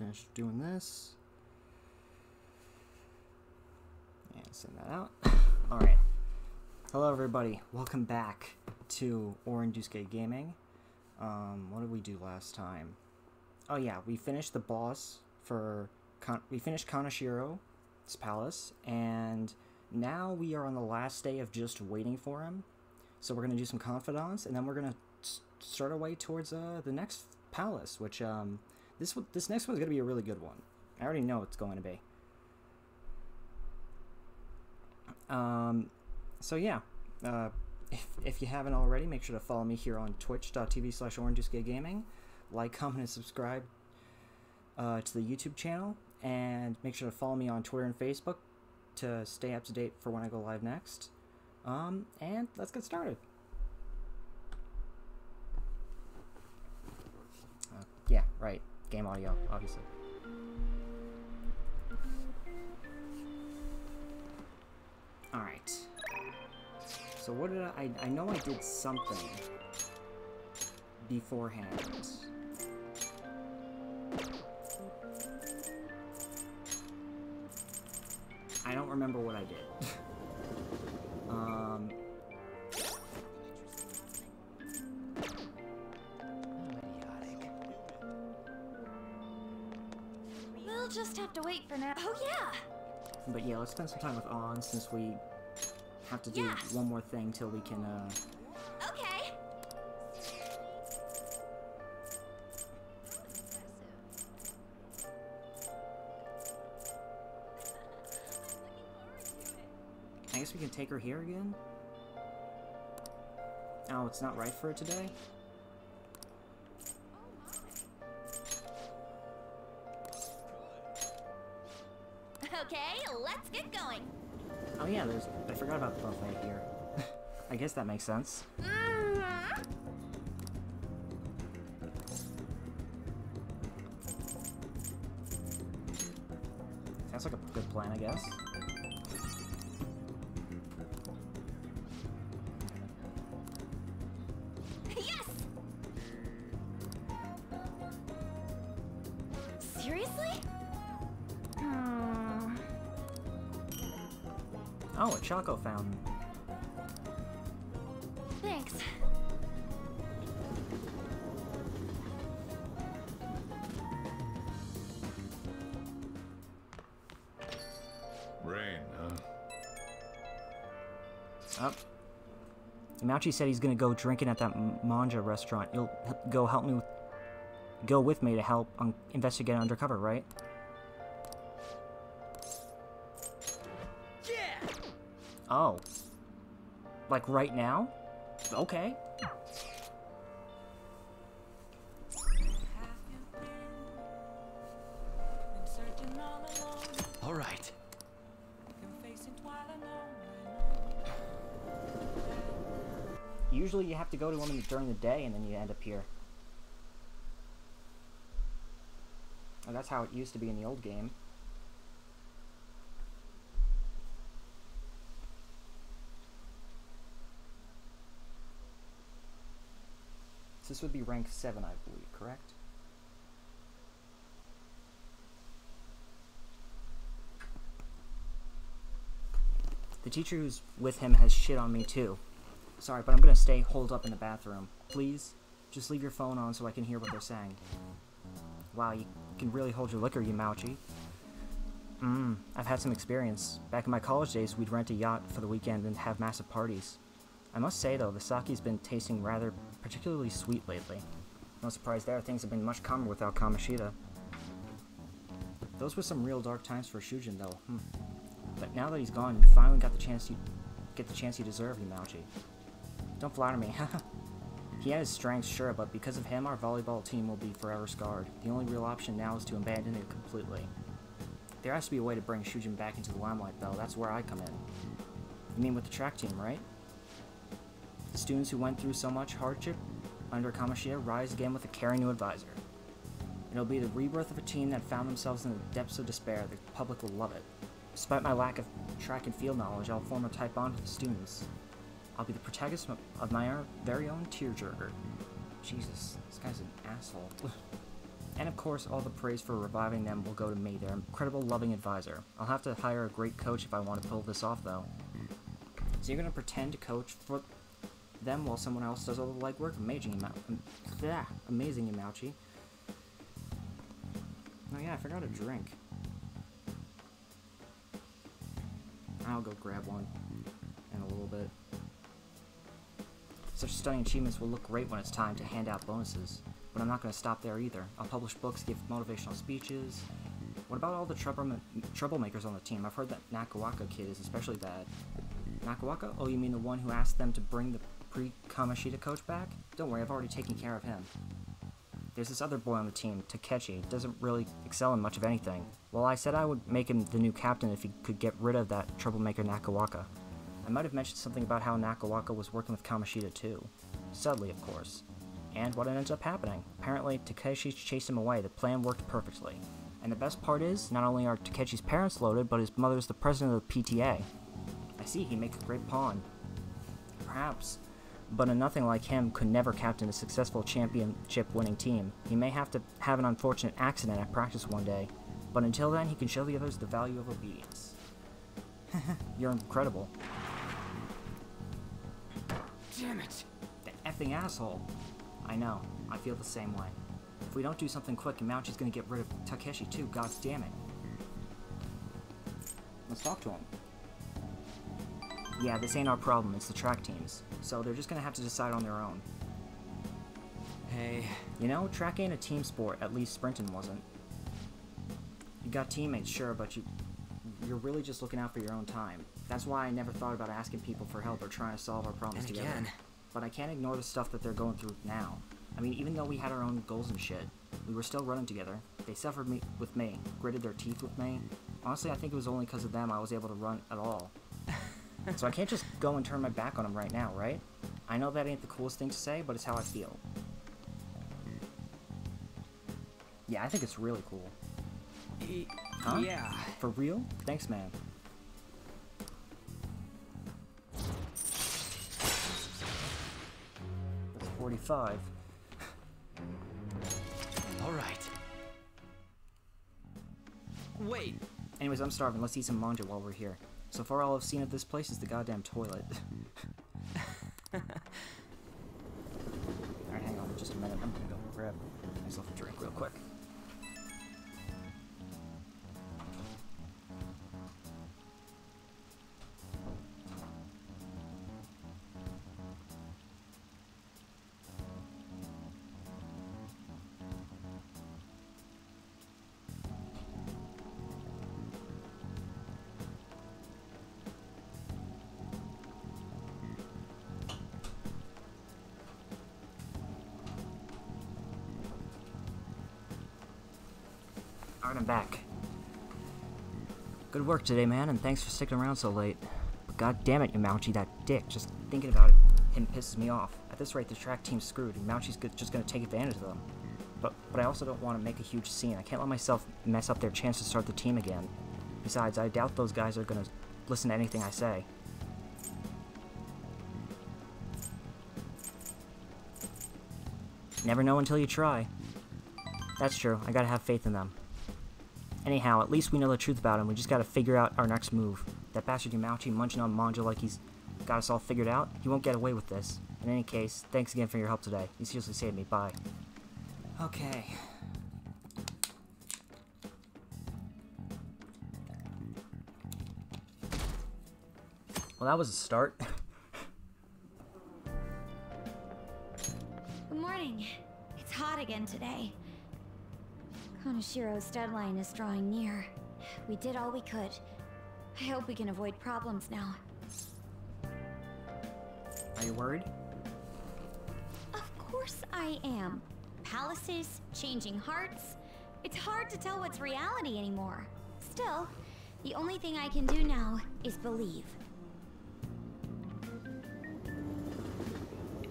finish doing this. And send that out. Alright. Hello everybody. Welcome back to Orandusuke Gaming. What did we do last time? Oh yeah, we finished the boss for... we finished Kanashiro's palace, and now we are on the last day of just waiting for him. So we're going to do some confidants, and then we're going to start our way towards the next palace, which this next one is going to be a really good one. I already know it's going to be. So yeah, if you haven't already, make sure to follow me here on twitch.tv/OrangeDusukeGaming. Like, comment, and subscribe to the YouTube channel, and make sure to follow me on Twitter and Facebook to stay up to date for when I go live next. And let's get started. Yeah, right. Game audio, obviously. Alright. So what did I know I did something beforehand. I don't remember what I did. We'll just have to wait for now. Oh yeah! But yeah, let's spend some time with On since we have to do one more thing till we can, Okay! I guess we can take her here again? Oh, it's not right for it today? Okay, let's get going. Oh yeah, I forgot about the buffet here. I guess that makes sense. Sounds like a good plan, I guess. Yes! Seriously? Oh, a Choco Fountain. Thanks. Rain, huh? Up. Imauchi said he's gonna go drinking at that manja restaurant. You'll go with me to help investigate undercover, right? Oh. Like right now? Okay. All right. Usually you have to go to them during the day and then you end up here. Oh, that's how it used to be in the old game. This would be rank 7, I believe, correct? The teacher who's with him has shit on me too. Sorry, but I'm gonna stay holed up in the bathroom. Please, just leave your phone on so I can hear what they're saying. Wow, you can really hold your liquor, Yamauchi. I've had some experience. Back in my college days, we'd rent a yacht for the weekend and have massive parties. I must say, though, the sake's been tasting rather particularly sweet lately. No surprise there, things have been much calmer without Kamoshida. Those were some real dark times for Shujin, though. But now that he's gone, you finally got the chance you deserve, Yamauchi. Don't flatter me. He had his strengths, sure, but because of him, our volleyball team will be forever scarred. The only real option now is to abandon it completely. There has to be a way to bring Shujin back into the limelight, though. That's where I come in. You mean with the track team, right? The students who went through so much hardship under Kamoshida rise again with a caring new advisor. It'll be the rebirth of a team that found themselves in the depths of despair. The public will love it. Despite my lack of track and field knowledge, I'll form a tight bond with the students. I'll be the protagonist of my very own tearjerker. Jesus, this guy's an asshole. And of course, all the praise for reviving them will go to me, their incredible loving advisor. I'll have to hire a great coach if I want to pull this off, though. So you're gonna pretend to coach for them while someone else does all the legwork? Amazing, amazing, Yamauchi. Oh yeah, I forgot a drink. I'll go grab one in a little bit. Such stunning achievements will look great when it's time to hand out bonuses. But I'm not going to stop there either. I'll publish books, give motivational speeches. What about all the troublemakers on the team? I've heard that Nakawaka kid is especially bad. Nakawaka? Oh, you mean the one who asked them to bring the pre-Kamashita coach back? Don't worry, I've already taken care of him. There's this other boy on the team, Takechi. Doesn't really excel in much of anything. Well, I said I would make him the new captain if he could get rid of that troublemaker Nakawaka. I might have mentioned something about how Nakawaka was working with Kamashita too. Subtly, of course. And what ends up happening? Apparently, Takeshi chased him away. The plan worked perfectly. And the best part is, not only are Takechi's parents loaded, but his mother's the president of the PTA. I see, he makes a great pawn. Perhaps. But a nothing like him could never captain a successful championship-winning team. He may have to have an unfortunate accident at practice one day, but until then, he can show the others the value of obedience. You're incredible. Damn it! That effing asshole. I know. I feel the same way. If we don't do something quick, Yamauchi's gonna get rid of Takeshi too, god damn it. Let's talk to him. Yeah, this ain't our problem, it's the track teams. So they're just gonna have to decide on their own. Hey. You know, track ain't a team sport, at least sprinting wasn't. You got teammates, sure, but you're really just looking out for your own time. That's why I never thought about asking people for help or trying to solve our problems And together. again. But I can't ignore the stuff that they're going through now. I mean, even though we had our own goals and shit, we were still running together. They suffered with me, gritted their teeth with me. Honestly, I think it was only because of them I was able to run at all. So I can't just go and turn my back on them right now, right? I know that ain't the coolest thing to say, but it's how I feel. Yeah, I think it's really cool. Huh? Yeah. For real? Thanks, man. That's 45. All right. Wait. Anyways, I'm starving. Let's eat some manja while we're here. So far, all I've seen of this place is the goddamn toilet. Alright, hang on just a minute. I'm gonna go grab myself a drink real quick. Alright, I'm back. Good work today, man, and thanks for sticking around so late. But god damn it, Yamauchi, that dick. Just thinking about him pisses me off. At this rate, the track team's screwed, and Yamauchi's just gonna take advantage of them. But I also don't want to make a huge scene. I can't let myself mess up their chance to start the team again. Besides, I doubt those guys are gonna listen to anything I say. Never know until you try. That's true, I gotta have faith in them. Anyhow, at least we know the truth about him. We just gotta figure out our next move. That bastard Yamauchi munching on manja like he's got us all figured out. He won't get away with this. In any case, thanks again for your help today. You seriously saved me. Bye. Okay. Well, that was a start. Good morning. It's hot again today. Konoshiro's deadline is drawing near. We did all we could. I hope we can avoid problems now. Are you worried? Of course I am. Palaces, changing hearts. It's hard to tell what's reality anymore. Still, the only thing I can do now is believe.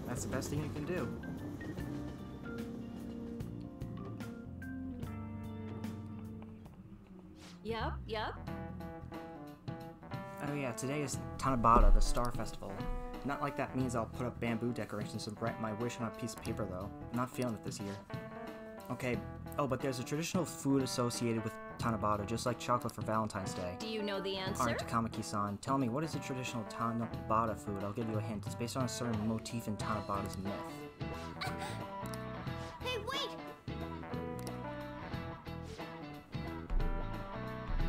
That's the best thing you can do. Yup. Oh yeah, today is Tanabata, the Star Festival. Not like that means I'll put up bamboo decorations to write my wish on a piece of paper though. I'm not feeling it this year. Okay, Oh, but there's a traditional food associated with Tanabata, just like chocolate for Valentine's Day. Do you know the answer? Alright, Takamaki-san, tell me, what is the traditional Tanabata food? I'll give you a hint. It's based on a certain motif in Tanabata's myth. Hey, wait!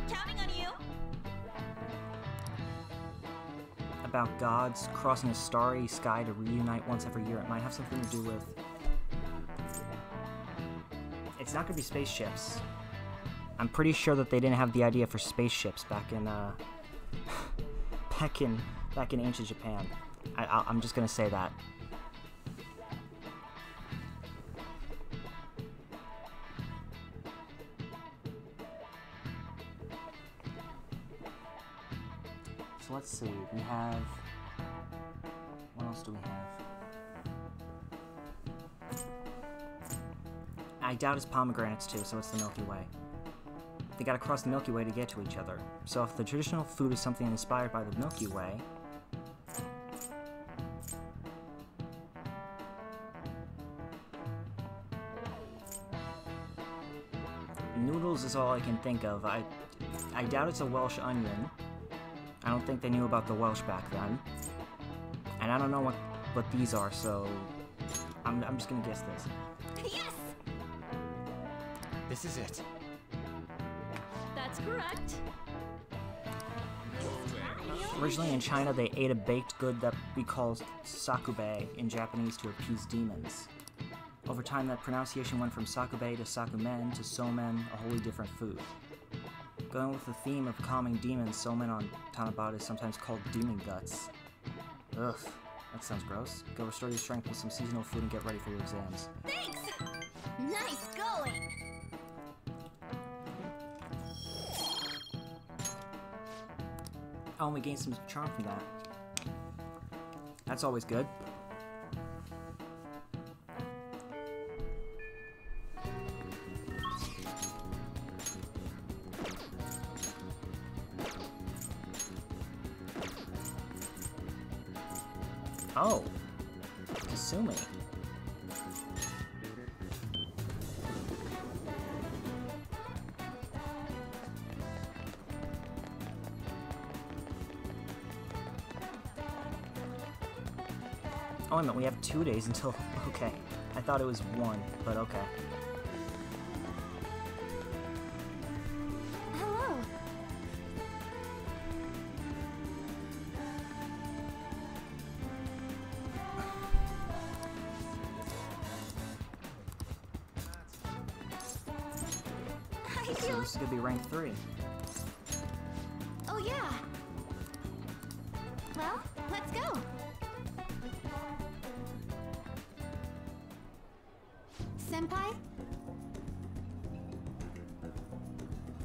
Counting on you. About gods crossing a starry sky to reunite once every year. It might have something to do with... It's not gonna be spaceships. I'm pretty sure that they didn't have the idea for spaceships back in back in ancient Japan. I'm just gonna say that. So let's see. We have. What else do we have? I doubt it's pomegranates too, so it's the Milky Way. They gotta cross the Milky Way to get to each other. So if the traditional food is something inspired by the Milky Way... Noodles is all I can think of. I doubt it's a Welsh onion. I don't think they knew about the Welsh back then. And I don't know what these are, so... I'm just gonna guess this. Yes! This is it. That's correct. Originally in China, they ate a baked good that we call sakube in Japanese to appease demons. Over time, that pronunciation went from sakube to sakumen to somen, a wholly different food. Going with the theme of calming demons, somen on Tanabata is sometimes called demon guts. Ugh, that sounds gross. Go restore your strength with some seasonal food and get ready for your exams. Thanks! Nice going! Oh, and we gained some charm from that. That's always good. Oh, Kasumi. Oh, wait a minute, we have 2 days until... Okay. I thought it was 1, but okay. Hello. I So feel... this is gonna be rank 3. Oh, yeah. Well, let's go. Senpai?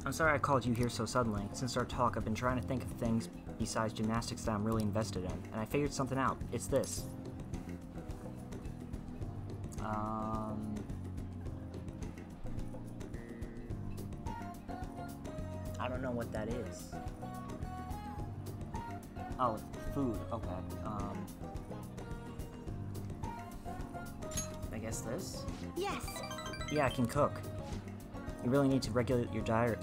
I'm sorry I called you here so suddenly. Since our talk, I've been trying to think of things besides gymnastics that I'm really invested in, and I figured something out. It's this. I don't know what that is. Oh, food. Okay. I guess this? Yes. Yeah, I can cook. You really need to regulate your diet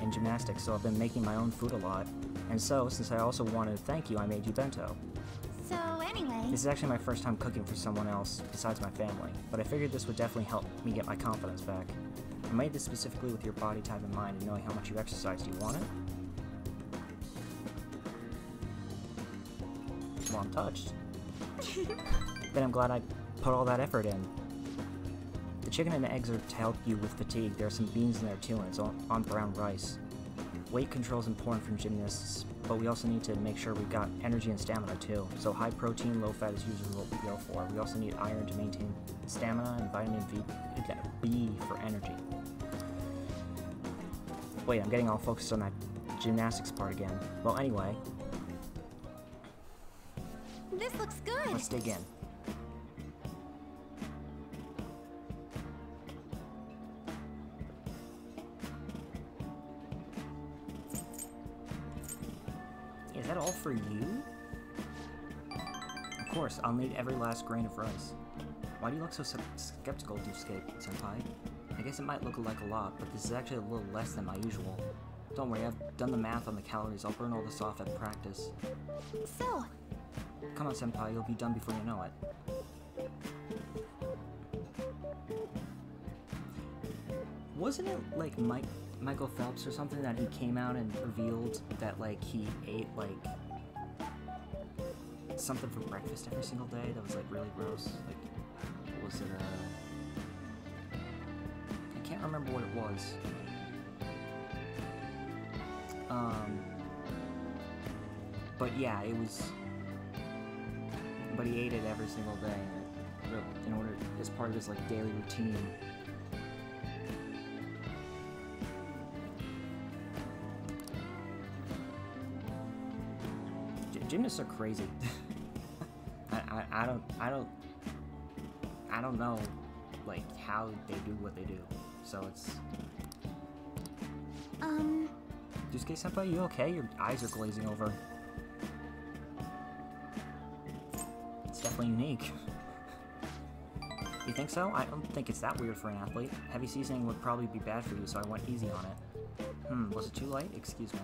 in gymnastics, so I've been making my own food a lot. And so, since I also wanted to thank you, I made you bento. So, anyway... This is actually my first time cooking for someone else besides my family, but I figured this would definitely help me get my confidence back. I made this specifically with your body type in mind and knowing how much you exercise. Do you want it? Well, I'm touched. Then I'm glad I put all that effort in. The chicken and eggs are to help you with fatigue. There are some beans in there too, and it's on brown rice. Weight control is important for gymnasts, but we also need to make sure we've got energy and stamina too. So high protein, low fat is usually what we go for. We also need iron to maintain stamina and vitamin B for energy. Wait, I'm getting all focused on that gymnastics part again. Well, anyway, This looks good. let's dig in. Is that all for you? Of course, I'll need every last grain of rice. Why do you look so skeptical, Senpai? I guess it might look like a lot, but this is actually a little less than my usual. Don't worry, I've done the math on the calories. I'll burn all this off at practice. So, Come on, Senpai, you'll be done before you know it. Wasn't it like Michael Phelps or something that he came out and revealed that like he ate like something for breakfast every single day that was like really gross? Like, what was it? I can't remember what it was. But yeah, it was. But he ate it every single day in order as part of his like daily routine. Gymnasts are crazy. I don't know like how they do what they do. So it's. Yusuke Senpai, you okay? Your eyes are glazing over. It's definitely unique. You think so? I don't think it's that weird for an athlete. Heavy seasoning would probably be bad for you, so I went easy on it. Was it too light? Excuse me.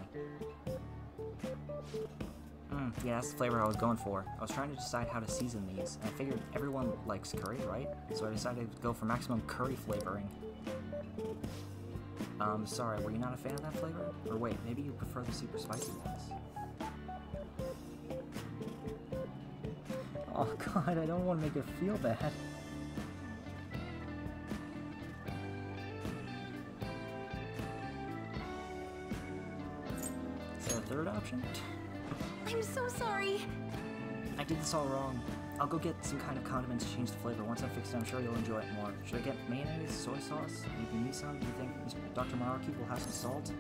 Yeah, that's the flavor I was going for. I was trying to decide how to season these, and I figured everyone likes curry, right? So I decided to go for maximum curry flavoring. Sorry, were you not a fan of that flavor? Or wait, maybe you prefer the super spicy ones? Oh god, I don't want to make her feel bad. Is there a third option? I'm so sorry. I did this all wrong. I'll go get some kind of condiment to change the flavor. Once I fix it, I'm sure you'll enjoy it more. Should I get mayonnaise, soy sauce? Maybe me some? Do you think Dr. Maraki will have some salt?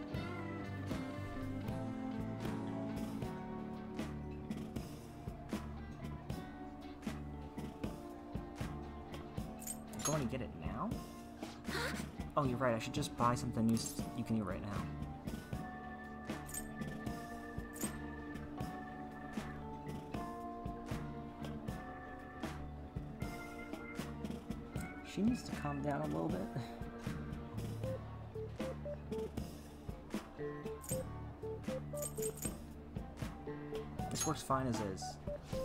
I'm going to get it now? Oh, you're right. I should just buy something you can eat right now. She needs to calm down a little bit. This works fine as is.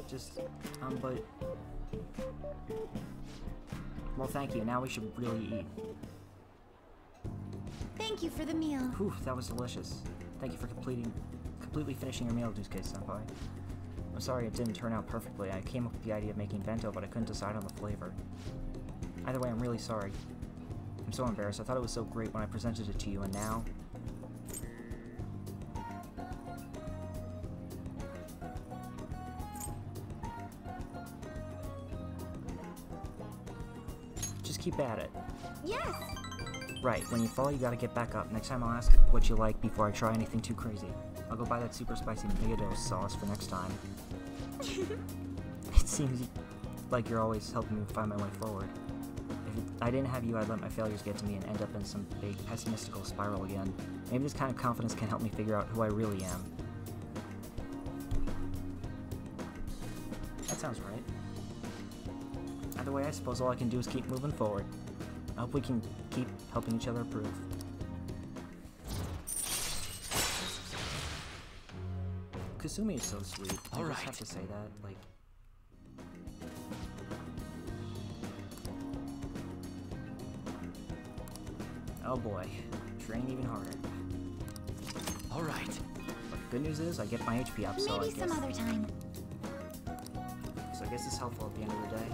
Just, but... Well, thank you. Now we should really eat. Thank you for the meal. Whew, that was delicious. Thank you for completely finishing your meal, Yusuke-senpai. I'm sorry it didn't turn out perfectly. I came up with the idea of making bento, but I couldn't decide on the flavor. Either way, I'm really sorry. I'm so embarrassed. I thought it was so great when I presented it to you, and now... Just keep at it. Yes! Right, when you fall, you gotta get back up. Next time I'll ask what you like before I try anything too crazy. I'll go buy that super spicy Medjed sauce for next time. It seems like you're always helping me find my way forward. If I didn't have you, I'd let my failures get to me and end up in some big pessimistical spiral again. Maybe this kind of confidence can help me figure out who I really am. That sounds right. Either way, I suppose all I can do is keep moving forward. I hope we can keep helping each other improve. Kasumi is so sweet. I just have to say that, like... Oh boy, train even harder. Alright. But the good news is I get my HP up, so I Maybe guess... some other time. So I guess it's helpful at the end of the day.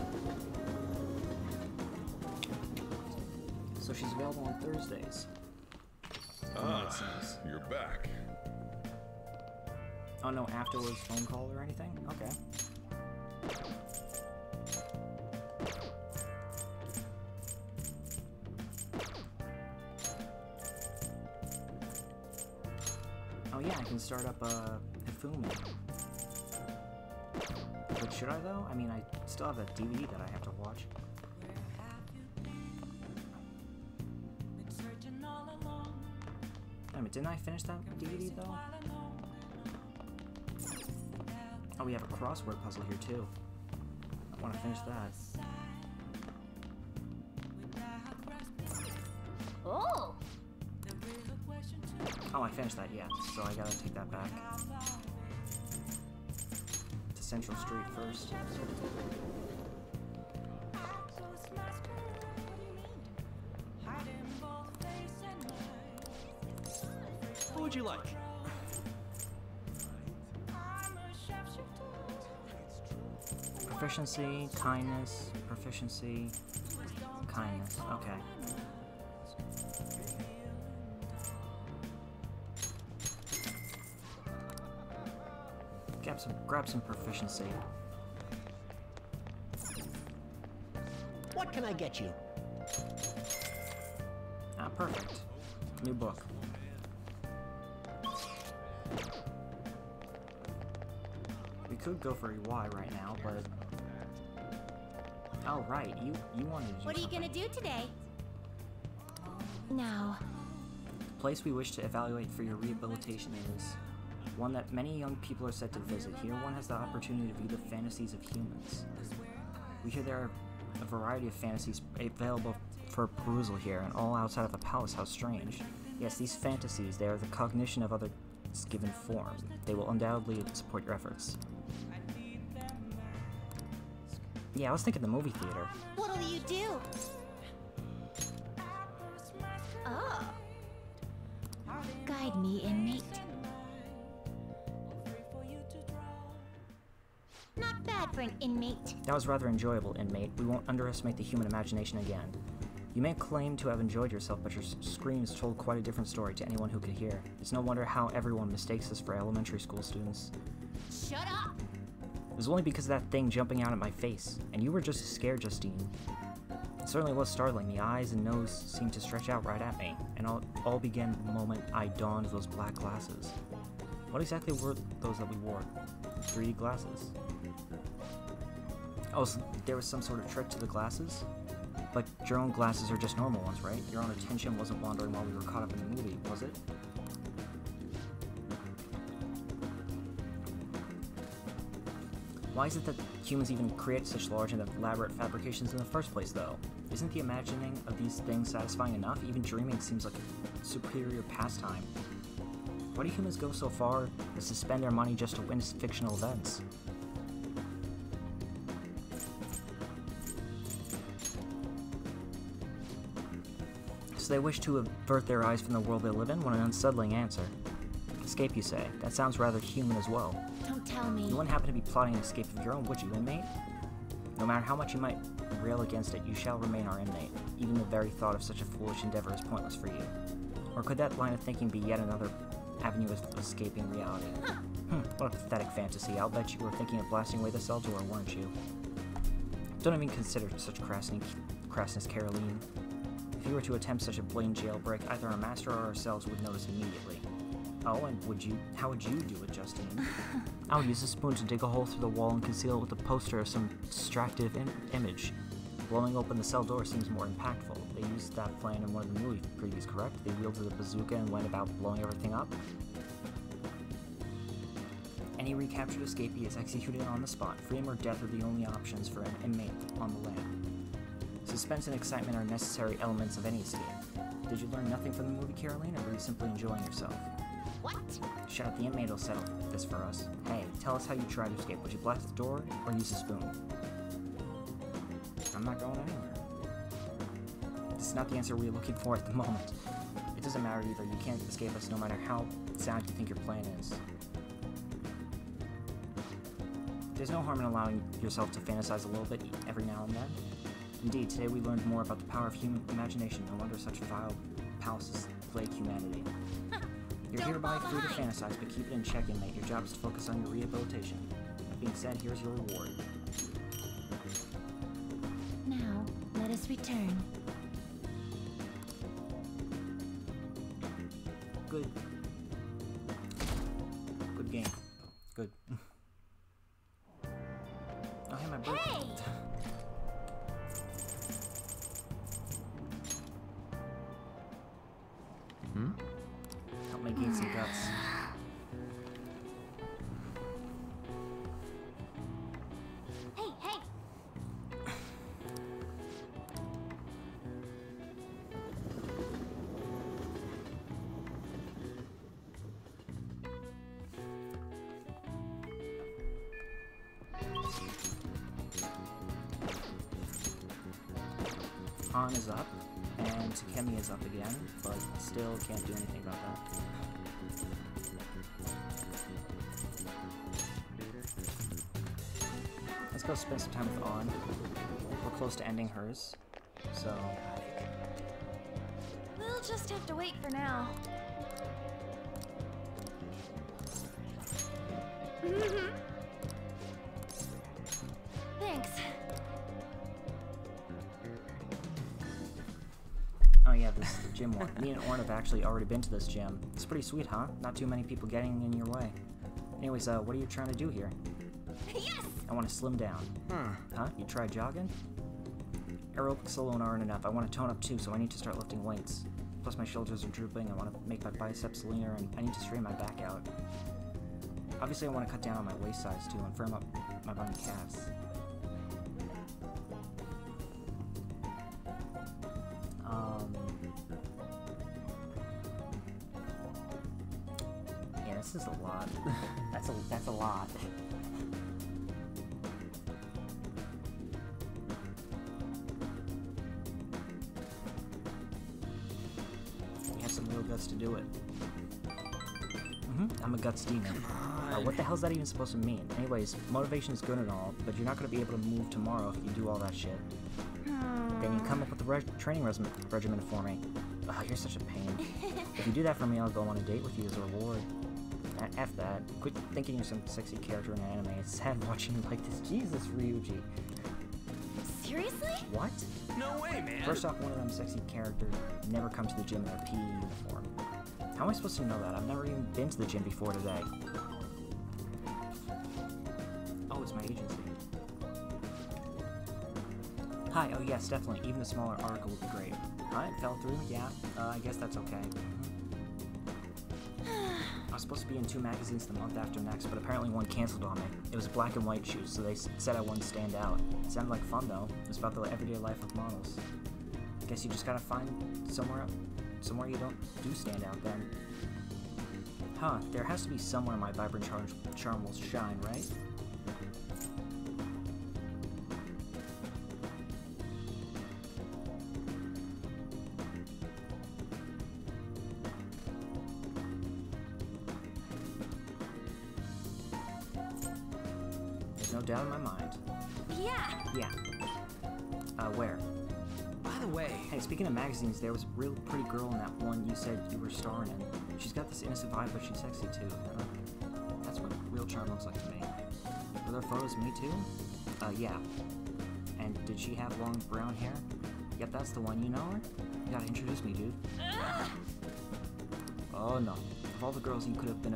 So she's available on Thursdays. Ah, you're back. Oh no, afterwards phone call or anything? Okay. Oh yeah, I can start up Hifumi. But should I though? I mean, I still have a DVD that I have to watch. I mean, didn't I finish that DVD though? Oh, we have a crossword puzzle here too. I want to finish that. Oh! Oh, I finished that yet, so I gotta take that back. To Central Street first. What would you like? Proficiency, kindness, proficiency, kindness. Okay. Grab some proficiency. What can I get you? Ah, perfect. New book. We could go for EY right now, but... Oh, right, you wanted to do What are you something. gonna do today? Now, The place we wish to evaluate for your rehabilitation is one that many young people are said to visit. Here one has the opportunity to view the fantasies of humans. We hear there are a variety of fantasies available for perusal here, and all outside of a palace. How strange. Yes, these fantasies, they are the cognition of others given form. They will undoubtedly support your efforts. Yeah, I was thinking the movie theater. what'll you do? Oh. Guide me, inmate. Not bad for an inmate. That was rather enjoyable, inmate. We won't underestimate the human imagination again. You may claim to have enjoyed yourself, but your screams told quite a different story to anyone who could hear. It's no wonder how everyone mistakes us for elementary school students. Shut up! It was only because of that thing jumping out at my face, and you were just as scared, Justine. It certainly was startling. The eyes and nose seemed to stretch out right at me, and all began the moment I donned those black glasses. What exactly were those that we wore? 3D glasses. Oh, so there was some sort of trick to the glasses? But your own glasses are just normal ones, right? Your own attention wasn't wandering while we were caught up in the movie, was it? Why is it that humans even create such large and elaborate fabrications in the first place, though? Isn't the imagining of these things satisfying enough? Even dreaming seems like a superior pastime. Why do humans go so far as to spend their money just to witness fictional events? So they wish to avert their eyes from the world they live in? What an unsettling answer. Escape, you say? That sounds rather human as well. Don't tell me. You wouldn't happen to be plotting an escape of your own, would you, inmate? No matter how much you might rail against it, you shall remain our inmate. Even the very thought of such a foolish endeavor is pointless for you. Or could that line of thinking be yet another avenue of escaping reality? What a pathetic fantasy. I'll bet you were thinking of blasting away the cell door, weren't you? Don't even consider such crassness, Caroline. If you were to attempt such a blatant jailbreak, either our master or ourselves would notice immediately. Oh, and how would you do it, Justine? I would use a spoon to dig a hole through the wall and conceal it with a poster of some distractive image. Blowing open the cell door seems more impactful. They used that plan in one of the movie previews, correct? They wielded a bazooka and went about blowing everything up? Any recaptured escapee is executed on the spot. Freedom or death are the only options for an inmate on the lam. Suspense and excitement are necessary elements of any escape. Did you learn nothing from the movie, Caroline, or were you simply enjoying yourself? What? Shut up, the inmate will settle this for us. Hey, tell us how you tried to escape. Would you blast the door or use a spoon? I'm not going anywhere. This is not the answer we're looking for at the moment. It doesn't matter either. You can't escape us no matter how sound you think your plan is. There's no harm in allowing yourself to fantasize a little bit every now and then. Indeed, today we learned more about the power of human imagination. No wonder such vile palaces plague humanity. You're hereby free to fantasize, but keep it in check, inmate. Your job is to focus on your rehabilitation. That being said, here's your reward. Now, let us return. Good. Good game. Good. Oh, hey, my birthday. Hey! Help me gain some guts. Hey, hey! Han is up, and Takemi is up again, but still can't do anything about that. Let's go spend some time with On. We're close to ending hers, so... We'll just have to wait for now. Thanks. Oh yeah, this is the gym one. Me and Orn have actually already been to this gym. It's pretty sweet, huh? Not too many people getting in your way. Anyways, what are you trying to do here? Yes! I want to slim down. Huh? You try jogging? Aerobics alone aren't enough. I want to tone up too, so I need to start lifting weights. Plus my shoulders are drooping, I want to make my biceps leaner, and I need to straighten my back out. Obviously I want to cut down on my waist size too, and firm up my bony calves. Yeah, this is a lot. That's a lot. You have some real guts to do it. I'm a guts demon. What the hell's that even supposed to mean? Anyways, motivation is good and all, but you're not going to be able to move tomorrow if you do all that shit. Then you come up with a training regimen for me. You're such a pain. If you do that for me, I'll go on a date with you as a reward. F that. Quit thinking you're some sexy character in an anime. It's sad watching you like this. Jesus, Ryuji. Seriously? What? No way, man. First off, one of them sexy characters never come to the gym in a PE uniform. How am I supposed to know that? I've never even been to the gym before today. Oh, it's my agency. Hi, oh yes, definitely. Even a smaller article would be great. Alright, fell through, yeah. I guess that's okay. I was supposed to be in 2 magazines the month after next, but apparently one canceled on me. It was a black and white shoot, so they said I wouldn't stand out. It sounded like fun though. It was about the everyday life of models. Guess you just gotta find somewhere you don't do stand out then. Huh, there has to be somewhere my vibrant charm will shine, right? There's no doubt in my mind. Yeah. Yeah. Where? By the way, Hey, speaking of magazines, there was a real pretty girl in that one you said you were starring in. She's got this innocent vibe, but she's sexy too. That's what real charm looks like to me. Were there photos of me too? Yeah. And did she have long brown hair? Yep, that's the one. You know her? You gotta introduce me, dude. Oh no. Of all the girls you could have been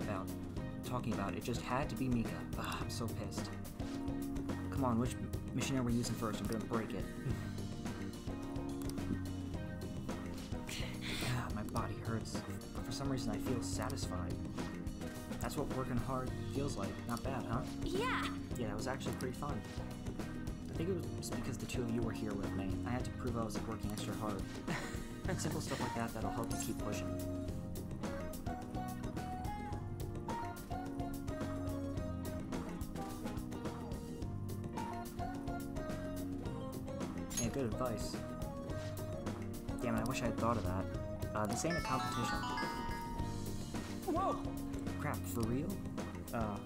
talking about, it just had to be Mika. I'm so pissed. Come on, which missionary we're using first? I'm gonna break it. My body hurts, but for some reason I feel satisfied. That's what working hard feels like. Not bad, huh? Yeah. Yeah, it was actually pretty fun. I think it was because the two of you were here with me. I had to prove I was working extra hard. Simple stuff like that that'll help you keep pushing. Yeah, good advice. Damn it, I wish I had thought of that. This ain't a competition. whoa! Crap, for real? God.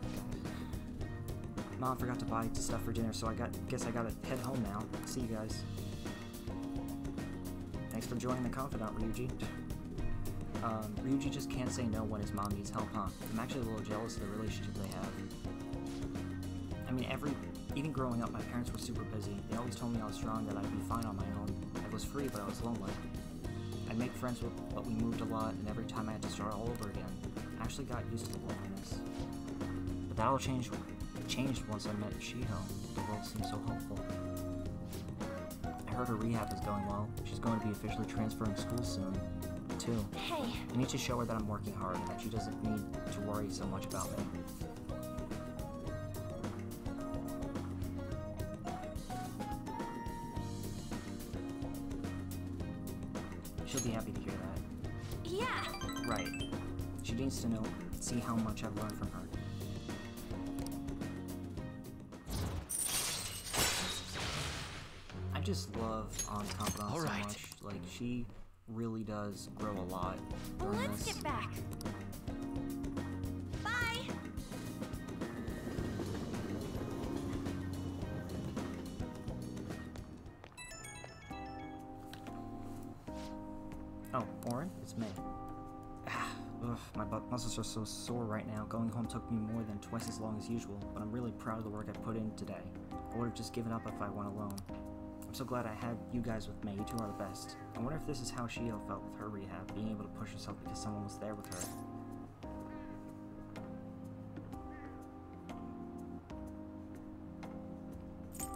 Mom forgot to buy stuff for dinner, so guess I gotta head home now. See you guys. Thanks for joining the confidant, Ryuji. Ryuji just can't say no when his mom needs help, huh? I'm actually a little jealous of the relationship they have. I mean, even growing up, my parents were super busy. They always told me I was strong, that I'd be fine on my own. I was free, but I was lonely. I'd make friends but we moved a lot, and every time I had to start all over again. I actually got used to the loneliness. But that all changed once I met Shiho. The world seemed so hopeful. I heard her rehab is going well. She's going to be officially transferring schools soon, too. Hey. I need to show her that I'm working hard and that she doesn't need to worry so much about me. She'll be happy to hear that. Yeah. Right. She needs to see how much I've learned from her. I just love An's confidant so Alright. much. Like, she really does grow a lot Well, during let's this. get back. Bye. Oh, Oren? It's me. Ugh, my butt muscles are so sore right now. Going home took me more than twice as long as usual, but I'm really proud of the work I put in today. I would have just given up if I went alone. I'm so glad I had you guys with me. You two are the best. I wonder if this is how Shio felt with her rehab, being able to push herself because someone was there with her.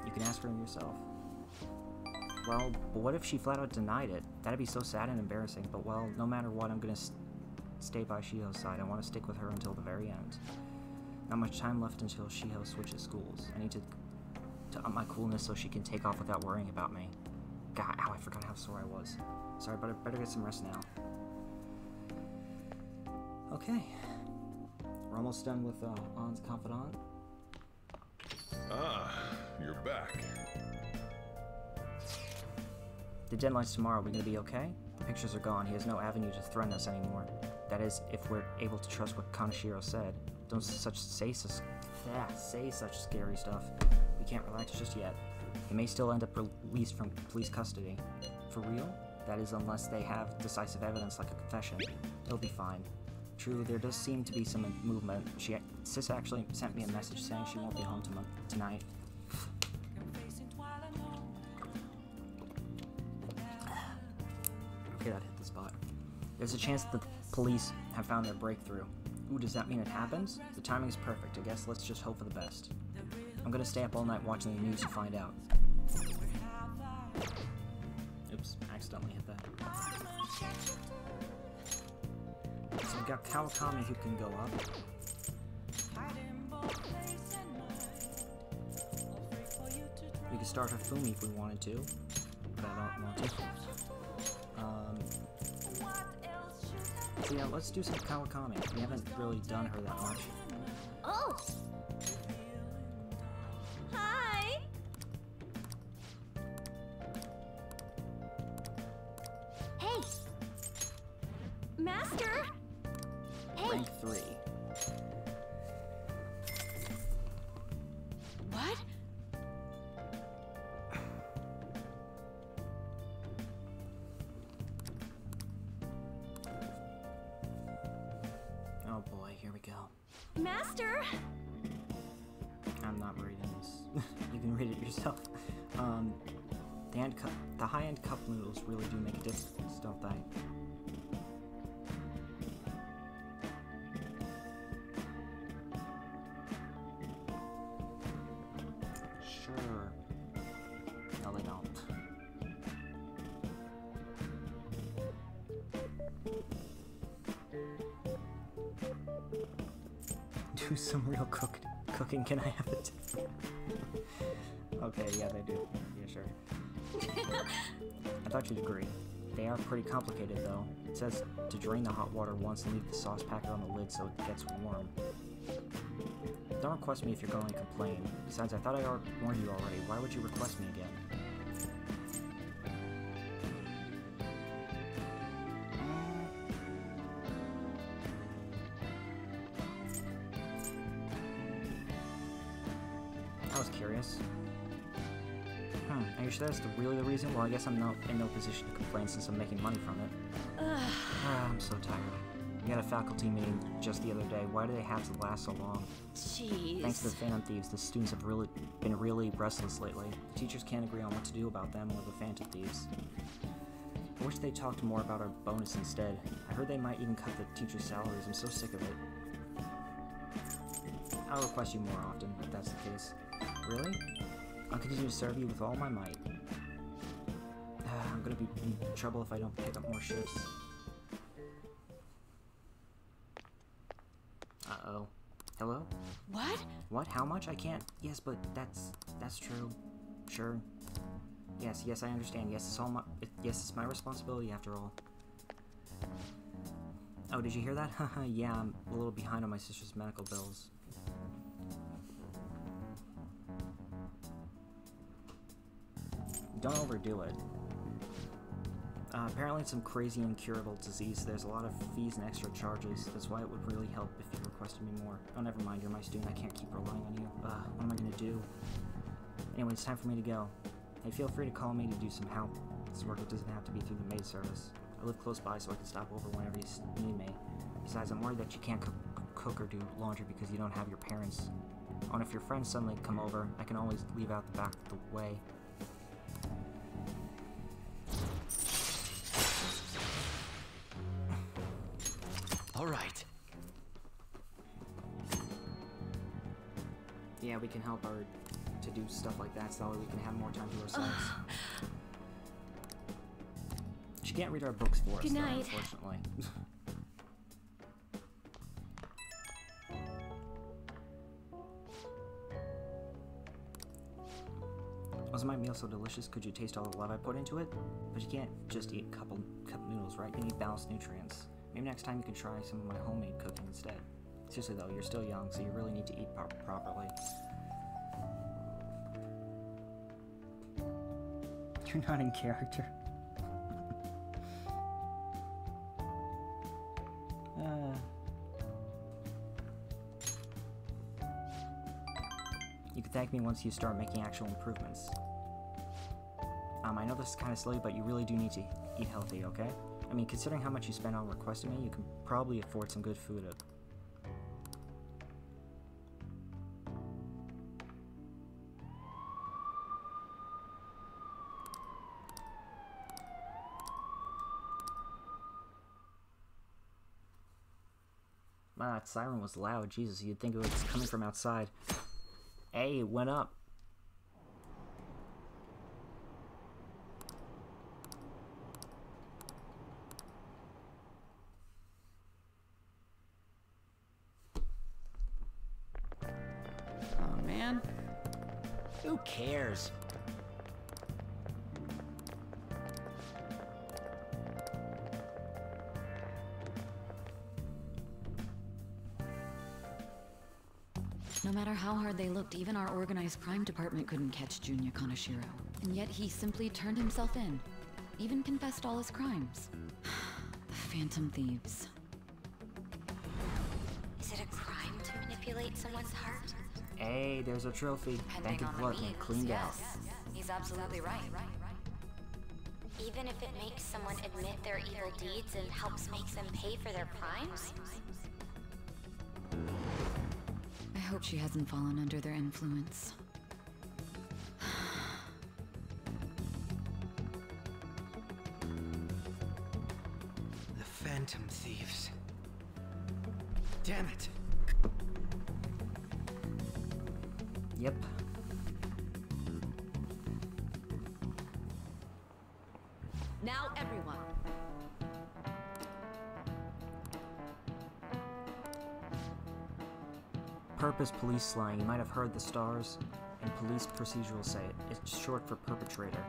You can ask her yourself. Well, but what if she flat out denied it? That'd be so sad and embarrassing, but well, no matter what, I'm gonna stay by Shio's side. I want to stick with her until the very end. Not much time left until Shio switches schools. I need to up my coolness so she can take off without worrying about me. God, ow, I forgot how sore I was. Sorry, but I better get some rest now. Okay. We're almost done with An's confidant. Ah, you're back. The deadline's tomorrow. We gonna be okay? The pictures are gone. He has no avenue to threaten us anymore. That is, if we're able to trust what Kaneshiro said. Don't say such scary stuff. We can't relax just yet. He may still end up released from police custody. For real? That is, unless they have decisive evidence like a confession. It'll be fine. True, there does seem to be some movement. Sis actually sent me a message saying she won't be home tonight. Okay, that hit the spot. There's a chance that the police have found their breakthrough. Ooh, does that mean it happens? The timing is perfect. I guess let's just hope for the best. I'm gonna stay up all night watching the news to find out. Oops, accidentally hit that. So we got Kawakami who can go up. We could start Hifumi if we wanted to, but I don't want to. So yeah, let's do some Kawakami. We haven't really done her that much. Oh! Hi! Hey! Master! Hey! Rank 3. What? Oh boy, here we go. Master! I'm not reading this. You can read it yourself. The high-end cup noodles really do make a difference, don't they? Sure. No, they don't. Do some real cooking. Can I have it? Okay, yeah, they do. Yeah, sure. I thought you'd agree. They are pretty complicated, though. It says to drain the hot water once and leave the sauce packet on the lid so it gets warm. Don't request me if you're going to complain. Besides, I thought I warned you already. Why would you request me again? I was curious. Are you sure that's really the reason? Well, I guess I'm not in no position to complain since I'm making money from it. I'm so tired. We had a faculty meeting just the other day. Why do they have to last so long? Jeez. Thanks to the Phantom Thieves, the students have been really restless lately. The teachers can't agree on what to do about them or the Phantom Thieves. I wish they talked more about our bonus instead. I heard they might even cut the teachers' salaries. I'm so sick of it. I'll request you more often, if that's the case. Really? I'll continue to serve you with all my might. I'm gonna be in trouble if I don't pick up more shifts. Uh-oh. Hello? What? What? How much? I can't. Yes, but that's true. Sure. Yes, I understand. Yes, it's my responsibility after all. Oh, did you hear that? Haha, yeah, I'm a little behind on my sister's medical bills. Don't overdo it. Apparently it's some crazy incurable disease. There's a lot of fees and extra charges. That's why it would really help if you requested me more. Oh, never mind. You're my student. I can't keep relying on you. What am I gonna do? Anyway, it's time for me to go. Hey, feel free to call me to do some help. This work doesn't have to be through the maid service. I live close by, so I can stop over whenever you need me. Besides, I'm worried that you can't cook or do laundry because you don't have your parents. And if your friends suddenly come over, I can always leave out the back of the way. All right. Yeah, we can help her to do stuff like that, so that way we can have more time to ourselves. She can't read our books for us, Good though, night. unfortunately. Was my meal so delicious? Could you taste all the love I put into it? But you can't just eat a cup noodles, right? You need balanced nutrients. Maybe next time you could try some of my homemade cooking instead. Seriously though, you're still young, so you really need to eat properly. You're not in character. You can thank me once you start making actual improvements. I know this is kind of silly, but you really do need to eat healthy, okay? I mean, considering how much you spend on requesting me, you can probably afford some good food. Wow, that siren was loud. Jesus, you'd think it was coming from outside. Hey, it went up. Oh, man. Who cares? No matter how hard they looked, even our organized crime department couldn't catch Junya Kaneshiro. And yet he simply turned himself in. Even confessed all his crimes. The Phantom Thieves. Is it a crime to manipulate someone's heart? Hey, there's a trophy. Thank you, Gluttony. Cleaned out. He's absolutely right. Even if it makes someone admit their evil deeds and helps make them pay for their crimes? I hope she hasn't fallen under their influence. The Phantom Thieves. Damn it. Yep. Now everyone. Purpose police slang. You might have heard the stars and police procedural say it. It's short for perpetrator.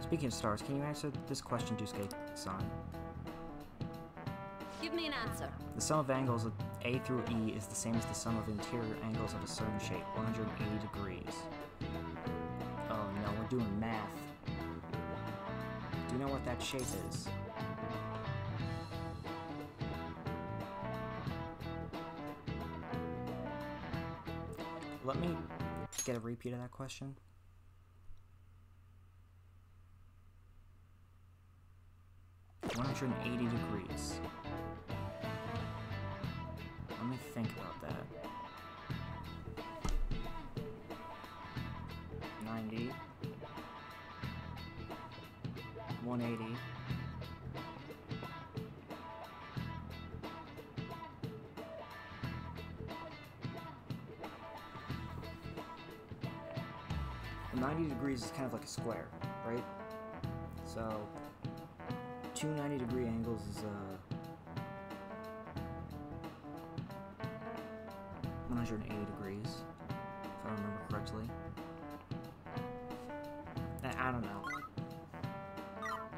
Speaking of stars, can you answer this question, Dusuke-san? Give me an answer. The sum of angles of A through E is the same as the sum of interior angles of a certain shape, 180 degrees. Oh no, we're doing math. Do you know what that shape is? Let me get a repeat of that question. "180 degrees. Let me think about that. 90. 180. Well, 90 degrees is kind of like a square, right? So, two 90-degree angles is 180 degrees, if I remember correctly. I don't know.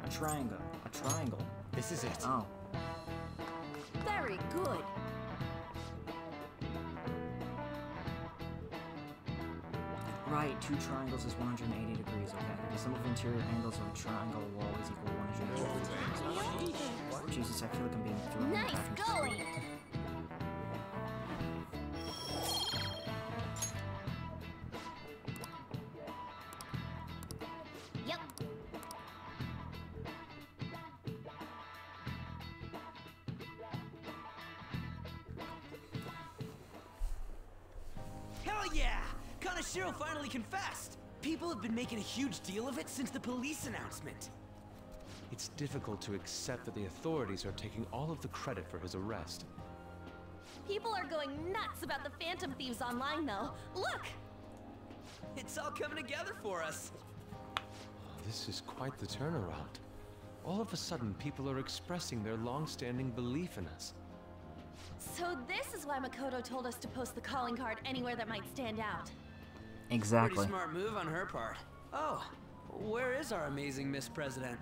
A triangle. A triangle. This is it. Oh. Very good. Right, two triangles is 180 degrees, okay. The sum of interior angles of a triangle will always equal 180 degrees. Jesus, I feel like I'm being thrown Nice back and going! forth. Yep. Hell yeah! Kanashiro finally confessed! People have been making a huge deal of it since the police announcement. It's difficult to accept that the authorities are taking all of the credit for his arrest. People are going nuts about the Phantom Thieves online, though. Look! It's all coming together for us. This is quite the turnaround. All of a sudden, people are expressing their long-standing belief in us. So this is why Makoto told us to post the calling card anywhere that might stand out. Exactly. Pretty smart move on her part. Oh, where is our amazing Miss President?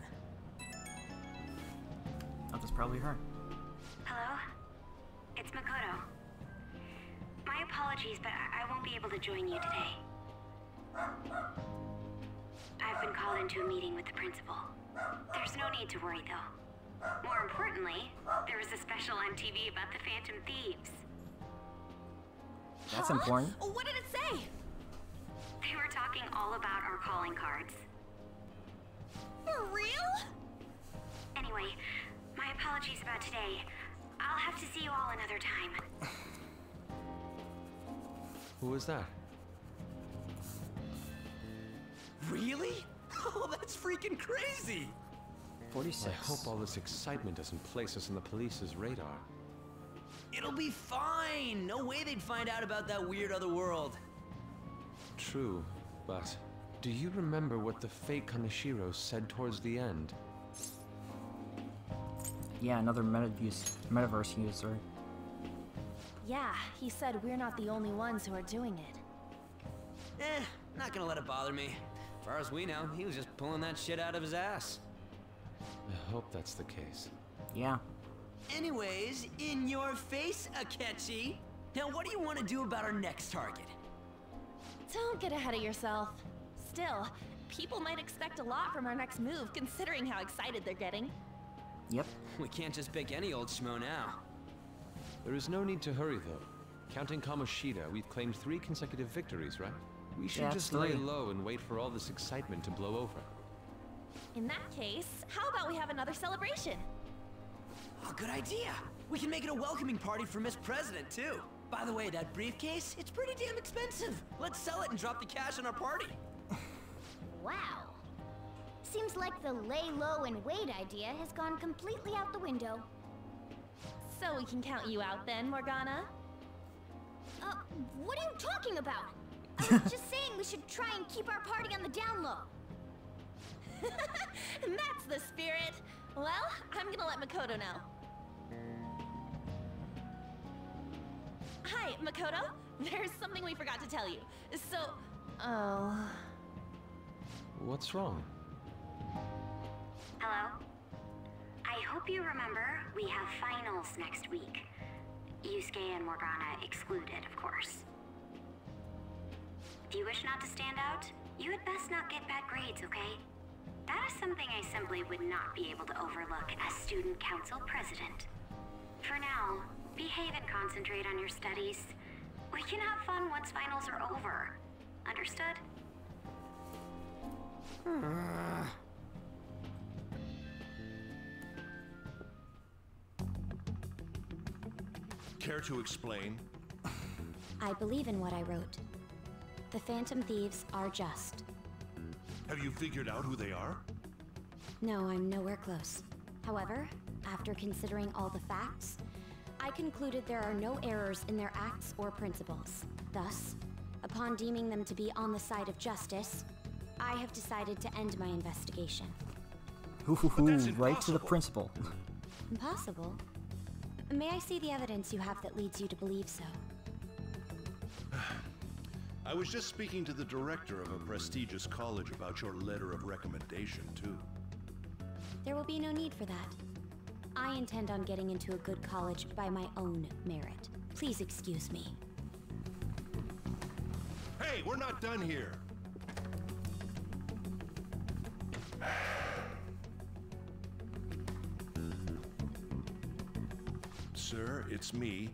Oh, that's probably her. Hello? It's Makoto. My apologies, but I won't be able to join you today. I've been called into a meeting with the principal. There's no need to worry, though. More importantly, there was a special on TV about the Phantom Thieves. That's important. What did it say? They were talking all about our calling cards. For real? Anyway, my apologies about today. I'll have to see you all another time. Who was that? Really? Oh, that's freaking crazy! 46. I hope all this excitement doesn't place us on the police's radar. It'll be fine! No way they'd find out about that weird other world. True, but do you remember what the fake Kaneshiro said towards the end? Yeah, another metaverse user. Yeah, he said we're not the only ones who are doing it. Not gonna let it bother me. As far as we know, he was just pulling that shit out of his ass. I hope that's the case. Yeah. Anyways, in your face, Akechi. Now what do you want to do about our next target? Don't get ahead of yourself. Still, people might expect a lot from our next move, considering how excited they're getting. Yep. We can't just pick any old schmo now. There is no need to hurry, though. Counting Kamoshida, we've claimed 3 consecutive victories, right? We should Yeah, just 3. lay low and wait for all this excitement to blow over. In that case, how about we have another celebration? Oh, good idea. We can make it a welcoming party for Miss President, too. By the way, that briefcase, it's pretty damn expensive. Let's sell it and drop the cash on our party. Wow. Seems like the lay low and wait idea has gone completely out the window. So we can count you out then, Morgana? What are you talking about? I was just saying we should try and keep our party on the down low. That's the spirit. Well, I'm gonna let Makoto know. Hi, Makoto. There's something we forgot to tell you. So, oh... What's wrong? Hello? I hope you remember we have finals next week. Yusuke and Morgana excluded, of course. If you wish not to stand out, you had best not get bad grades, okay? That is something I simply would not be able to overlook as student council president. For now, behave and concentrate on your studies. We can have fun once finals are over. Understood? Care to explain? I believe in what I wrote. The Phantom Thieves are just. Have you figured out who they are? No, I'm nowhere close. However, after considering all the facts, I concluded there are no errors in their acts or principles. Thus, upon deeming them to be on the side of justice, I have decided to end my investigation. that's Right to the impossible. principal. Impossible? May I see the evidence you have that leads you to believe so? I was just speaking to the director of a prestigious college about your letter of recommendation, too. There will be no need for that. I intend on getting into a good college by my own merit. Please excuse me. Hey! Hey, we're not done here. Sir, it's me.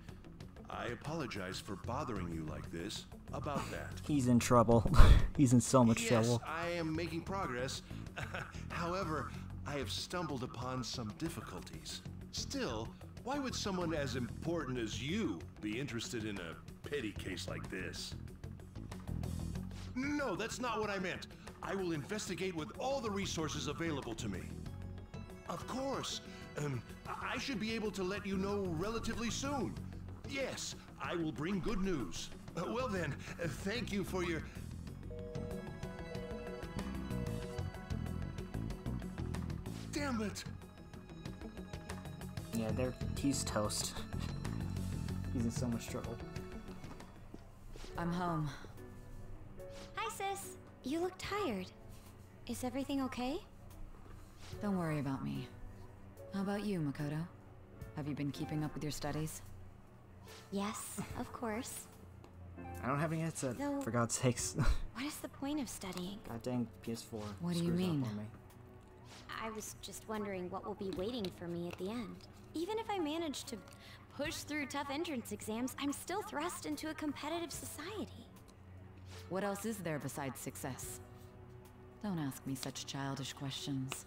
I apologize for bothering you like this. About that. He's in trouble. He's in so much trouble. Yes, I am making progress. However, I have stumbled upon some difficulties. Still, why would someone as important as you be interested in a petty case like this? No, that's not what I meant. I will investigate with all the resources available to me. Of course. I should be able to let you know relatively soon. Yes, I will bring good news. Well then, thank you for your... Damn it! Yeah, he's toast. He's in so much trouble. I'm home. Hi, sis. You look tired. Is everything okay? Don't worry about me. How about you, Makoto? Have you been keeping up with your studies? Yes, of course. I don't have any headset, No. for God's sakes. What is the point of studying? God dang PS4. What do you screws up mean? on me. I was just wondering what will be waiting for me at the end. Even if I manage to push through tough entrance exams, I'm still thrust into a competitive society. What else is there besides success? Don't ask me such childish questions.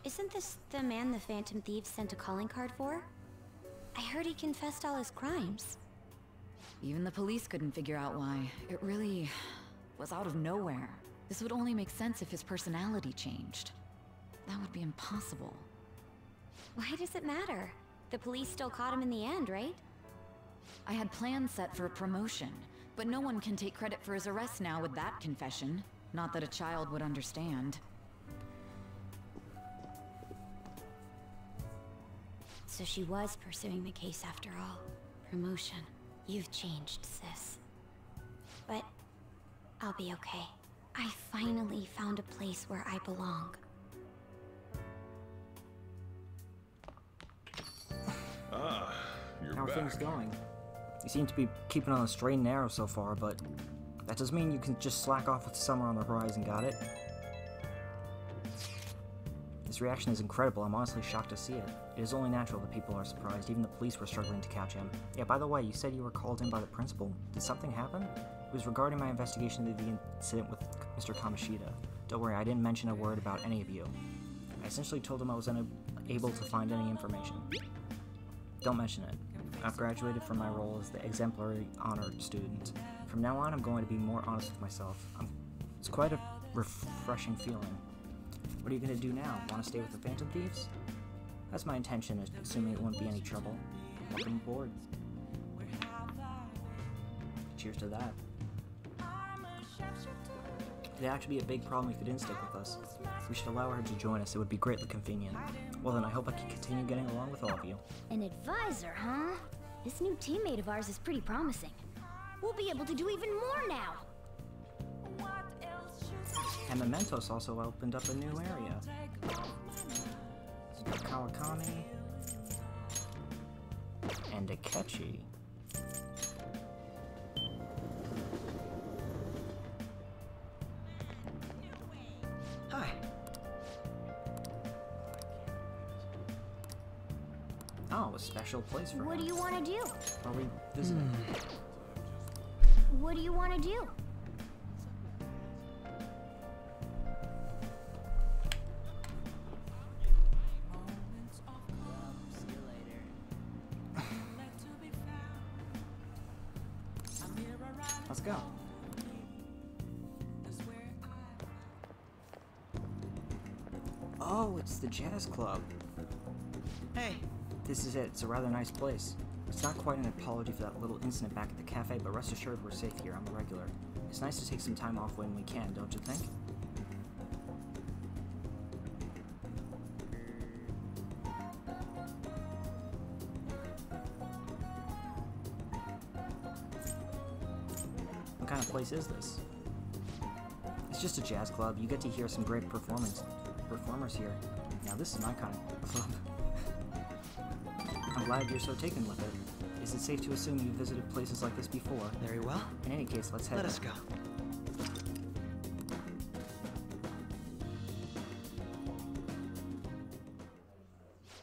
Isn't this the man the Phantom Thieves sent a calling card for? I heard he confessed all his crimes. Even the police couldn't figure out why. It really was out of nowhere. This would only make sense if his personality changed. That would be impossible. Why does it matter? The police still caught him in the end, right? I had plans set for a promotion, but no one can take credit for his arrest now with that confession. Not that a child would understand. So she was pursuing the case after all. Promotion. You've changed, sis. But I'll be okay. I finally found a place where I belong. Ah, you're How are back. things going? You seem to be keeping on the straight and narrow so far, but that doesn't mean you can just slack off with summer on the horizon, got it? This reaction is incredible. I'm honestly shocked to see it. It is only natural that people are surprised. Even the police were struggling to catch him. Yeah, by the way, you said you were called in by the principal. Did something happen? It was regarding my investigation of the incident with Mr. Kamishita. Don't worry, I didn't mention a word about any of you. I essentially told him I was unable to find any information. Don't mention it. I've graduated from my role as the exemplary honored student. From now on, I'm going to be more honest with myself. It's quite a refreshing feeling. What are you going to do now? Want to stay with the Phantom Thieves? That's my intention, assuming it won't be any trouble. Welcome aboard. Cheers to that. It'd actually be a big problem if you didn't stick with us. We should allow her to join us. It would be greatly convenient. Well then, I hope I can continue getting along with all of you. An advisor, huh? This new teammate of ours is pretty promising. We'll be able to do even more now! And Mementos also opened up a new area. Kawakami. And Akechi. Hi. Oh, a special place for What him. do you want to do? Are we visiting? What do you want to do? Let's go. Oh, it's the jazz club. Hey, This is it. It's a rather nice place. It's not quite an apology for that little incident back at the cafe, but rest assured we're safe here on the regular. It's nice to take some time off when we can, don't you think? What kind of place is this? It's just a jazz club. You get to hear some great performers here. Now this is my kind of club. I'm glad you're so taken with it. Is it safe to assume you visited places like this before? Very well. In any case, let's head. Let us go.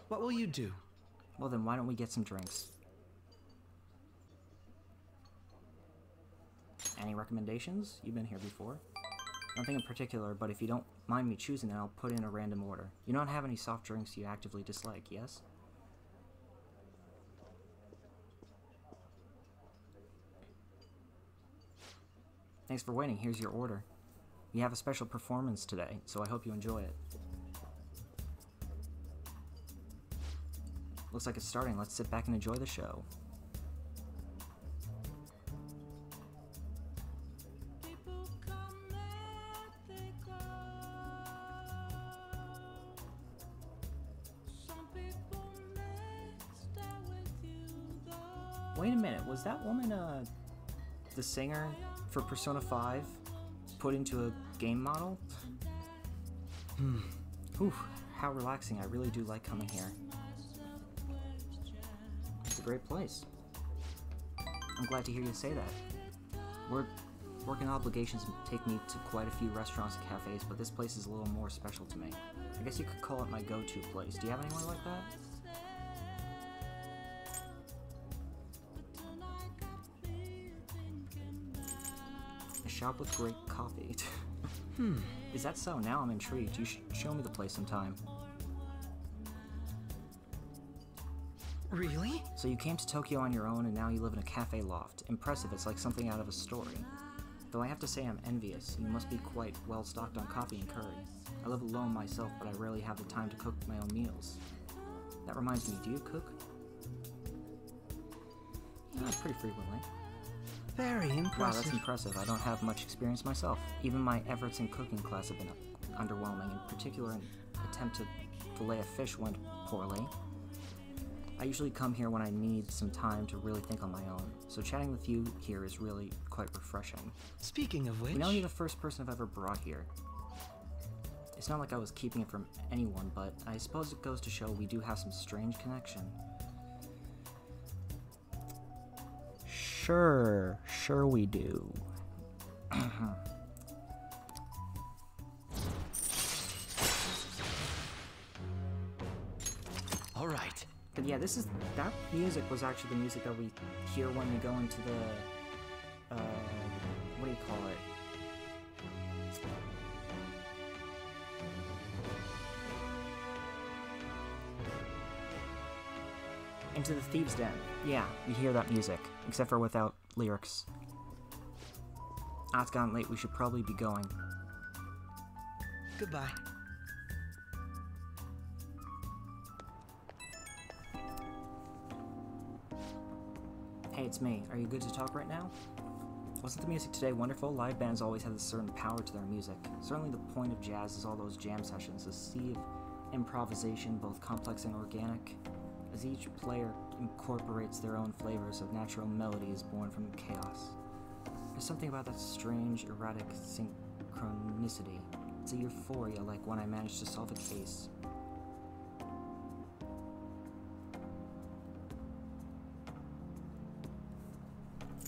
What will you do? Well then, why don't we get some drinks? Any recommendations? You've been here before. Nothing in particular, but if you don't mind me choosing it, I'll put in a random order. You don't have any soft drinks you actively dislike, yes? Thanks for waiting. Here's your order. We have a special performance today, so I hope you enjoy it. Looks like it's starting. Let's sit back and enjoy the show. Wait a minute, was that woman, the singer for Persona 5 put into a game model? Whew, how relaxing. I really do like coming here. It's a great place. I'm glad to hear you say that. Working obligations take me to quite a few restaurants and cafes, but this place is a little more special to me. I guess you could call it my go-to place. Do you have anywhere like that? A shop with great coffee. Is that so? Now I'm intrigued. You should show me the place sometime. Really? So you came to Tokyo on your own and now you live in a cafe loft. Impressive, it's like something out of a story. Though I have to say I'm envious. You must be quite well stocked on coffee and curry. I live alone myself, but I rarely have the time to cook my own meals. That reminds me, do you cook? Pretty frequently. Very impressive. Wow, that's impressive. I don't have much experience myself. Even my efforts in cooking class have been underwhelming. In particular, an attempt to fillet a fish went poorly. I usually come here when I need some time to really think on my own, so chatting with you here is really quite refreshing. Speaking of which... You know, you're the first person I've ever brought here. It's not like I was keeping it from anyone, but I suppose it goes to show we do have some strange connection. Sure we do. All right. But yeah, that music was actually the music that we hear when we go into the, what do you call it? Into the Thieves' Den. Yeah, we hear that music, except for without lyrics. Ah, it's gotten late, we should probably be going. Goodbye. Hey, it's me. Are you good to talk right now? Wasn't the music today wonderful? Live bands always have a certain power to their music. Certainly the point of jazz is all those jam sessions, a sea of improvisation, both complex and organic, as each player incorporates their own flavors of natural melodies born from chaos. There's something about that strange, erratic synchronicity. It's a euphoria like when I managed to solve a case.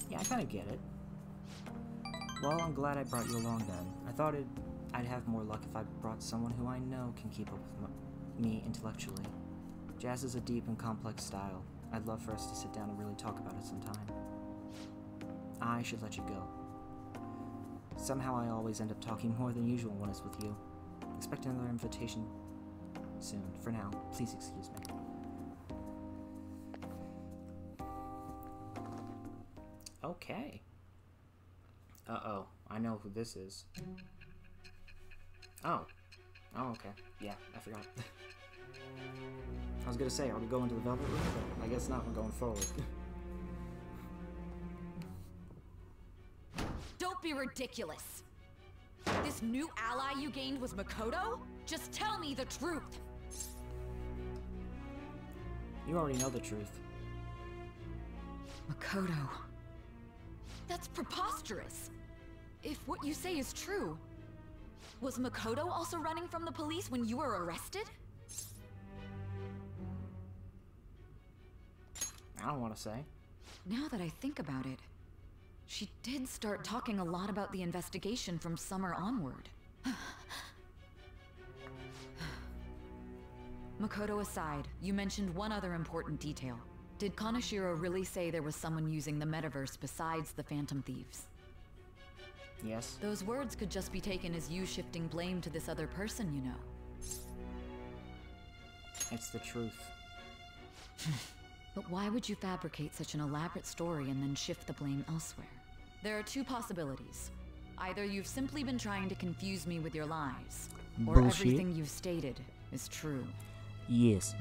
Yeah, I kinda get it. Well, I'm glad I brought you along then. I thought I'd have more luck if I brought someone who I know can keep up with me intellectually. Jazz is a deep and complex style. I'd love for us to sit down and really talk about it sometime. I should let you go. Somehow I always end up talking more than usual when it's with you. Expect another invitation soon. For now, please excuse me. Okay. Uh-oh. I know who this is. Oh. Oh, okay. Yeah, I forgot. I was gonna say, are we going to the Velvet Room? But I guess not, we're going forward. Don't be ridiculous. This new ally you gained was Makoto? Just tell me the truth. You already know the truth. Makoto. That's preposterous. If what you say is true, was Makoto also running from the police when you were arrested? I don't want to say. Now that I think about it, she did start talking a lot about the investigation from summer onward. Makoto aside, you mentioned one other important detail. Did Kaneshiro really say there was someone using the metaverse besides the Phantom Thieves? Yes. Those words could just be taken as you shifting blame to this other person, you know. It's the truth. But why would you fabricate such an elaborate story and then shift the blame elsewhere? There are two possibilities. Either you've simply been trying to confuse me with your lies, or Bullshit. everything you've stated is true. Yes.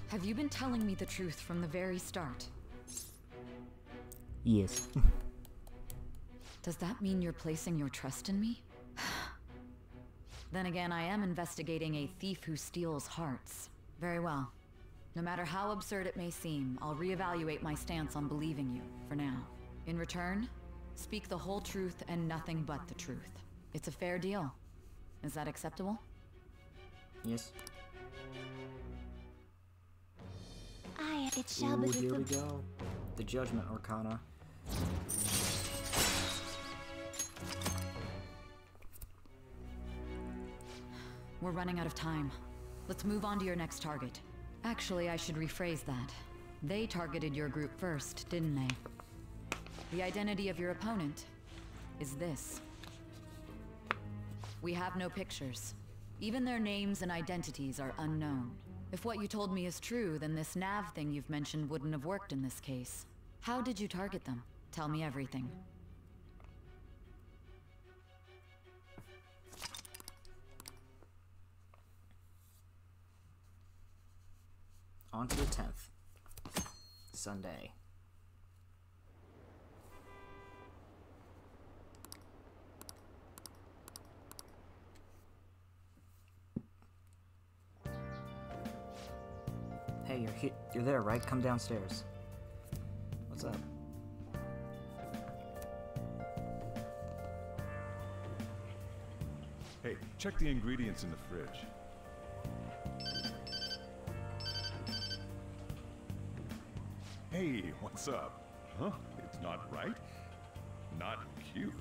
Have you been telling me the truth from the very start? Yes. Does that mean you're placing your trust in me? Then again, I am investigating a thief who steals hearts. Very well. No matter how absurd it may seem, I'll reevaluate my stance on believing you, for now. In return, speak the whole truth and nothing but the truth. It's a fair deal. Is that acceptable? Yes. It shall Ooh, be here we the... go. The Judgment Arcana. We're running out of time. Let's move on to your next target. Actually, I should rephrase that. They targeted your group first, didn't they? The identity of your opponent is this. We have no pictures. Even their names and identities are unknown. If what you told me is true, then this nav thing you've mentioned wouldn't have worked in this case. How did you target them? Tell me everything. On to the 10th. Sunday. Hey, you're there, right? Come downstairs. What's up? Hey, check the ingredients in the fridge. Hey, what's up? Huh? It's not right? Not cute.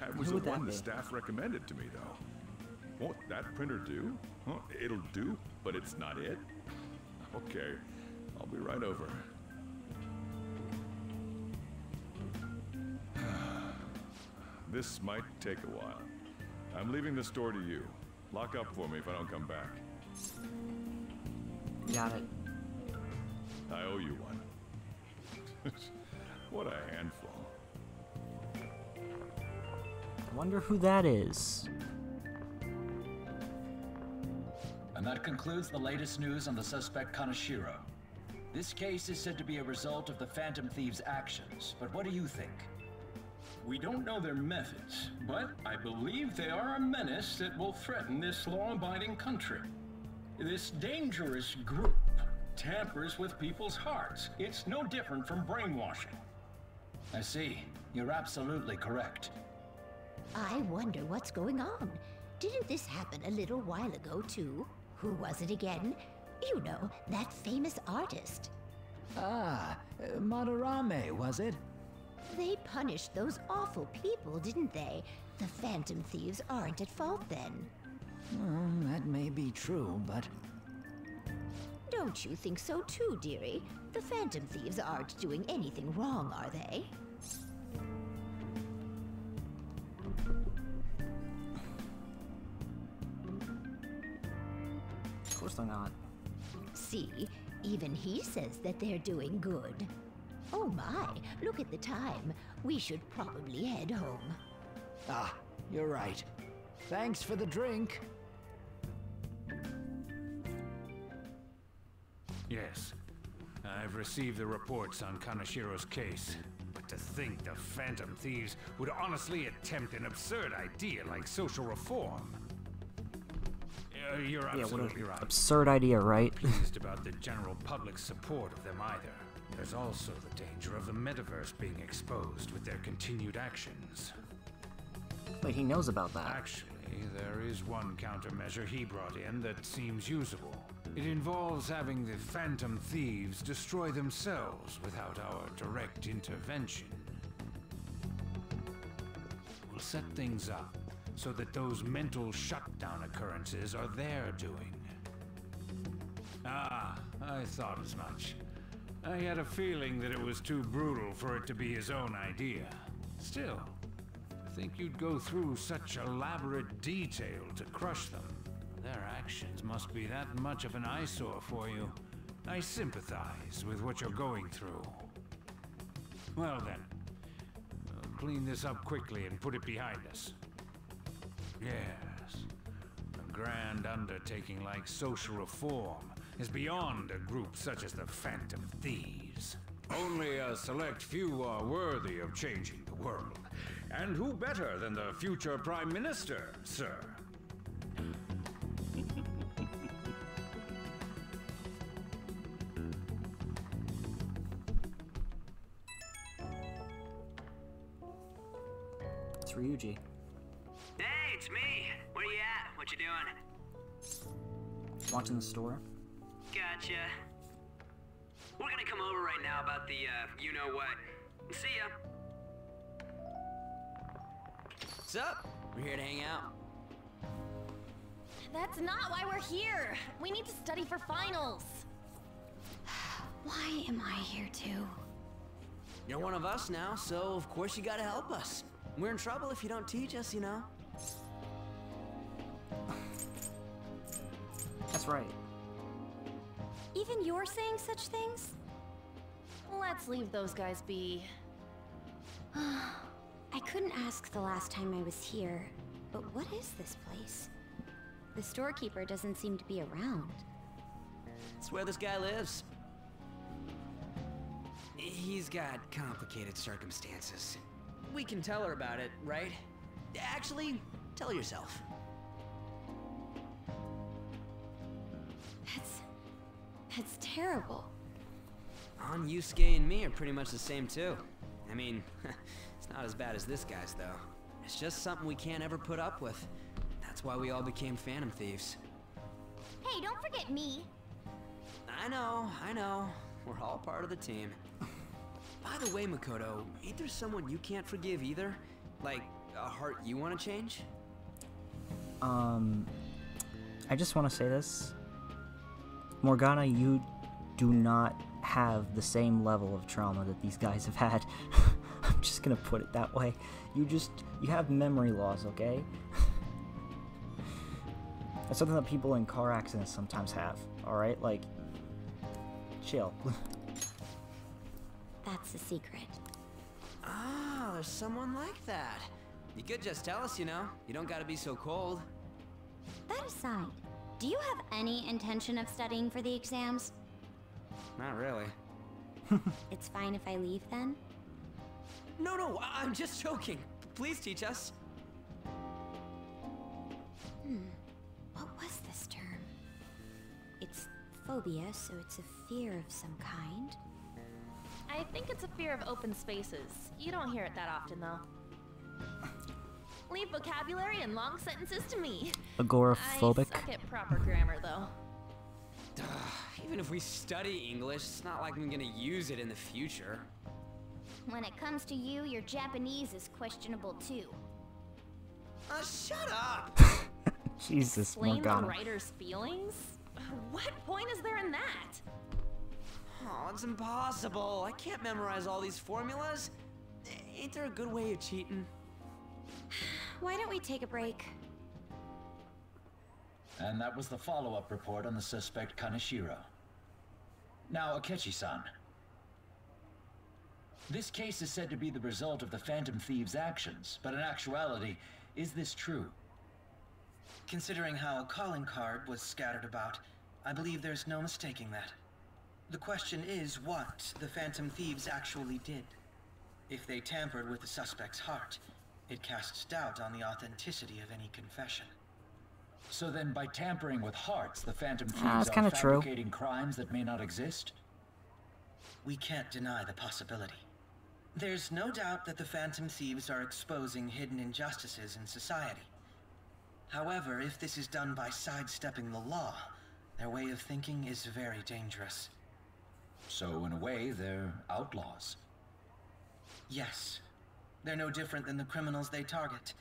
That was Who the would that one the be? staff recommended to me, though. Won't that printer do? Huh? It'll do, but it's not it? Okay, I'll be right over. This might take a while. I'm leaving the store to you. Lock up for me if I don't come back. Got it. I owe you one. What a handful. I wonder who that is. And that concludes the latest news on the suspect Kaneshiro. This case is said to be a result of the Phantom Thieves' actions, but what do you think? We don't know their methods, but I believe they are a menace that will threaten this law-abiding country. This dangerous group tampers with people's hearts. It's no different from brainwashing. I see. You're absolutely correct. I wonder what's going on. Didn't this happen a little while ago, too? Who was it again? You know, that famous artist. Ah, Madarame, was it? They punished those awful people, didn't they? The Phantom Thieves aren't at fault then. That may be true, but... Don't you think so too, dearie? The Phantom Thieves aren't doing anything wrong, are they? Of course they're not. See, even he says that they're doing good. Oh my, look at the time. We should probably head home. Ah, you're right. Thanks for the drink. Yes. I've received the reports on Kaneshiro's case. But to think the Phantom Thieves would honestly attempt an absurd idea like social reform. You're absolutely right. Absurd idea, right? Pleased about the general public's support of them either. There's also the danger of the metaverse being exposed with their continued actions. Wait, he knows about that. Actually, there is one countermeasure he brought in that seems usable. It involves having the Phantom Thieves destroy themselves without our direct intervention. We'll set things up so that those mental shutdown occurrences are their doing. Ah, I thought as much. I had a feeling that it was too brutal for it to be his own idea. Still, to think you'd go through such elaborate detail to crush them. Their actions must be that much of an eyesore for you. I sympathize with what you're going through. Well then, we'll clean this up quickly and put it behind us. Yes, a grand undertaking like social reform is beyond a group such as the Phantom Thieves. Only a select few are worthy of changing the world. And who better than the future Prime Minister, sir? It's Ryuji. Hey, it's me. Where you at? What you doing? Watching the store. Gotcha. We're gonna come over right now about the, you-know-what. See ya. What's up? We're here to hang out. That's not why we're here. We need to study for finals. Why am I here too? You're one of us now, so of course you gotta help us. We're in trouble if you don't teach us, you know? That's right. Even you're saying such things? Let's leave those guys be. I couldn't ask the last time I was here, but what is this place? The storekeeper doesn't seem to be around. It's where this guy lives. He's got complicated circumstances. We can tell her about it, right? Actually, tell yourself. That's terrible. Yusuke and me are pretty much the same too. I mean, it's not as bad as this guy's though. It's just something we can't ever put up with. That's why we all became Phantom Thieves. Hey, don't forget me. I know. We're all part of the team. By the way, Makoto, ain't there someone you can't forgive either? Like, a heart you want to change? I just want to say this. Morgana, you do not have the same level of trauma that these guys have had. I'm just gonna put it that way. You have memory loss, okay? That's something that people in car accidents sometimes have, alright? Like, chill. That's the secret. Ah, there's someone like that. You could just tell us, you know. You don't gotta be so cold. That aside, do you have any intention of studying for the exams? Not really. It's fine if I leave then? No, I'm just joking. Please teach us. What was this term? It's phobia, so it's a fear of some kind. I think it's a fear of open spaces. You don't hear it that often, though. Leave vocabulary and long sentences to me. Agoraphobic? I suck at proper grammar, though. Even if we study English, it's not like I'm gonna use it in the future. When it comes to you, your Japanese is questionable, too. Shut up! Jesus, Explain Morgana. the writer's feelings? What point is there in that? Oh, it's impossible. I can't memorize all these formulas. Ain't there a good way of cheating? Why don't we take a break? And that was the follow-up report on the suspect Kaneshiro. Now, Akechi-san. This case is said to be the result of the Phantom Thieves' actions, but in actuality, is this true? Considering how a calling card was scattered about, I believe there's no mistaking that. The question is what the Phantom Thieves actually did. If they tampered with the suspect's heart, it casts doubt on the authenticity of any confession. So then, by tampering with hearts, the Phantom Thieves that's are kinda true. fabricating crimes that may not exist? We can't deny the possibility. There's no doubt that the Phantom Thieves are exposing hidden injustices in society. However, if this is done by sidestepping the law, Their way of thinking is very dangerous. So, in a way, they're outlaws. Yes. They're no different than the criminals they target.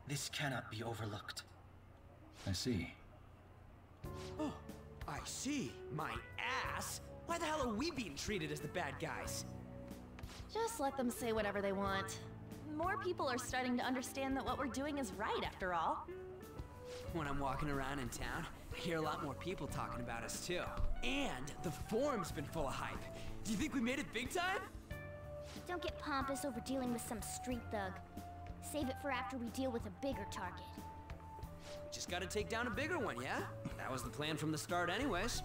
This cannot be overlooked. I see. Oh, I see. My ass. Why the hell are we being treated as the bad guys? Just let them say whatever they want. More people are starting to understand that what we're doing is right, after all. When I'm walking around in town, I hear a lot more people talking about us too. And the forum's been full of hype. Do you think we made it big time? Don't get pompous over dealing with some street thug. Save it for after we deal with a bigger target. We just gotta take down a bigger one, yeah? That was the plan from the start anyways.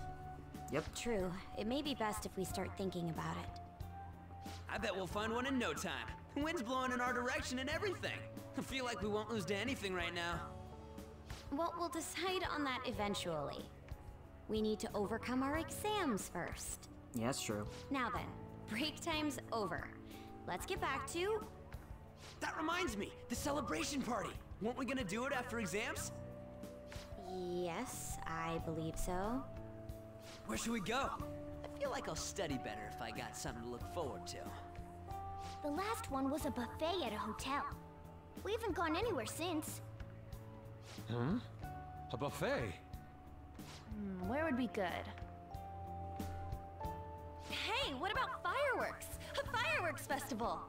Yep. True. It may be best if we start thinking about it. I bet we'll find one in no time. The wind's blowing in our direction and everything. I feel like we won't lose to anything right now. Well, we'll decide on that eventually. We need to overcome our exams first. Yeah, that's true. Now then, break time's over. Let's get back to... That reminds me, the celebration party. Weren't we gonna do it after exams? Yes, I believe so. Where should we go? I feel like I'll study better if I got something to look forward to. The last one was a buffet at a hotel. We haven't gone anywhere since. Huh? A buffet? Where would be good? Hey, what about fireworks? A fireworks festival!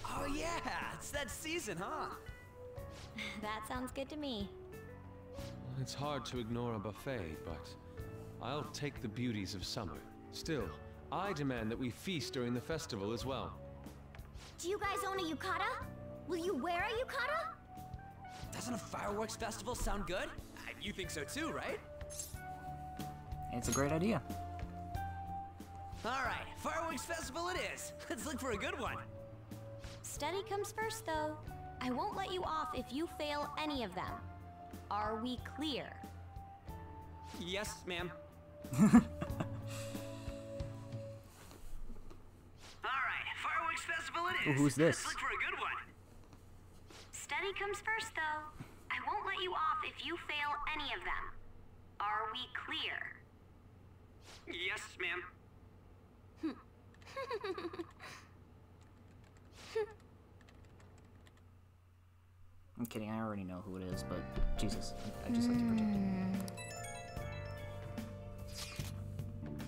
Oh yeah, it's that season, huh? That sounds good to me. It's hard to ignore a buffet, but I'll take the beauties of summer. Still, I demand that we feast during the festival as well. Do you guys own a yukata? Will you wear a yukata? Doesn't a fireworks festival sound good? You think so too, right? It's a great idea. Alright, fireworks festival it is. Let's look for a good one. Study comes first, though. I won't let you off if you fail any of them. Are we clear? Yes, ma'am. Alright, fireworks festival it is. Ooh, who's this? Let's look for a good one. Study comes first, though. I won't let you off if you fail any of them. Are we clear? Yes, ma'am. I'm kidding, I already know who it is, but Jesus, I just like to predict it.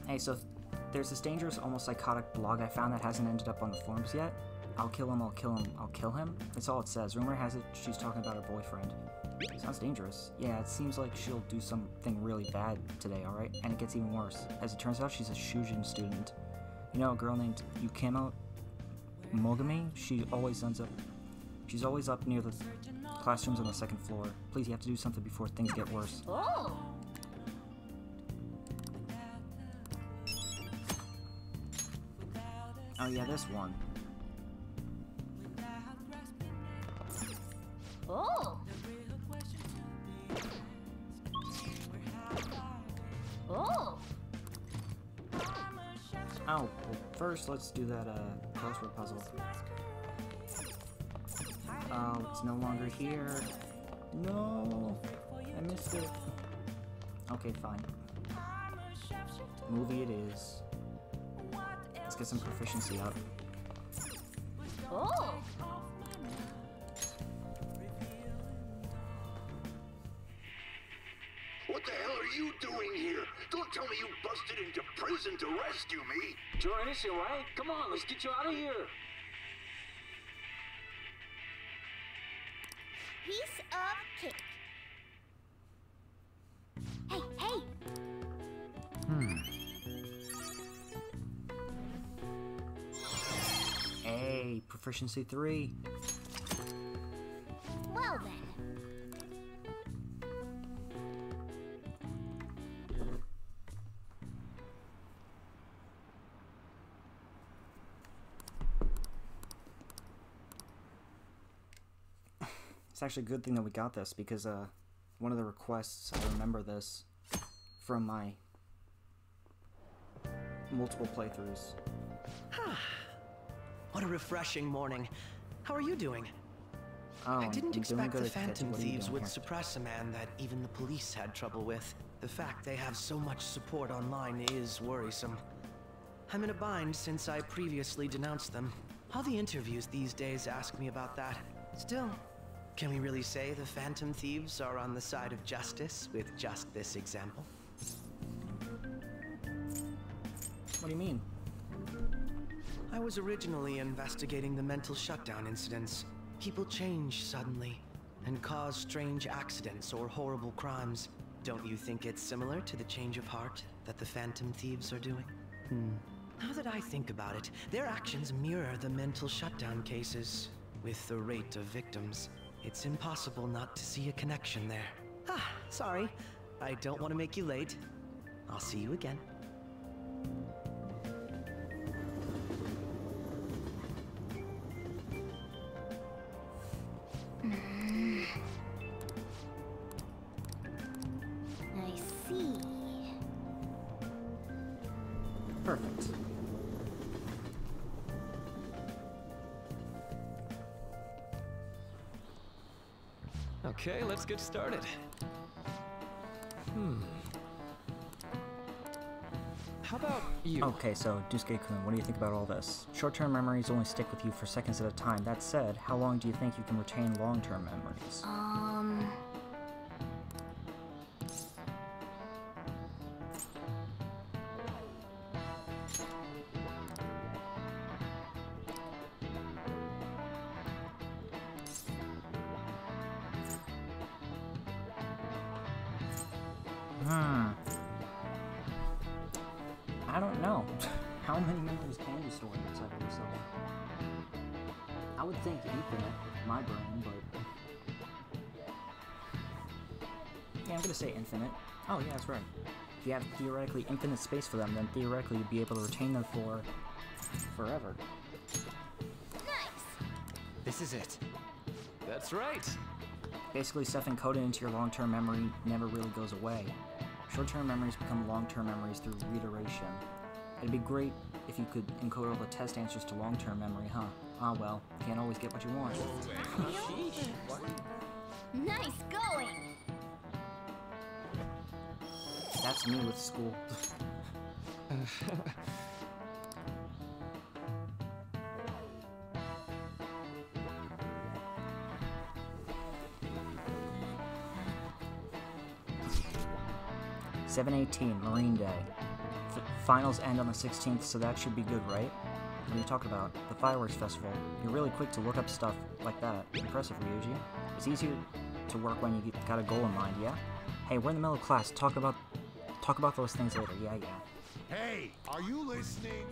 Hey, so there's this dangerous, almost psychotic blog I found that hasn't ended up on the forums yet. I'll kill him, I'll kill him, I'll kill him. That's all it says. Rumor has it she's talking about her boyfriend. Sounds dangerous. Yeah, it seems like she'll do something really bad today, alright? And it gets even worse. As it turns out, she's a Shujin student. You know, a girl named Yukimo Mogami? She's always up near the classrooms on the second floor. Please, you have to do something before things get worse. Oh! Oh yeah, this one. Oh! Oh! Oh, well, first let's do that crossword puzzle. Oh, it's no longer here. No! I missed it. Okay, fine. Movie it is. Let's get some proficiency up. Oh! What the hell are you doing here? Don't tell me you busted into prison to rescue me! You're innocent, right? Come on, let's get you out of here! Piece of cake. Hey, hey! Hey, proficiency 3. Well then. It's actually a good thing that we got this because one of the requests, I remember this from my multiple playthroughs. What a refreshing morning. How are you doing? Oh, I didn't you're doing expect good the at Kitchen. Phantom What are you Thieves doing would here? suppress a man that even the police had trouble with. The fact they have so much support online is worrisome. I'm in a bind since I previously denounced them. All the interviews these days ask me about that. Still, can we really say the Phantom Thieves are on the side of justice with just this example? What do you mean? I was originally investigating the mental shutdown incidents. People change suddenly and cause strange accidents or horrible crimes. Don't you think it's similar to the change of heart that the Phantom Thieves are doing? Now that I think about it, their actions mirror the mental shutdown cases. With the rate of victims, it's impossible not to see a connection there. Ah, sorry. I don't want to make you late. I'll see you again. I see. Perfect. Okay, let's get started. How about you? Okay, so Dusuke-kun, what do you think about all this? Short-term memories only stick with you for seconds at a time. That said, how long do you think you can retain long-term memories? I don't know. How many memories can you store inside of yourself? I would think infinite, my brain, but... Yeah, I'm gonna say infinite. Oh, yeah, that's right. If you have theoretically infinite space for them, then theoretically you'd be able to retain them for... forever. Nice! This is it. That's right. Basically, stuff encoded into your long-term memory never really goes away. Short-term memories become long-term memories through reiteration. It'd be great if you could encode all the test answers to long-term memory, huh? Ah well, can't always get what you want. Nice going! That's me with school. (7/18) Marine Day. Finals end on the 16th, so that should be good, right? What are you talking about? The fireworks festival. You're really quick to look up stuff like that. Impressive, Ryuji. It's easier to work when you got a goal in mind, yeah? Hey, we're in the middle of class. Talk about those things later. Yeah. Hey, are you listening?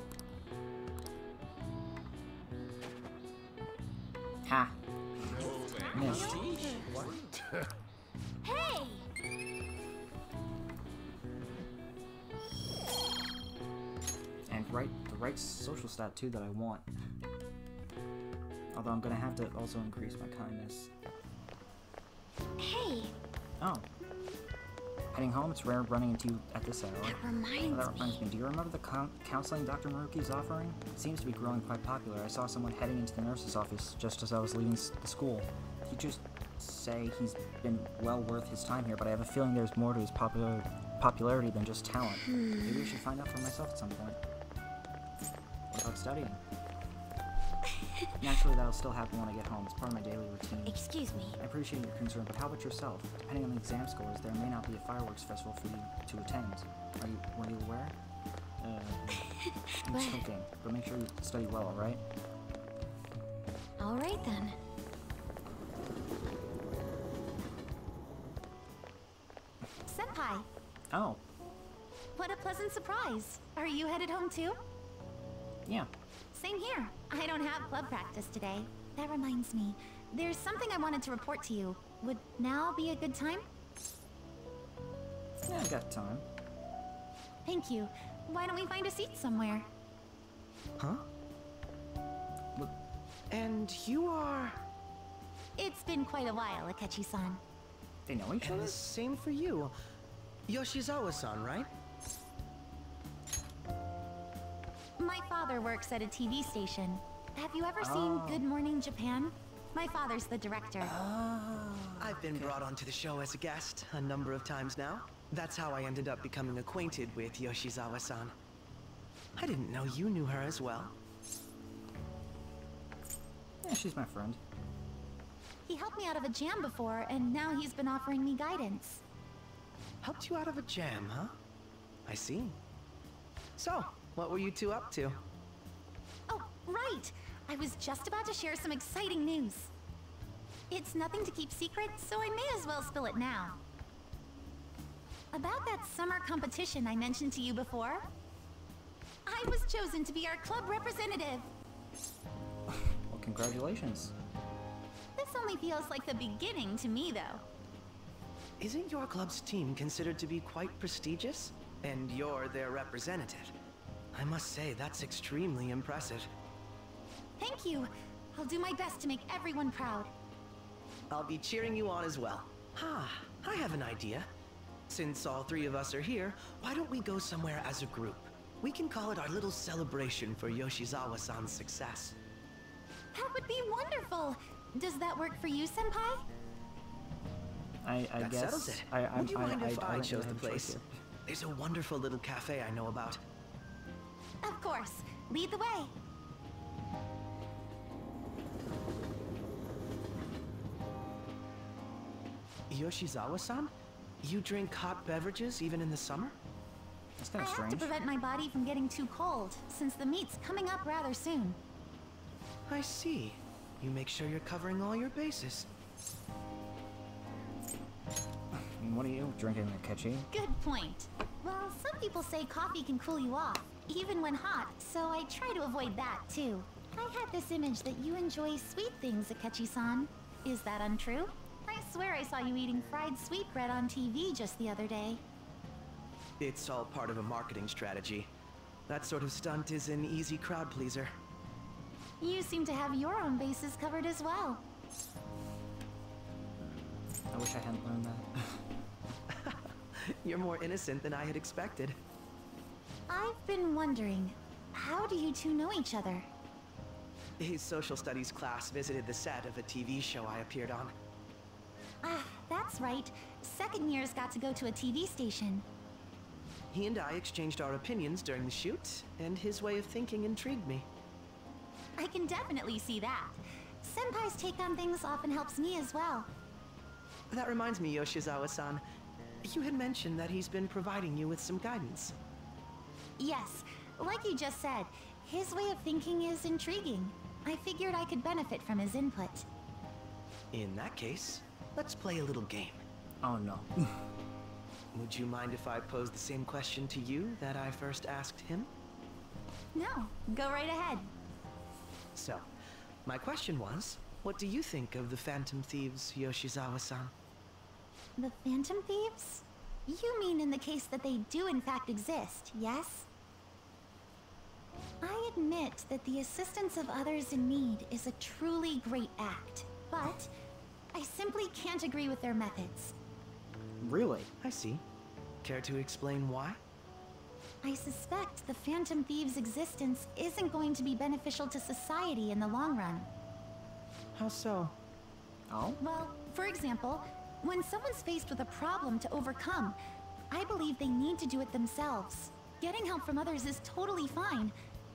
Ha. Missed. Hey! And the right social stat too that I want. Although I'm gonna have to also increase my kindness. Hey! Oh. Heading home, it's rare running into you at this hour. That reminds me. Do you remember the counseling Dr. Maruki's offering? It seems to be growing quite popular. I saw someone heading into the nurse's office just as I was leaving the school. Teachers say he's been well worth his time here, but I have a feeling there's more to his popularity than just talent. Maybe I should find out for myself at some point. What about studying? Naturally, that'll still happen when I get home. It's part of my daily routine. Excuse me. I appreciate your concern, but how about yourself? Depending on the exam scores, there may not be a fireworks festival for you to attend. Were you aware? I'm just thinking, but make sure you study well, alright? Alright then. Senpai, Oh, what a pleasant surprise. Are you headed home too? yeah. Same here. I don't have club practice today. That reminds me, there's something I wanted to report to you. Would now be a good time? Yeah, I got time. Thank you. Why don't we find a seat somewhere? Huh? And you are... It's been quite a while, Akechi-san. They know each And other? the same for you. Yoshizawa-san, right? My father works at a TV station. Have you ever seen Oh. Good Morning Japan? My father's the director. I've been brought onto the show as a guest a number of times now. That's how I ended up becoming acquainted with Yoshizawa-san. I didn't know you knew her as well. Yeah, she's my friend. He helped me out of a jam before, and now he's been offering me guidance. Helped you out of a jam, huh? I see. So, what were you two up to? Oh, right! I was just about to share some exciting news. It's nothing to keep secret, so I may as well spill it now. About that summer competition I mentioned to you before, I was chosen to be our club representative. Well, congratulations. This only feels like the beginning to me, though. Isn't your club's team considered to be quite prestigious? And you're their representative. I must say, that's extremely impressive. Thank you. I'll do my best to make everyone proud. I'll be cheering you on as well. I have an idea. Since all three of us are here, why don't we go somewhere as a group? We can call it our little celebration for Yoshizawa-san's success. That would be wonderful! Does that work for you, Senpai? I That guess... settles it. Would you mind if I chose the place? There's a wonderful little cafe I know about. Of course. Lead the way. Yoshizawa-san? You drink hot beverages even in the summer? That's I have to prevent my body from getting too cold, since the meet's coming up rather soon. I see. You make sure you're covering all your bases. What are you drinking, Akechi? Good point. Well, some people say coffee can cool you off, even when hot, so I try to avoid that, too. I had this image that you enjoy sweet things, Akechi-san. Is that untrue? I swear I saw you eating fried sweetbread on TV just the other day. It's all part of a marketing strategy. That sort of stunt is an easy crowd pleaser. You seem to have your own bases covered as well. I wish I hadn't learned that. You're more innocent than I had expected. I've been wondering, how do you two know each other? His social studies class visited the set of a TV show I appeared on. Ah, that's right. Second years got to go to a TV station. He and I exchanged our opinions during the shoot, and his way of thinking intrigued me. I can definitely see that. Senpai's take on things often helps me as well. That reminds me, Yoshizawa-san. You had mentioned that he's been providing you with some guidance. Yes, like you just said, his way of thinking is intriguing. I figured I could benefit from his input. In that case, let's play a little game. Oh no. Would you mind if I pose the same question to you that I first asked him? No, go right ahead. So, my question was, what do you think of the Phantom Thieves, Yoshizawa-san? The Phantom Thieves? You mean in the case that they do in fact exist, yes? I admit that the assistance of others in need is a truly great act, but I simply can't agree with their methods. Really? I see. Care to explain why? I suspect the Phantom Thieves' existence isn't going to be beneficial to society in the long run. How so? Oh? Well, for example, when someone's faced with a problem to overcome, I believe they need to do it themselves. Getting help from others is totally fine,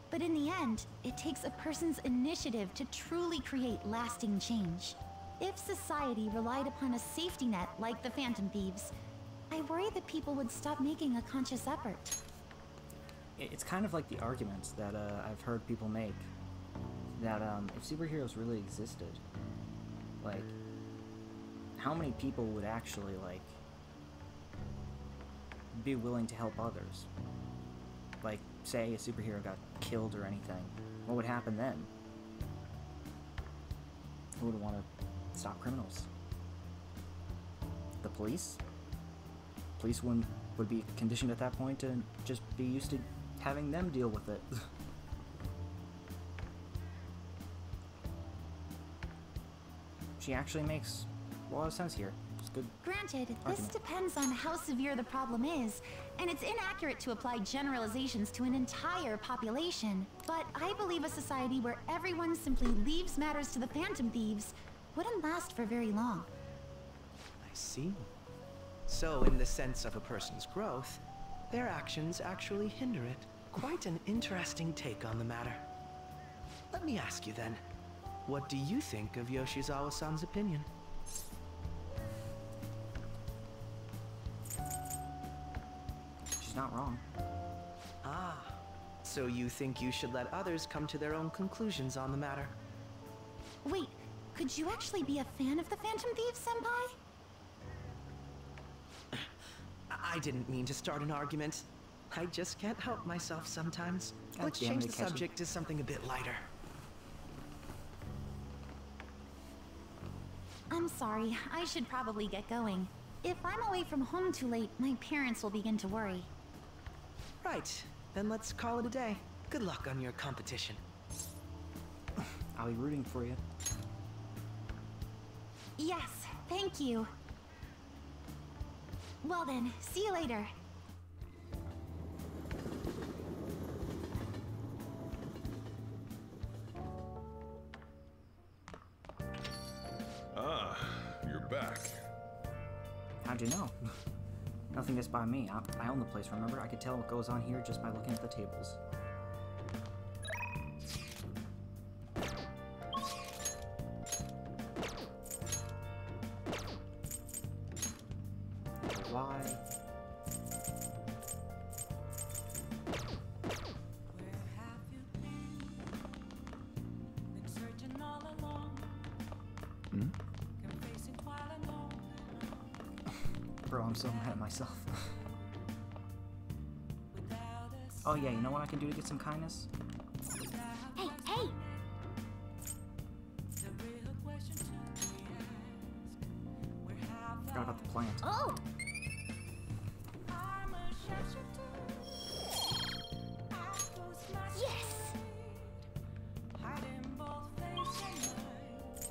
but in the end, it takes a person's initiative to truly create lasting change. If society relied upon a safety net like the Phantom Thieves, I worry that people would stop making a conscious effort. It's kind of like the arguments that I've heard people make that if superheroes really existed, like, how many people would actually, like, be willing to help others? Like, say a superhero got killed or anything, what would happen then? Who would want to stop criminals? The police? Police would be conditioned at that point to just be used to having them deal with it. She actually makes a lot of sense here. It's good. Granted, this argument. depends on how severe the problem is, and it's inaccurate to apply generalizations to an entire population. But I believe a society where everyone simply leaves matters to the Phantom Thieves wouldn't last for very long. I see. So, in the sense of a person's growth, their actions actually hinder it. Quite an interesting take on the matter. Let me ask you then, what do you think of Yoshizawa-san's opinion? She's not wrong. Ah, so you think you should let others come to their own conclusions on the matter? Wait, could you actually be a fan of the Phantom Thieves, Senpai? I didn't mean to start an argument. I just can't help myself sometimes. God Let's damn it, change the Ketchy. subject to something a bit lighter. I'm sorry, I should probably get going. If I'm away from home too late, my parents will begin to worry. Right, then let's call it a day. Good luck on your competition. I'll be rooting for you. Yes, thank you. Well then, see you later. Ah, you're back. How'd you know? Nothing gets by me. I own the place, remember? I could tell what goes on here just by looking at the tables. Why? Bro, I'm so mad at myself. Oh yeah, you know what I can do to get some kindness? Hey, hey! Forgot about the plant. Oh! Yes!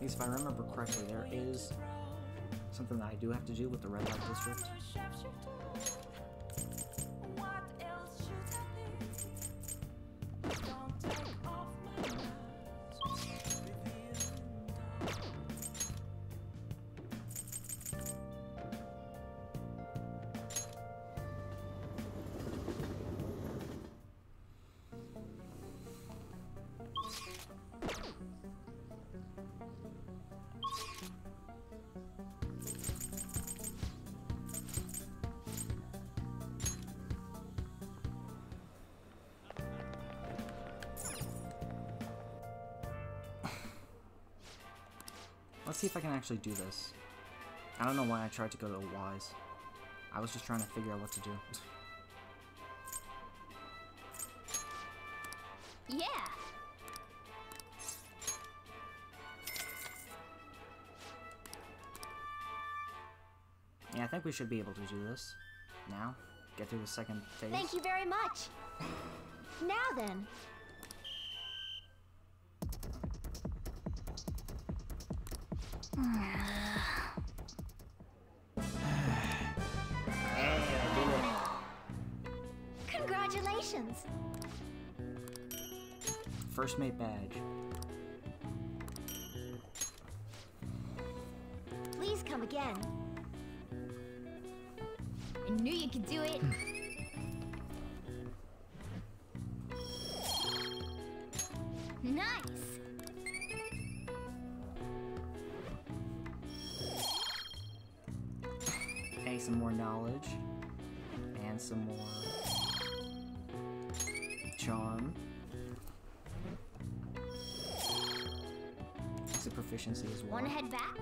Because if I remember correctly, there is something that I do have to do with the red light district. Let's see if I can actually do this. I don't know why I tried to go to Wise. I was just trying to figure out what to do. Yeah! Yeah, I think we should be able to do this. Now, get through the second phase. Thank you very much! Now then! Congratulations! First mate badge. Please come again. I knew you could do it. Nice! Okay, some more knowledge. And some more charm. It's a proficiency as well. Wanna head back?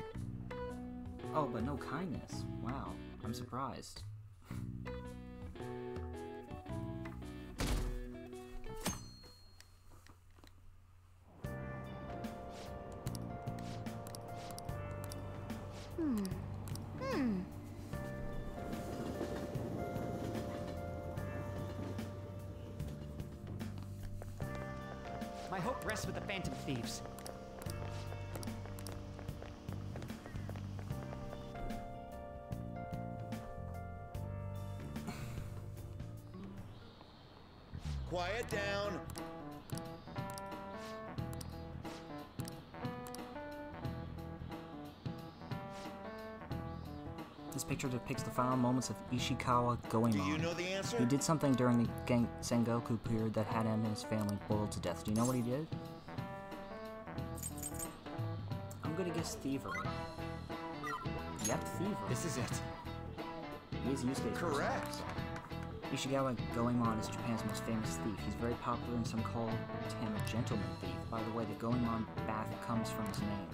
Oh, but no kindness. Wow, I'm surprised. My hope rests with the Phantom Thieves. it down. This picture depicts the final moments of Ishikawa Goemon. Do you know the answer? He did something during the Sengoku period that had him and his family boiled to death. Do you know what he did? I'm gonna guess thievery. Yep, thievery. This is it. He's Yusuke's Correct. Ishikawa Goemon is Japan's most famous thief. He's very popular and some call him a gentleman thief. By the way, the Goemon bath comes from his name.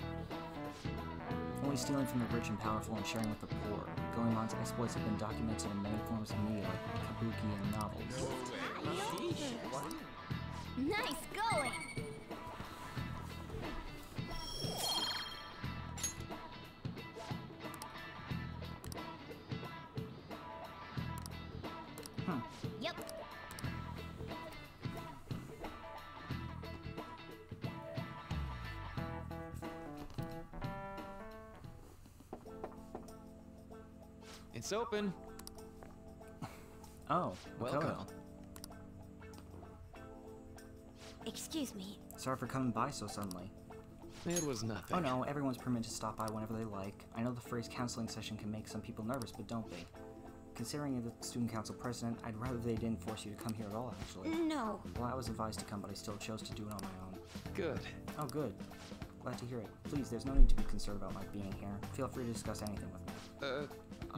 Only stealing from the rich and powerful and sharing with the poor. Goemon's exploits have been documented in many forms of media like kabuki and novels. Nice going! Yep. It's open. Oh, welcome. Excuse me. Sorry for coming by so suddenly. It was nothing. Oh no, everyone's permitted to stop by whenever they like. I know the phrase counseling session can make some people nervous, but don't be. Considering you're the student council president, I'd rather they didn't force you to come here at all, actually. No. Well, I was advised to come, but I still chose to do it on my own. Good. Oh, good. Glad to hear it. Please, there's no need to be concerned about my being here. Feel free to discuss anything with me.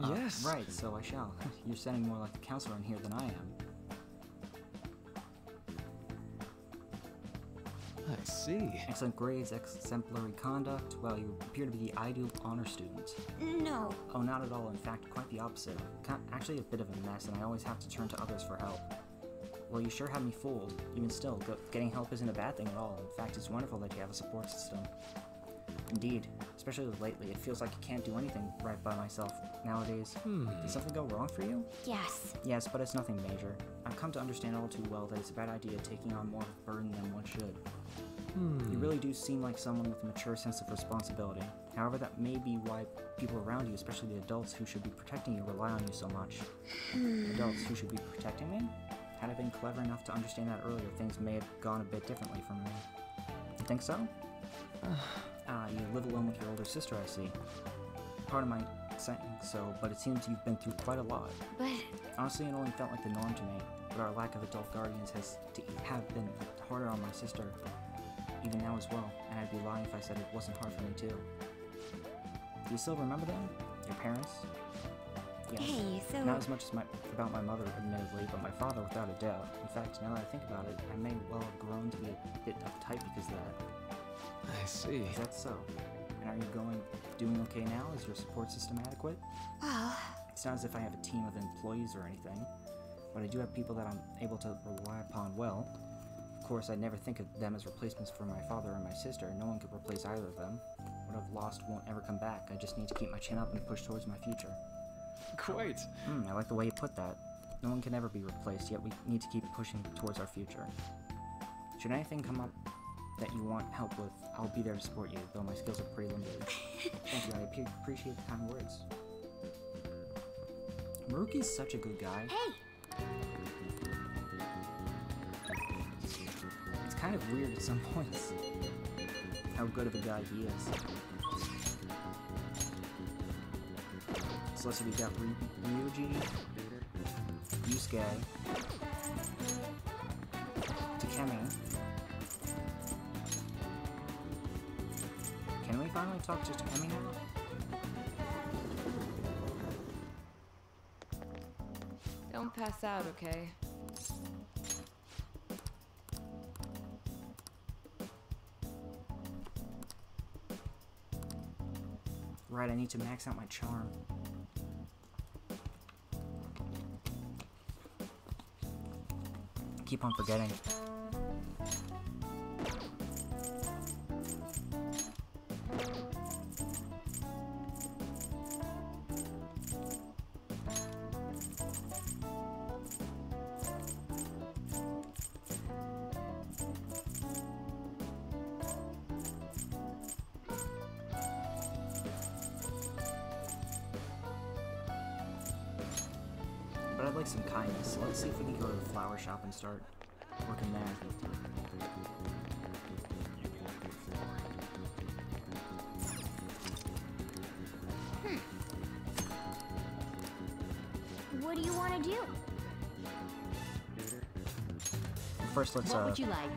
Yes. Right, so I shall. You're sounding more like a counselor in here than I am. I see. Excellent grades, exemplary conduct. Well, you appear to be the ideal honor student. No. Oh, not at all. In fact, quite the opposite. Actually a bit of a mess, and I always have to turn to others for help. Well, you sure have me fooled. Even still, getting help isn't a bad thing at all. In fact, it's wonderful that you have a support system. Indeed. Especially lately, it feels like I can't do anything right by myself nowadays. Did something go wrong for you? Yes. Yes, but it's nothing major. I've come to understand all too well that it's a bad idea taking on more of a burden than one should. You really do seem like someone with a mature sense of responsibility. However, that may be why people around you, especially the adults who should be protecting you, rely on you so much. Adults who should be protecting me? Had I been clever enough to understand that earlier, things may have gone a bit differently from me. You think so? You live alone with your older sister, I see. Pardon my saying so, but it seems you've been through quite a lot. But... Honestly, it only felt like the norm to me, but our lack of adult guardians have been harder on my sister, even now as well, and I'd be lying if I said it wasn't hard for me too. Do you still remember them? Your parents? Yes. Hey, so... Not as much as about my mother, admittedly, but my father without a doubt. In fact, now that I think about it, I may well have grown to be a bit uptight because of that. I see. Is that so? And are you doing okay now? Is your support system adequate? Well... It's not as if I have a team of employees or anything, but I do have people that I'm able to rely upon well. Of course, I'd never think of them as replacements for my father or my sister. No one could replace either of them. What I've lost won't ever come back. I just need to keep my chin up and push towards my future. Quite. I like the way you put that. No one can ever be replaced, yet we need to keep pushing towards our future. Should anything come up that you want help with, I'll be there to support you, though my skills are pretty limited. Thank you, I appreciate the kind words. Maruki's such a good guy. Hey! It's kind of weird at some points how good of a guy he is. So let's see, we got Ryuji, Yusuke, Takemi. Can we finally talk to Takemi now? Don't pass out, okay? Right, I need to max out my charm. Keep on forgetting. But I'd like some kindness, so let's see if we can go to the flower shop and start working there. What do you want to do? First, let's, What would you like?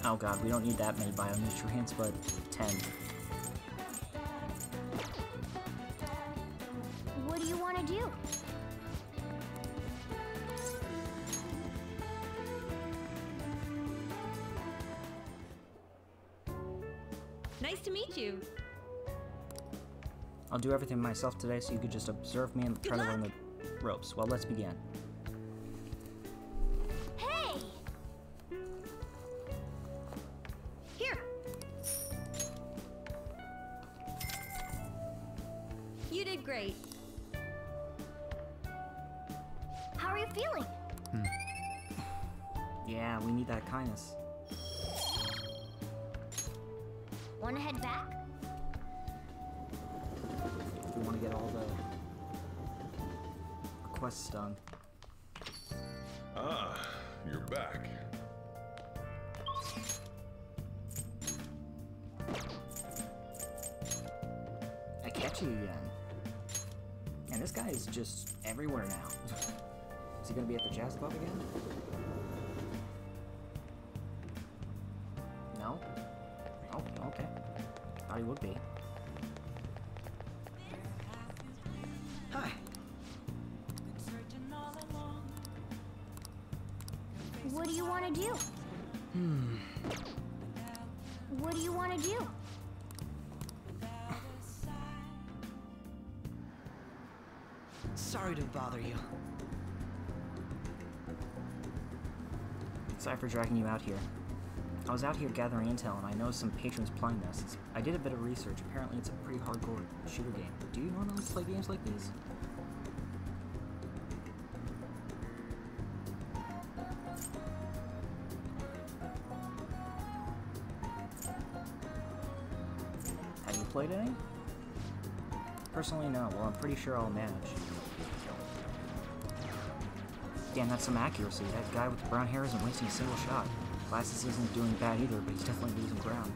Oh god, we don't need that many bionutrients, but 10. What do you want to do? Nice to meet you. I'll do everything myself today, so you could just observe me and try to learn the ropes. Well, let's begin. Hey! Here. You did great. How are you feeling? Yeah, we need that kindness. Want to head back? If we want to get all the quests done. Ah, you're back. I catch you again. And this guy is just everywhere now. Is he gonna be at the jazz club again? No? Oh, okay. Thought he would be. Hi. What do you want to do? What do you want to do? Sorry to bother you. Sorry for dragging you out here. I was out here gathering intel, and I know some patrons playing this. I did a bit of research. Apparently, it's a pretty hardcore shooter game. Do you normally play games like these? Have you played any? Personally, no. Well, I'm pretty sure I'll manage. Damn, that's some accuracy. That guy with the brown hair isn't wasting a single shot. Glasses isn't doing bad either, but he's definitely losing ground.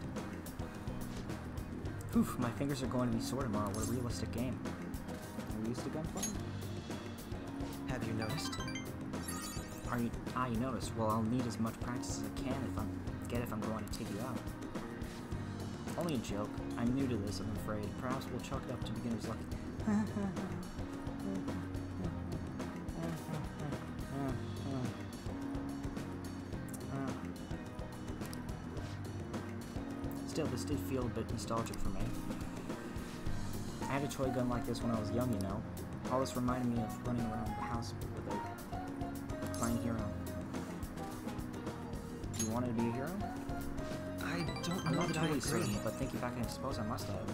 Oof, my fingers are going to be sore tomorrow. What a realistic game. Are you used to gunplay? Have you noticed? Are you? Ah, you noticed. Well, I'll need as much practice as I can if I'm going to take you out. Only a joke. I'm new to this, I'm afraid. Perhaps we'll chalk it up to beginner's luck. Still, this did feel a bit nostalgic for me. I had a toy gun like this when I was young, you know. All this reminded me of running around the house with a playing hero. You wanted to be a hero? I don't I'm know not that totally I agree. certain, but thinking back, I suppose I must have.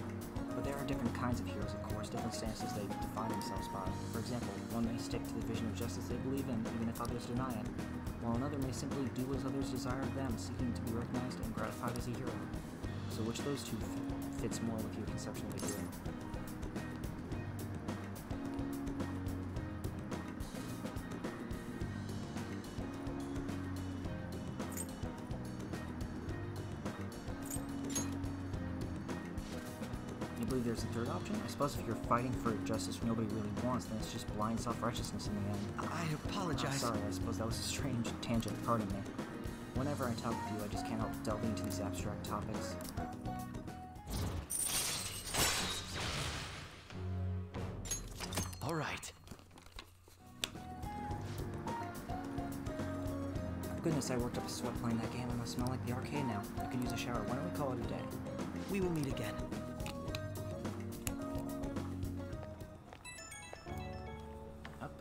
But there are different kinds of heroes, of course, different stances they define themselves by. For example, one may stick to the vision of justice they believe in, even if others deny it, while another may simply do as others desire of them, seeking to be recognized and gratified as a hero. So which of those two fits more with your conception of a hero? You believe there's a third option? I suppose if you're fighting for justice nobody really wants, then it's just blind self-righteousness in the end. I apologize. Oh, sorry, I suppose that was a strange tangent, pardon me. Whenever I talk with you, I just can't help delving into these abstract topics. All right. Goodness, I worked up a sweat playing that game. I must smell like the arcade now. I could use a shower. Why don't we call it a day? We will meet again. Up.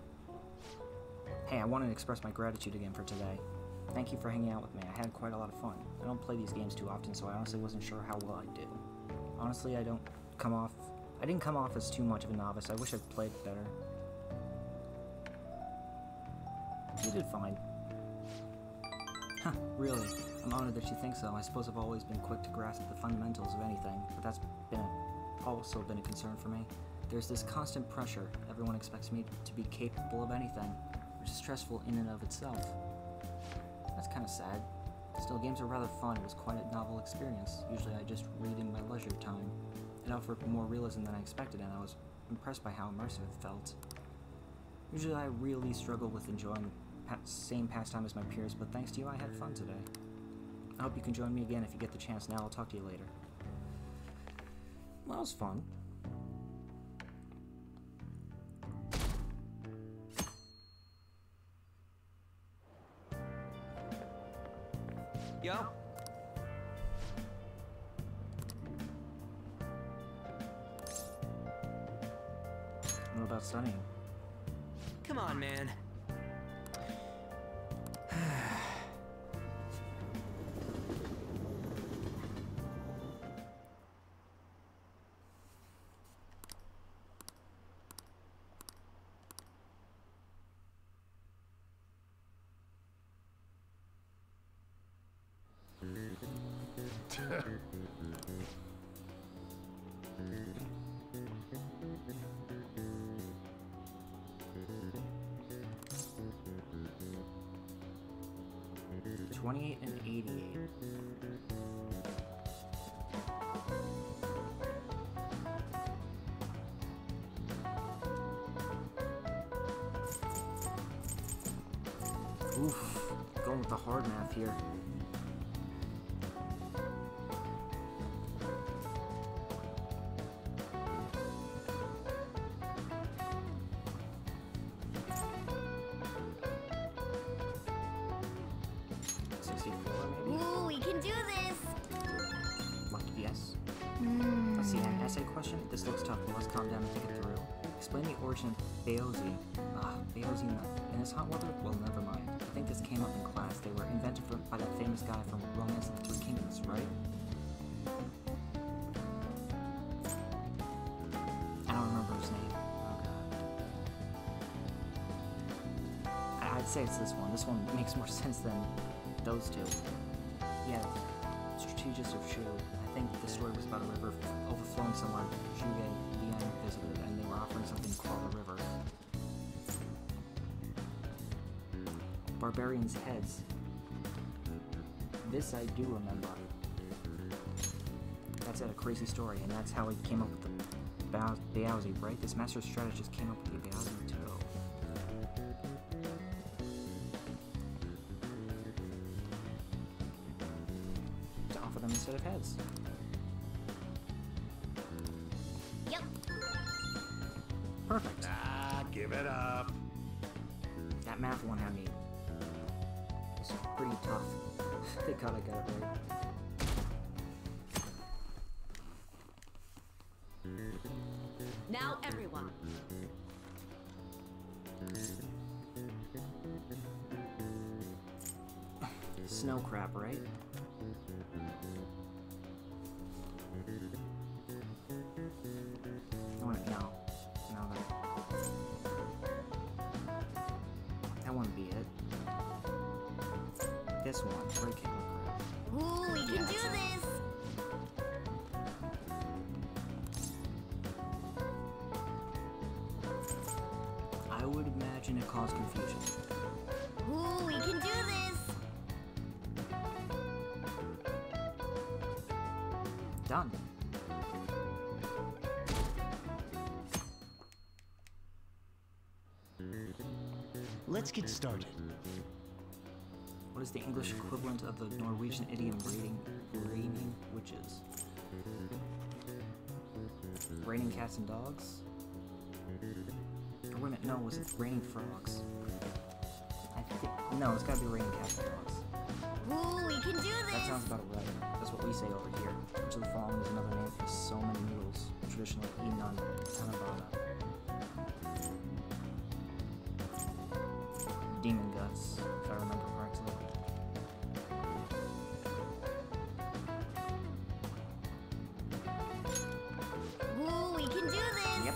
Hey, I wanted to express my gratitude again for today. Thank you for hanging out with me. I had quite a lot of fun. I don't play these games too often, so I honestly wasn't sure how well I'd do. Honestly, I didn't come off as too much of a novice. I wish I'd played better. You did fine. Huh, really? I'm honored that you think so. I suppose I've always been quick to grasp the fundamentals of anything, but that's also been a concern for me. There's this constant pressure. Everyone expects me to be capable of anything. which is stressful in and of itself. That's kind of sad. Still, games are rather fun. It was quite a novel experience. Usually I just read in my leisure time. It offered more realism than I expected, and I was impressed by how immersive it felt. Usually I really struggle with enjoying the same pastime as my peers, but thanks to you I had fun today. I hope you can join me again if you get the chance. Now I'll talk to you later. Well, it was fun. Yo. What about studying? Come on, man. $28 and $88. Oof, going with the hard math here. Ooh, we can do this! Lucky yes. Let's see, an essay question? This looks tough, but let's calm down and think it through. Explain the origin of Beozi. Beozi in this hot weather? Well, never mind. I think this came up in class. They were invented by that famous guy from Romance of the Three Kingdoms, right? I don't remember his name. Oh god. I'd say it's this one. This one makes more sense than those two. Yeah, Strategist of Shu. I think the story was about a river overflowing somewhere Zhuge Liang visited, and they were offering something called a river. Barbarians' heads. This I do remember. That's a crazy story, and that's how he came up with the Beozi, right? This master strategist came up with the Beozi too. To offer them instead of heads. Yep. Perfect. Ah, give it up. That math one had me. It's pretty tough. Thank God I got it right. Now everyone. Snow crab, right? No. That wouldn't be it. This one, Great King Crab. Ooh, we can do this! I would imagine it caused confusion. Ooh, we can do this! Done. Let's get started. What is the English equivalent of the Norwegian idiom raining witches? Raining cats and dogs? Or wait a minute, no, was it raining frogs? I think, no, it's gotta be raining cats and dogs. Ooh, we can do this! That sounds about right. That's what we say over here. Which of the following is another name for so many noodles, traditionally eaten on Tanabata? Demon guts, if I remember correctly. Ooh, we can do this! Yep.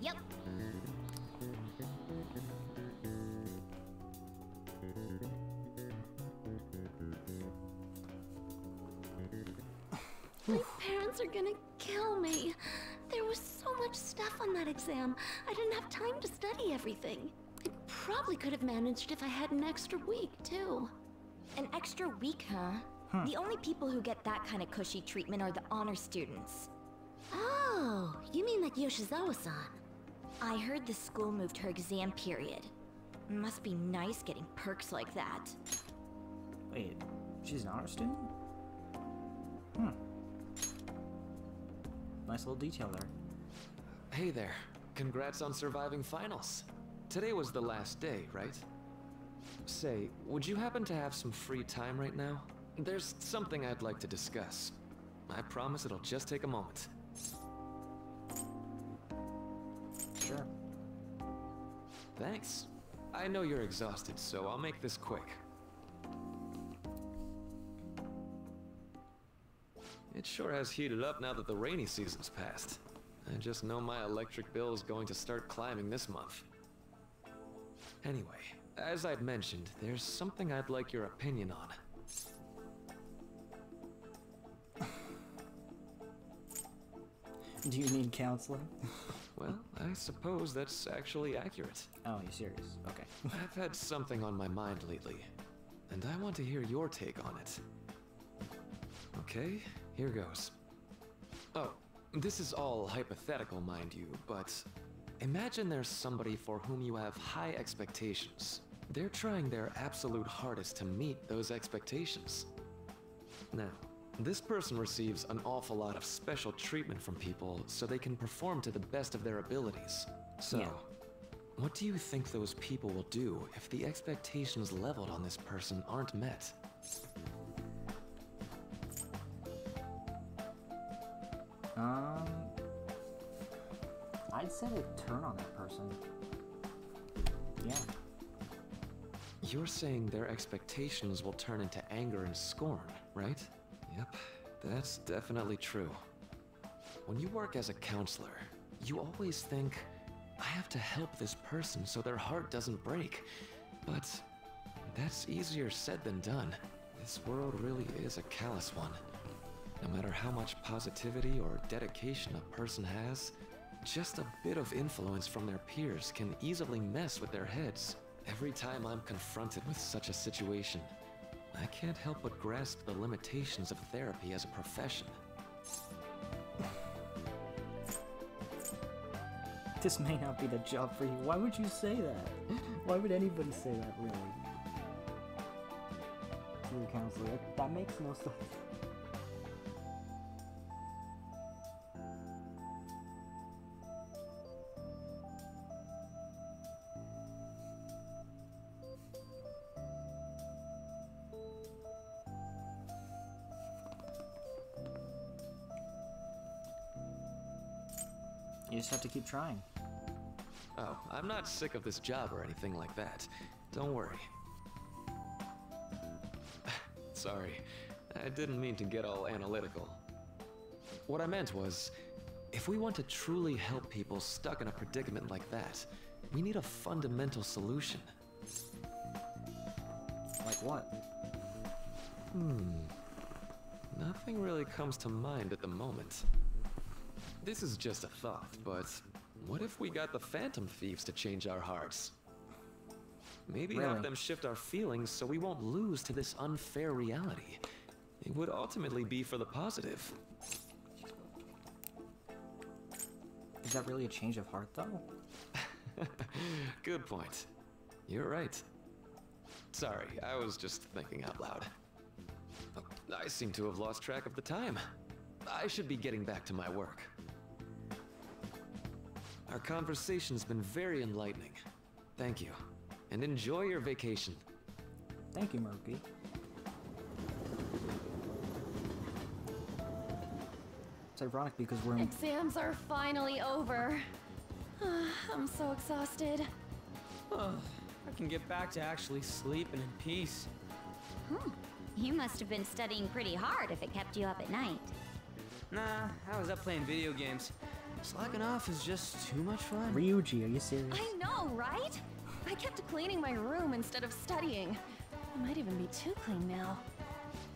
Yep. My parents are gonna kill me. There was so much stuff on that exam. I didn't have time to study everything. I probably could have managed if I had an extra week, too. An extra week, huh? The only people who get that kind of cushy treatment are the honor students. Oh, you mean like Yoshizawa-san? I heard the school moved her exam period. Must be nice getting perks like that. Wait, she's an honor student? Nice little detail there. Hey there. Congrats on surviving finals. Today was the last day, right? Say, would you happen to have some free time right now? There's something I'd like to discuss. I promise it'll just take a moment. Sure. Thanks. I know you're exhausted, so I'll make this quick. It sure has heated up now that the rainy season's passed. I just know my electric bill is going to start climbing this month. Anyway, as I'd mentioned, there's something I'd like your opinion on. Do you need counseling? Well, I suppose that's actually accurate. Oh, you're serious? Okay. I've had something on my mind lately, and I want to hear your take on it. Okay, here goes. Oh, this is all hypothetical, mind you, but imagine there's somebody for whom you have high expectations. They're trying their absolute hardest to meet those expectations. Now, this person receives an awful lot of special treatment from people so they can perform to the best of their abilities. So, yeah. What do you think those people will do if the expectations leveled on this person aren't met? I'd say to turn on that person. Yeah. You're saying their expectations will turn into anger and scorn, right? Yep, that's definitely true. When you work as a counselor, you always think, I have to help this person so their heart doesn't break. But that's easier said than done. This world really is a callous one. No matter how much positivity or dedication a person has, just a bit of influence from their peers can easily mess with their heads. Every time I'm confronted with such a situation, I can't help but grasp the limitations of therapy as a profession. This may not be the job for you. Why would you say that? Why would anybody say that, really? To a counselor. That makes no sense. You just have to keep trying. Oh, I'm not sick of this job or anything like that. Don't worry. Sorry, I didn't mean to get all analytical. What I meant was, if we want to truly help people stuck in a predicament like that, we need a fundamental solution. Like what? Nothing really comes to mind at the moment. This is just a thought, but what if we got the Phantom Thieves to change our hearts? Maybe have them shift our feelings so we won't lose to this unfair reality. It would ultimately be for the positive. Is that really a change of heart, though? Good point. You're right. Sorry, I was just thinking out loud. I seem to have lost track of the time. I should be getting back to my work. Our conversation's been very enlightening. Thank you, and enjoy your vacation. Thank you, Murphy. It's ironic because we're in... Exams are finally over. I'm so exhausted. I can get back to actually sleeping in peace. You must have been studying pretty hard if it kept you up at night. Nah, I was up playing video games. Slacking off is just too much fun. Ryuji, are you serious? I know, right? I kept cleaning my room instead of studying. It might even be too clean now.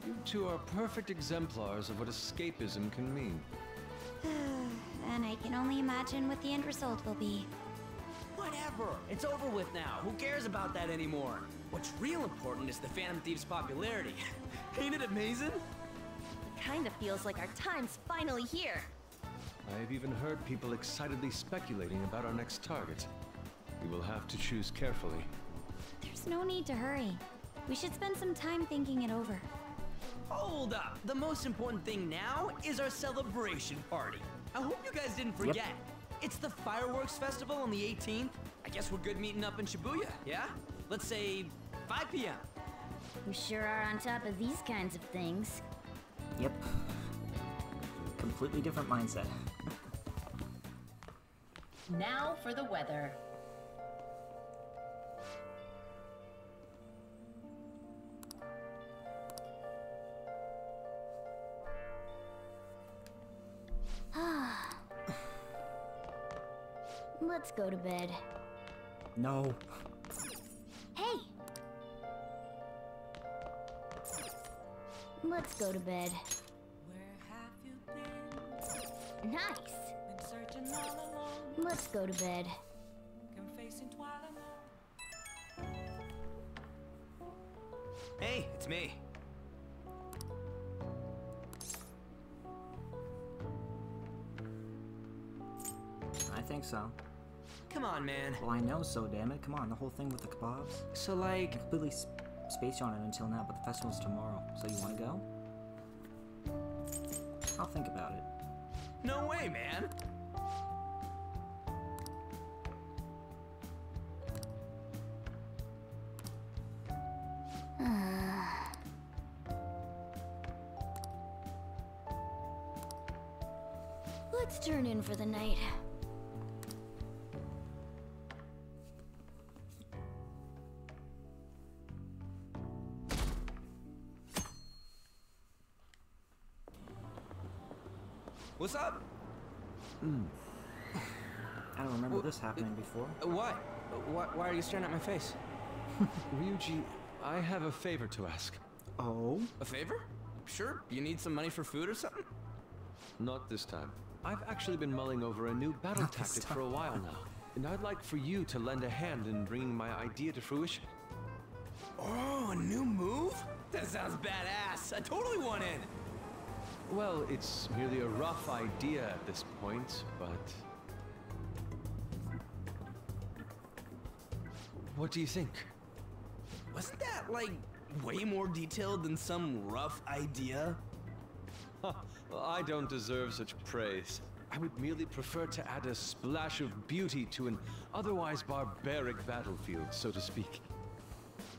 You two are perfect exemplars of what escapism can mean. And I can only imagine what the end result will be. Whatever. It's over with now. Who cares about that anymore? What's real important is the Phantom Thieves' popularity. Ain't it amazing? Kinda feels like our time's finally here. I've even heard people excitedly speculating about our next target. We will have to choose carefully. There's no need to hurry. We should spend some time thinking it over. Hold up. The most important thing now is our celebration party. I hope you guys didn't forget. Yep. It's the fireworks festival on the 18th. I guess we're good meeting up in Shibuya, yeah? Let's say 5 p.m. We sure are on top of these kinds of things. Yep. Completely different mindset. Now for the weather. Let's go to bed. No. Hey! Let's go to bed. Nice! Let's go to bed. Hey, it's me. I think so. Come on, man. Well, I know so, damn it. Come on, the whole thing with the kebabs. So, like... I completely spaced on it until now, but the festival's tomorrow. So you want to go? I'll think about it. No way, man. Let's turn in for the night. What's up? I don't remember this happening before. What? Why are you staring at my face? Ryuji, I have a favor to ask. Oh? A favor? Sure. You need some money for food or something? Not this time. I've actually been mulling over a new battle tactic for a while now, and I'd like for you to lend a hand in bringing my idea to fruition. Oh, a new move? That sounds badass. I totally want in. Well, it's merely a rough idea at this point, but... What do you think? Wasn't that, like, way more detailed than some rough idea? Well, I don't deserve such praise. I would merely prefer to add a splash of beauty to an otherwise barbaric battlefield, so to speak.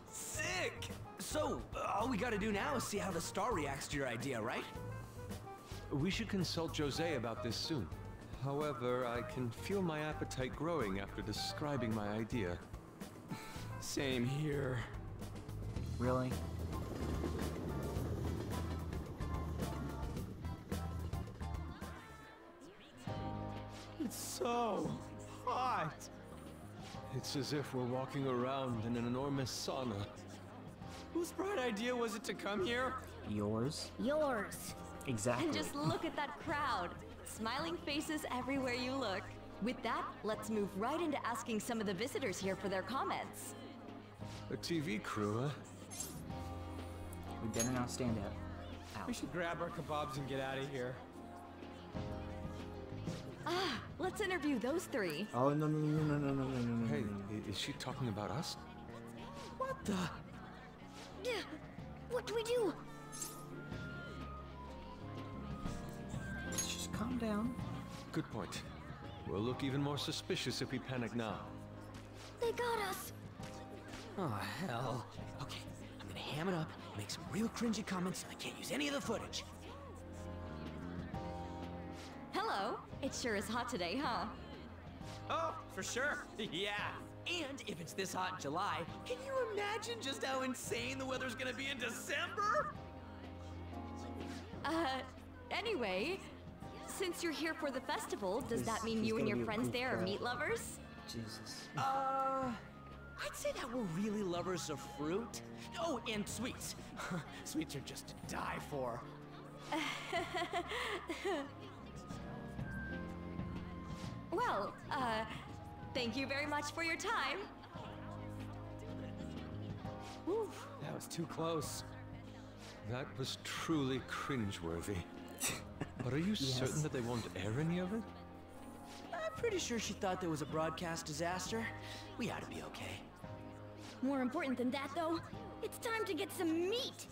Sick! So, all we gotta do now is see how the star reacts to your idea, right? We should consult Jose about this soon. However, I can feel my appetite growing after describing my idea. Same here. Really? It's so hot. It's as if we're walking around in an enormous sauna. Whose bright idea was it to come here? Yours? Yours. Exactly. And just look at that crowd. Smiling faces everywhere you look. With that, let's move right into asking some of the visitors here for their comments. A TV crew, huh? We better not stand out. We should grab our kebabs and get out of here. Ah, let's interview those three. Oh, no. Hey, is she talking about us? What the? Yeah. What do we do? Let's just calm down. Good point. We'll look even more suspicious if we panic now. They got us. Oh, hell. Okay, I'm gonna ham it up, make some real cringy comments, so I can't use any of the footage. Hello. It sure is hot today, huh? Oh, for sure. Yeah. And if it's this hot in July, can you imagine just how insane the weather's gonna be in December? Anyway, since you're here for the festival, does that mean He's you and gonna your be a friends there are goofball. meat lovers? Jesus. I'd say that we're really lovers of fruit. Oh, and sweets. Sweets are just to die for. Well, thank you very much for your time. Whew, that was too close. That was truly cringeworthy. But are you certain that they won't air any of it? I'm pretty sure she thought there was a broadcast disaster. We ought to be okay. More important than that, though, it's time to get some meat.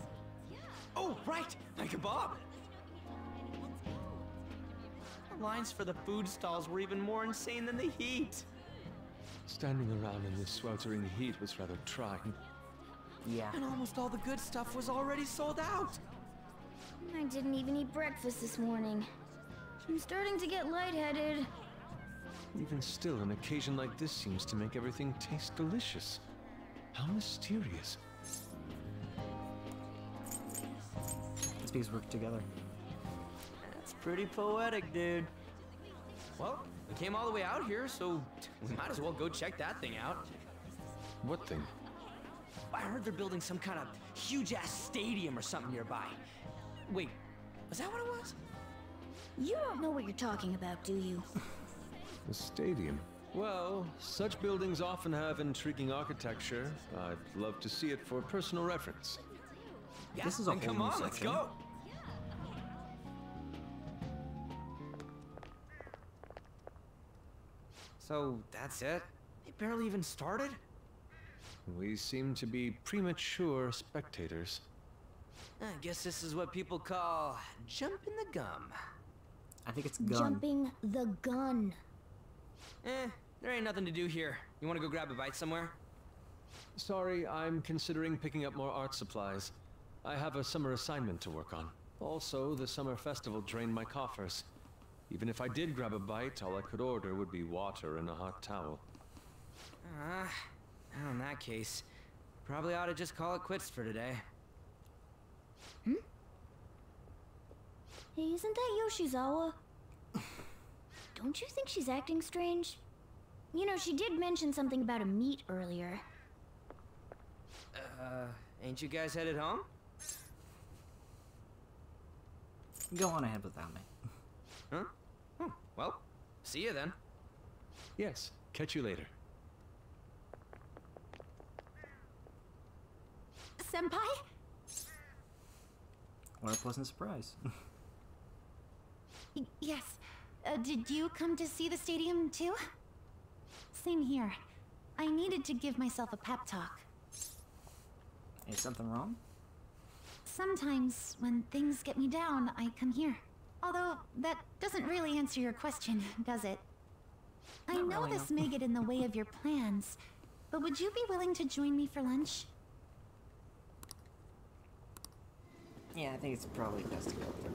Oh, right, my kebab. The lines for the food stalls were even more insane than the heat. Standing around in this sweltering heat was rather trying. Yeah. And almost all the good stuff was already sold out. I didn't even eat breakfast this morning. I'm starting to get lightheaded. Even still, an occasion like this seems to make everything taste delicious. How mysterious. These bees work together. That's pretty poetic, dude. Well, we came all the way out here, so we might as well go check that thing out. What thing? I heard they're building some kind of huge-ass stadium or something nearby. Wait, was that what it was? You don't know what you're talking about, do you? The stadium. Well, such buildings often have intriguing architecture. I'd love to see it for personal reference. Yeah, this is a whole come new on, section. let's go. So, that's it? They barely even started? We seem to be premature spectators. I guess this is what people call jumping the gum. I think it's gun. Jumping the gun. There ain't nothing to do here. You wanna go grab a bite somewhere? Sorry, I'm considering picking up more art supplies. I have a summer assignment to work on. Also, the summer festival drained my coffers. Even if I did grab a bite, all I could order would be water and a hot towel. Well, in that case, probably ought to just call it quits for today. Hey, isn't that Yoshizawa? Don't you think she's acting strange? You know, she did mention something about a meet earlier. Ain't you guys headed home? Go on ahead without me. Huh? Oh, well, see you then. Yes, catch you later. Senpai? What a pleasant surprise. Yes. Did you come to see the stadium too? Same here. I needed to give myself a pep talk. Is something wrong? Sometimes, when things get me down, I come here. Although, that doesn't really answer your question, does it? I know really, this no. may get in the way of your plans, but would you be willing to join me for lunch? Yeah, I think it's probably best to go with her.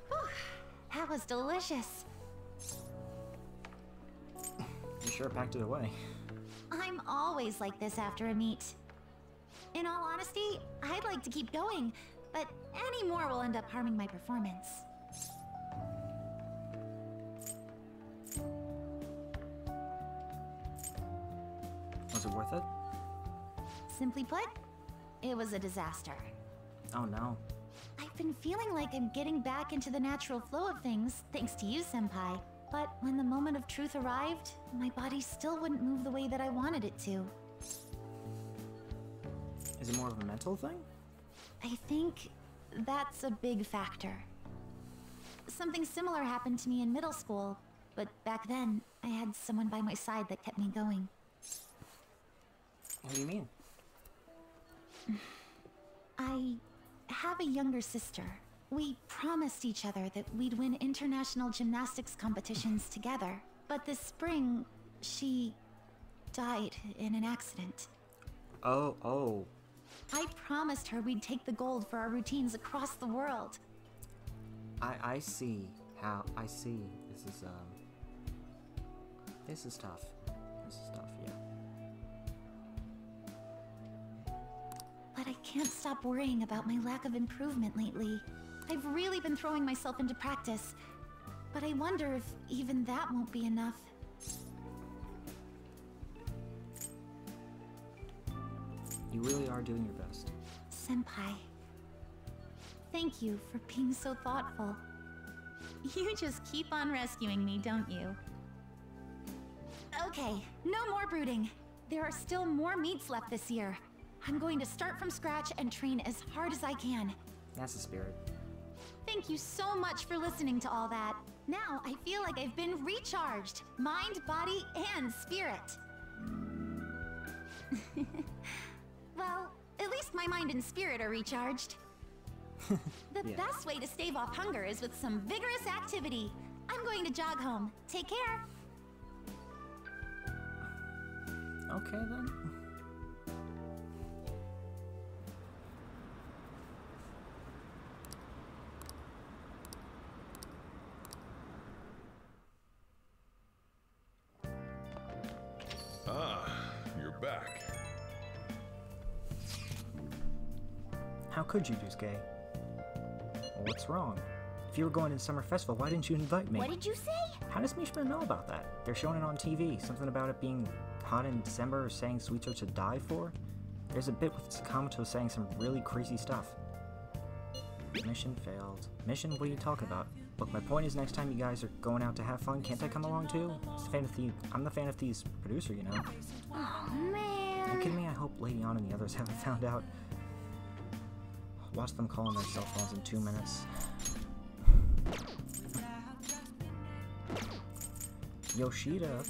Whew, that was delicious. You sure packed it away. I'm always like this after a meet. In all honesty, I'd like to keep going, but any more will end up harming my performance. Was it worth it? Simply put, it was a disaster. Oh no. I've been feeling like I'm getting back into the natural flow of things, thanks to you, Senpai. But when the moment of truth arrived, my body still wouldn't move the way that I wanted it to. Is it more of a mental thing? I think that's a big factor. Something similar happened to me in middle school, but back then, I had someone by my side that kept me going. What do you mean? I have a younger sister. We promised each other that we'd win international gymnastics competitions together. But this spring, she died in an accident. Oh. I promised her we'd take the gold for our routines across the world. I see how, this is tough. Yeah. But I can't stop worrying about my lack of improvement lately. I've really been throwing myself into practice, but I wonder if even that won't be enough. You really are doing your best. Senpai. Thank you for being so thoughtful. You just keep on rescuing me, don't you? Okay, no more brooding. There are still more meets left this year. I'm going to start from scratch and train as hard as I can. That's the spirit. Thank you so much for listening to all that. Now I feel like I've been recharged. Mind, body, and spirit. Well, at least my mind and spirit are recharged. The best way to stave off hunger is with some vigorous activity. I'm going to jog home. Take care. Okay then. Ah, you're back. How could you, Dusuke? What's wrong? If you were going to the summer festival, why didn't you invite me? What did you say? How does Mishima know about that? They're showing it on TV. Something about it being hot in December or saying sweets are to die for? There's a bit with Sakamoto saying some really crazy stuff. Mission failed. Mission? What are you talking about? Look, my point is next time you guys are going out to have fun, can't I come along too? I'm the Fan of Thieves producer, you know? Oh, man. Are you kidding me? I hope Lady Ann and the others haven't found out. Watch them call on their cell phones in 2 minutes. Yoshida.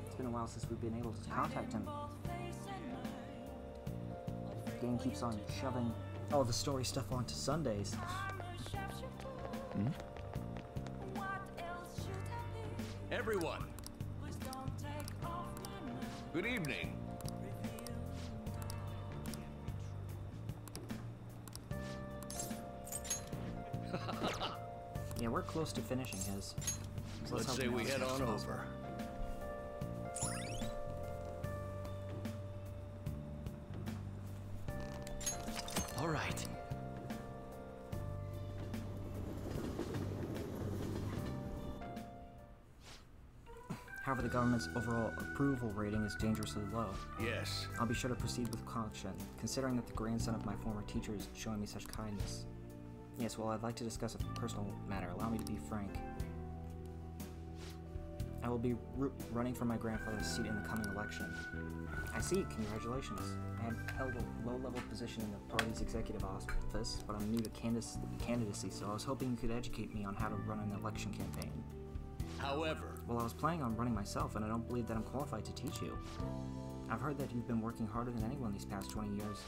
It's been a while since we've been able to contact him. The game keeps on shoving all the story stuff onto Sundays. Everyone, good evening. Yeah, we're close to finishing his. So Let's say we head on over. All right. However, the government's overall approval rating is dangerously low. Yes. I'll be sure to proceed with caution, considering that the grandson of my former teacher is showing me such kindness. Yes, well, I'd like to discuss a personal matter. Allow me to be frank. I will be running for my grandfather's seat in the coming election. I see, congratulations. I have held a low-level position in the party's executive office, but I'm new to candidacy, so I was hoping you could educate me on how to run an election campaign. However... Well, I was planning on running myself, and I don't believe that I'm qualified to teach you. I've heard that you've been working harder than anyone these past 20 years.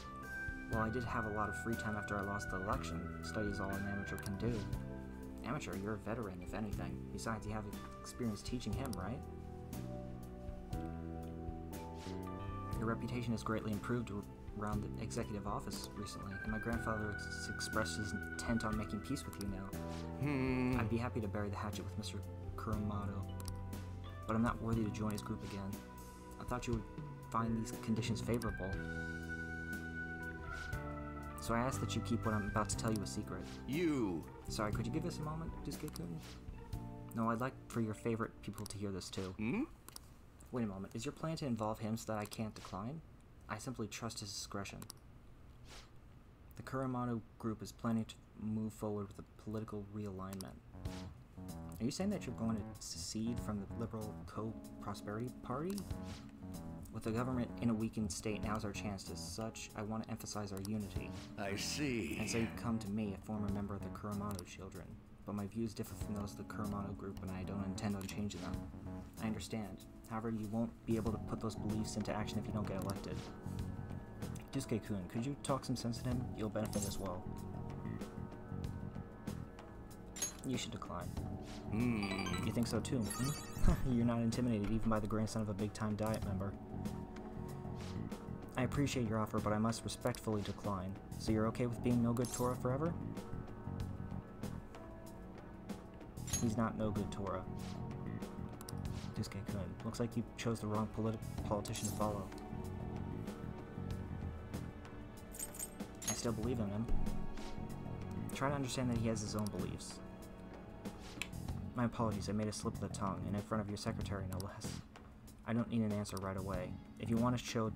Well, I did have a lot of free time after I lost the election. Study is all an amateur can do. Amateur, you're a veteran, if anything. Besides, you have experience teaching him, right? Your reputation has greatly improved around the executive office recently, and my grandfather has expressed his intent on making peace with you now. I'd be happy to bury the hatchet with Mr. Kuromato, but I'm not worthy to join his group again. I thought you would find these conditions favorable. So I ask that you keep what I'm about to tell you a secret. Sorry, could you give us a moment, Dusuke-kun? No, I'd like for your favorite people to hear this too. Wait a moment, is your plan to involve him so that I can't decline? I simply trust his discretion. The Kuromato group is planning to move forward with a political realignment. Are you saying that you're going to secede from the Liberal Co-Prosperity Party? With the government in a weakened state, now's our chance. As such, I want to emphasize our unity. I see. And so you come to me, a former member of the Kuromato children. But my views differ from those of the Kuromato group, and I don't intend on changing them. I understand. However, you won't be able to put those beliefs into action if you don't get elected. Dusuke-kun, could you talk some sense to him? You'll benefit as well. You should decline. You think so too, You're not intimidated even by the grandson of a big-time Diet member. I appreciate your offer, but I must respectfully decline. So you're okay with being no good Tora forever? He's not no good Tora. Dusuke-kun, looks like you chose the wrong politician to follow. I still believe in him. Try to understand that he has his own beliefs. My apologies, I made a slip of the tongue, and in front of your secretary, no less. I don't need an answer right away. If you want to show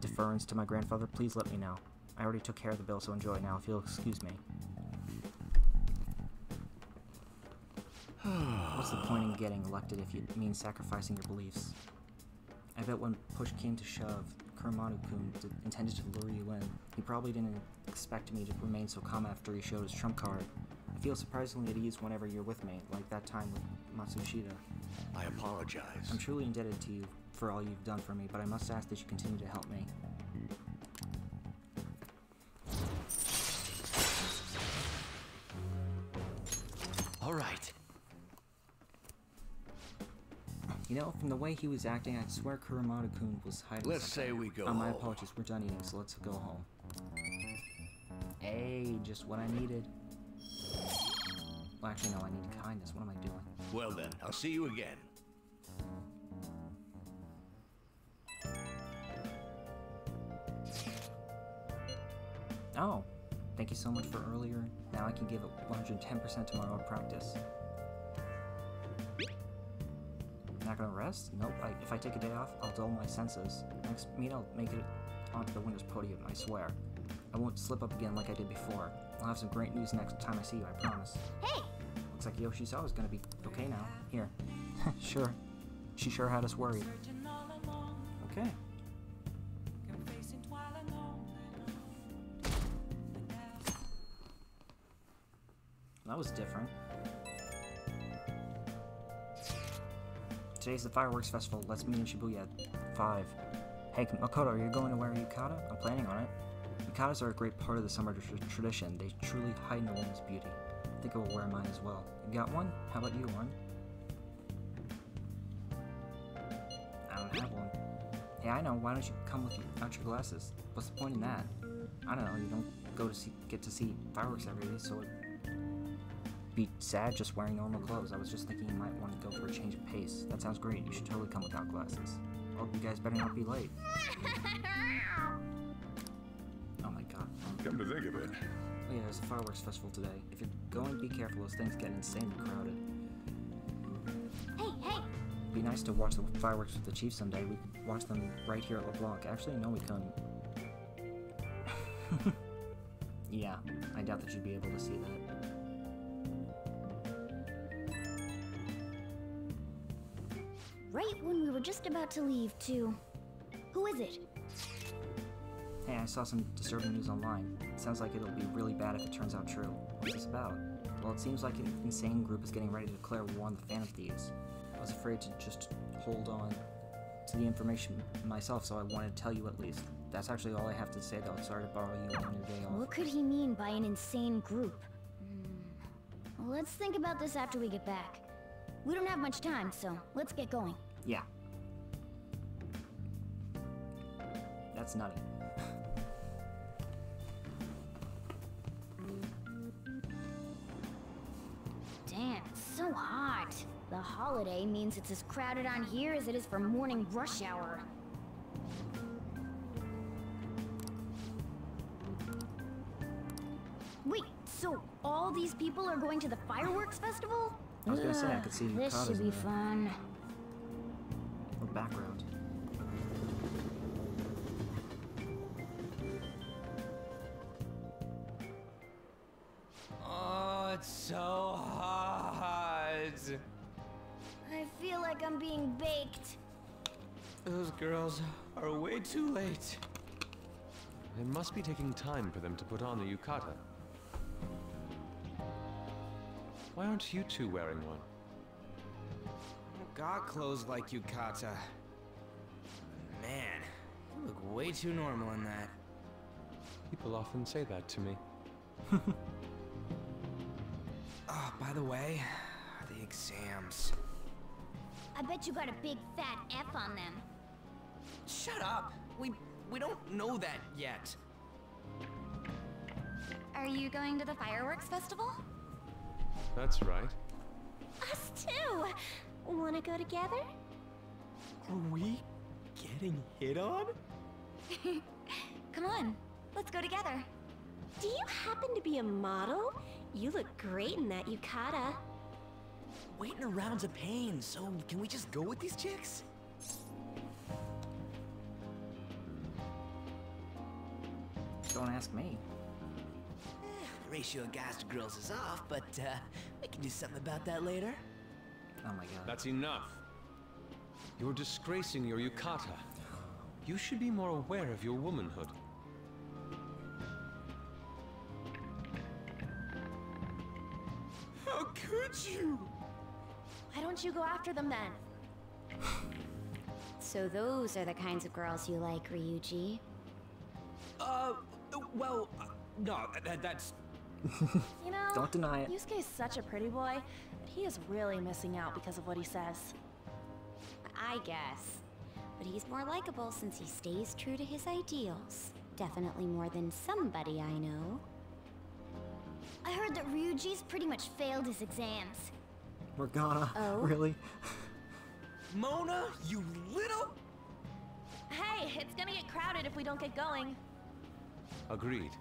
deference to my grandfather, please let me know. I already took care of the bill, so enjoy now, if you'll excuse me. What's the point in getting elected if it means sacrificing your beliefs? I bet when push came to shove, Kuramadu-kun intended to lure you in. He probably didn't expect me to remain so calm after he showed his trump card. I feel surprisingly at ease whenever you're with me, like that time with Matsushita. I apologize. I'm truly indebted to you for all you've done for me, but I must ask that you continue to help me. All right. You know, from the way he was acting, I swear Kuramadu-kun was hiding Let's something. say we go my home. apologies, we're done eating, so let's go home. Hey, just what I needed. Well, actually, no, I need kindness. What am I doing? Well then, I'll see you again. Oh, thank you so much for earlier. Now I can give it 110% tomorrow at practice. Not gonna rest? Nope. If I take a day off, I'll dull my senses. Next meet, I'll make it onto the winner's podium, I swear. I won't slip up again like I did before. I'll have some great news next time I see you, I promise. Hey! Looks like Yoshizawa's gonna be okay now. Here. Sure. She sure had us worried. Okay. That was different. Today's the fireworks festival. Let's meet in Shibuya at 5. Hey, Makoto, are you going to wear a yukata? I'm planning on it. Yukatas are a great part of the summer tradition. They truly heighten a woman's beauty. I think I will wear mine as well. You got one? How about you, one? I don't have one. Hey, I know. Why don't you come without your glasses? What's the point in that? I don't know. You don't get to see fireworks every day, so it'd be sad just wearing normal clothes. I was just thinking you might want to go for a change of pace. That sounds great. You should totally come without glasses. Oh, you guys better not be late. Oh my god. Come to think of it. Oh yeah, there's a fireworks festival today. If you're going, be careful. Those things get insanely crowded. Hey! It'd be nice to watch the fireworks with the chief someday. We could watch them right here at LeBlanc. Actually, no, we couldn't. Yeah, I doubt that you'd be able to see that. Right when we were just about to leave, too. Who is it? Hey, I saw some disturbing news online. It sounds like it'll be really bad if it turns out true. What's this about? Well, it seems like an insane group is getting ready to declare war on the Phantom Thieves. I was afraid to just hold on to the information myself, so I wanted to tell you at least. That's actually all I have to say, though. Sorry to borrow you on your day off. What could he mean by an insane group? Let's think about this after we get back. We don't have much time, so let's get going. Yeah. That's nutty. Damn, it's so hot. The holiday means it's as crowded on here as it is for morning rush hour. Wait, so all these people are going to the fireworks festival? I was gonna say, I could see This yukatas should be in there. fun. Or background. Oh, it's so hot. I feel like I'm being baked. Those girls are way too late. It must be taking time for them to put on the yukata. Why aren't you two wearing one? Got clothes like yukata. Man, you look way too normal in that. People often say that to me. Oh, by the way, the exams. I bet you got a big fat F on them. Shut up! We don't know that yet. Are you going to the fireworks festival? That's right. Us too! Wanna go together? Are we getting hit on? Come on, let's go together. Do you happen to be a model? You look great in that yukata. Waiting around's a pain, so can we just go with these chicks? Don't ask me. The ratio of guys to girls is off, but we can do something about that later. Oh my god. That's enough. You're disgracing your yukata. You should be more aware of your womanhood. How could you? Why don't you go after them then? So those are the kinds of girls you like, Ryuji. Well, no, that's... You know, Don't deny it. Yusuke's such a pretty boy, but he is really missing out because of what he says. I guess. But he's more likable since he stays true to his ideals. Definitely more than somebody I know. I heard that Ryuji's pretty much failed his exams. Morgana, Oh? really? Mona, you little... Hey, it's gonna get crowded if we don't get going. Agreed.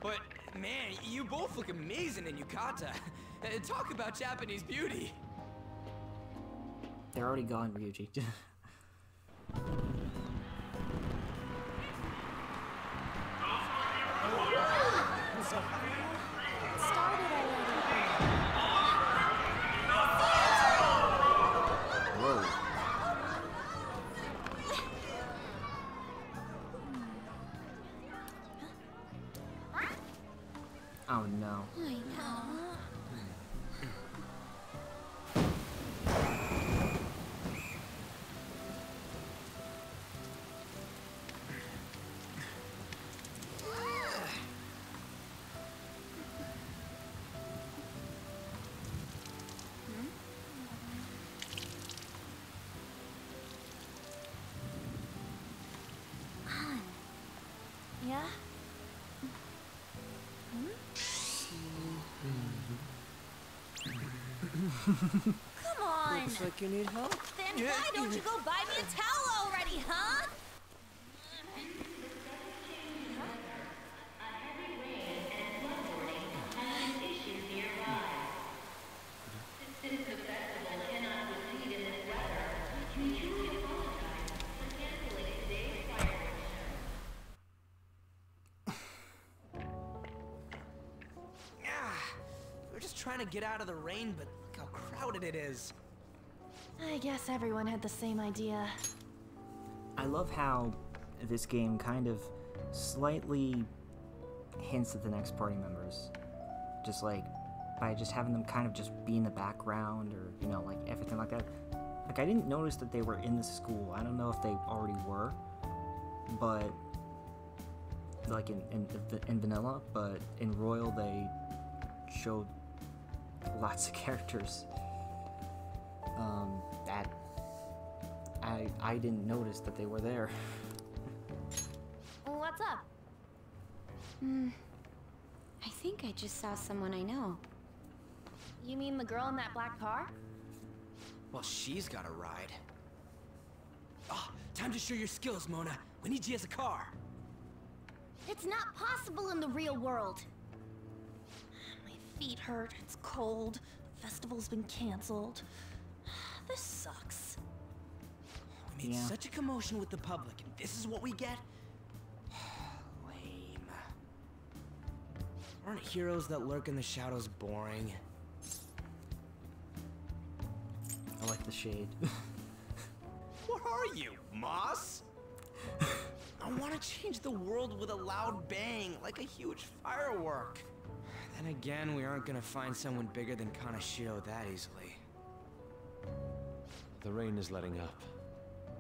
But, man, you both look amazing in yukata. Talk about Japanese beauty. They're already gone, Ryuji. Whoa. Oh no. I know. Yeah? Come on! Looks like you need help. Then why don't you go buy me a towel already, huh? We're just trying to get out of the rain, but look how crowded it is. I guess everyone had the same idea. I love how this game kind of slightly hints at the next party members. Just like by just having them kind of just be in the background or, you know, like everything like that. Like I didn't notice that they were in the school. I don't know if they already were, but like in Vanilla, but in Royal they showed lots of characters that I didn't notice that they were there. What's up? I think I just saw someone I know. You mean the girl in that black car? Well, she's got a ride. Oh, time to show your skills, Mona. We need you as a car. It's not possible in the real world. My feet hurt, it's cold, the festival's been canceled. This sucks. We made Yeah. such a commotion with the public, and this is what we get? Lame. Aren't heroes that lurk in the shadows boring? I like the shade. What are you, Moss? I want to change the world with a loud bang, like a huge firework. Then again, we aren't gonna find someone bigger than Kanashiro that easily. The rain is letting up.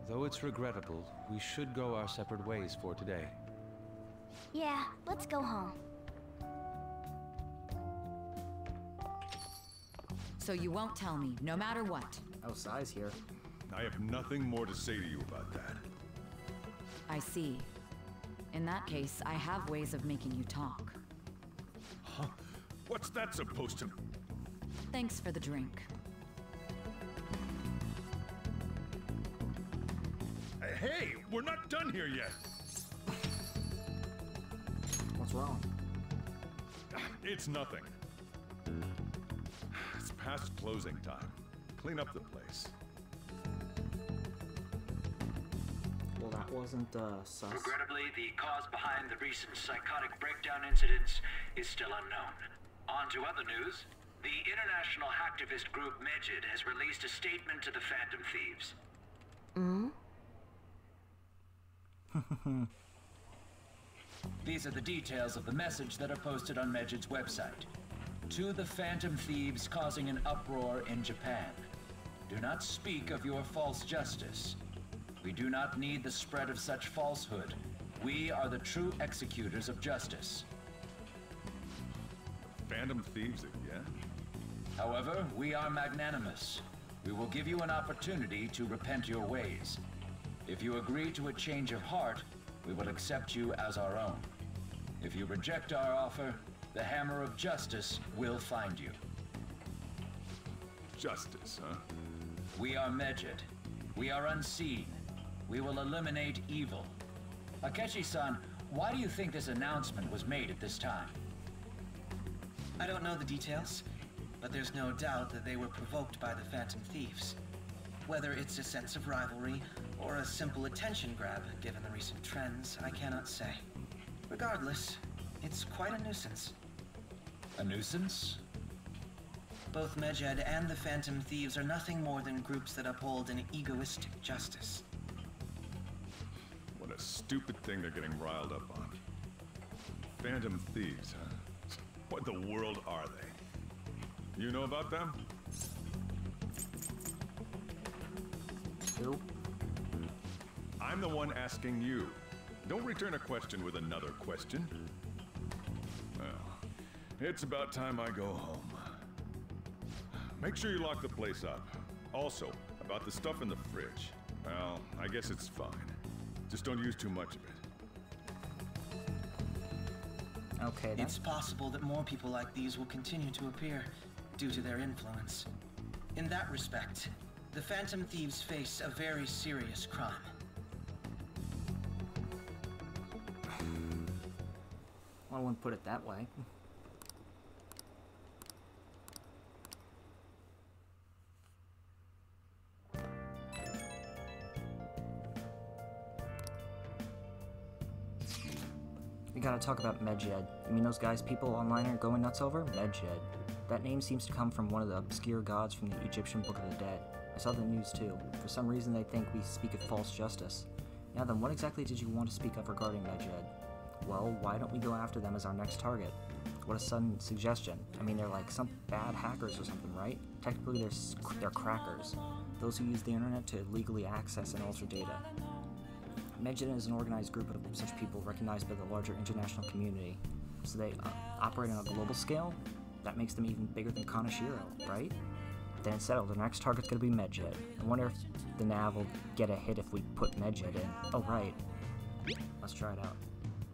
Though it's regrettable, we should go our separate ways for today. Yeah, let's go home. So you won't tell me, no matter what. Oh, Sai's here. I have nothing more to say to you about that. I see. In that case, I have ways of making you talk. Huh? What's that supposed to... Thanks for the drink. Hey, we're not done here yet. What's wrong? It's nothing. It's past closing time. Clean up the place. Well, that wasn't, sus. Regrettably, the cause behind the recent psychotic breakdown incidents is still unknown. On to other news. The international hacktivist group Medjed has released a statement to the Phantom Thieves. These are the details of the message that are posted on Medjed's website. To the Phantom Thieves causing an uproar in Japan. Do not speak of your false justice. We do not need the spread of such falsehood. We are the true executors of justice. Phantom Thieves again? However, we are magnanimous. We will give you an opportunity to repent your ways. If you agree to a change of heart, we will accept you as our own. If you reject our offer, the hammer of justice will find you. Justice, huh? We are Medjed. We are unseen. We will eliminate evil. Akechi-san, why do you think this announcement was made at this time? I don't know the details, but there's no doubt that they were provoked by the Phantom Thieves. Whether it's a sense of rivalry or a simple attention grab, given the recent trends, I cannot say. Regardless, it's quite a nuisance. A nuisance? Both Medjed and the Phantom Thieves are nothing more than groups that uphold an egoistic justice. What a stupid thing they're getting riled up on. Phantom Thieves, huh? What the world are they? You know about them? Who? I'm the one asking you. Don't return a question with another question. Well, it's about time I go home. Make sure you lock the place up. Also, about the stuff in the fridge. Well, I guess it's fine. Just don't use too much of it. Okay, then. It's possible that more people like these will continue to appear due to their influence. In that respect, the Phantom Thieves face a very serious crime. Well, I wouldn't put it that way. We gotta talk about Medjed. You mean those guys people online are going nuts over? Medjed. That name seems to come from one of the obscure gods from the Egyptian Book of the Dead. I saw the news too. For some reason they think we speak of false justice. Now then, what exactly did you want to speak of regarding Medjed? Well, why don't we go after them as our next target? What a sudden suggestion. I mean, they're like some bad hackers or something, right? Technically, they're crackers. Those who use the internet to legally access and alter data. Medjed is an organized group of such people recognized by the larger international community. So they operate on a global scale? That makes them even bigger than Kaneshiro, right? Then it's settled. The next target's gonna be Medjed. I wonder if the nav will get a hit if we put Medjed in. Oh, right. Let's try it out.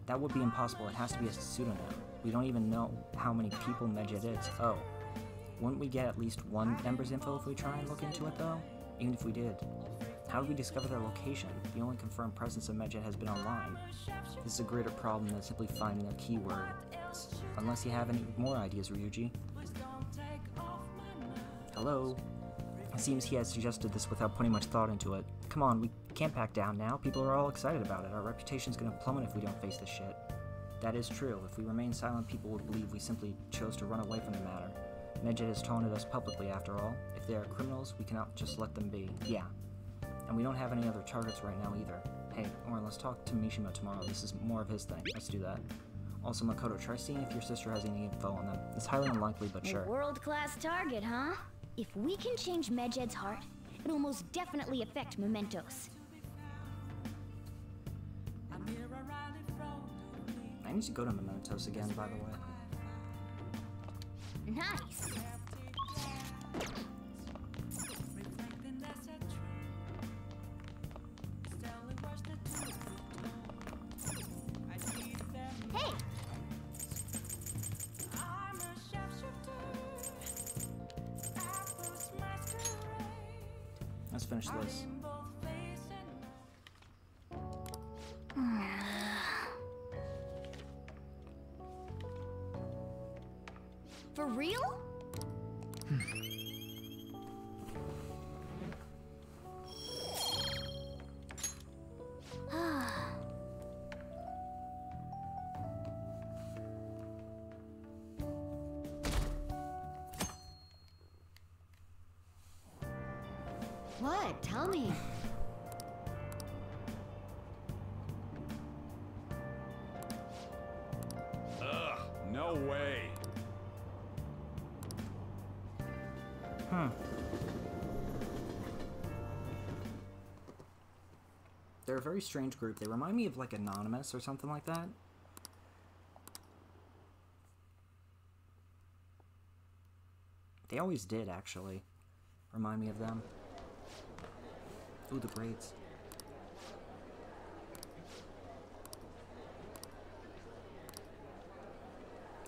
That would be impossible. It has to be a pseudonym. We don't even know how many people Medjed is. Oh. Wouldn't we get at least one member's info if we try and look into it, though? Even if we did. How did we discover their location? The only confirmed presence of Medjed has been online. This is a greater problem than simply finding a keyword. Unless you have any more ideas, Ryuji. Hello? It seems he has suggested this without putting much thought into it. Come on, we can't back down now. People are all excited about it. Our reputation's gonna plummet if we don't face this shit. That is true. If we remain silent, people will believe we simply chose to run away from the matter. Medjed has taunted us publicly, after all. If they are criminals, we cannot just let them be. Yeah. And we don't have any other targets right now either. Hey, Oren, let's talk to Mishima tomorrow. This is more of his thing. Let's do that. Also, Makoto, try seeing if your sister has any info on them. It's highly unlikely, but sure. A world-class target, huh? If we can change Medjed's heart, it'll most definitely affect Mementos. I need to go to Mementos again, by the way. Nice! Hey! Let's finish this. For real? What? Tell me. Ugh, no way. They're a very strange group. They remind me of like Anonymous or something like that. They always did, actually. Remind me of them. Ooh, the braids.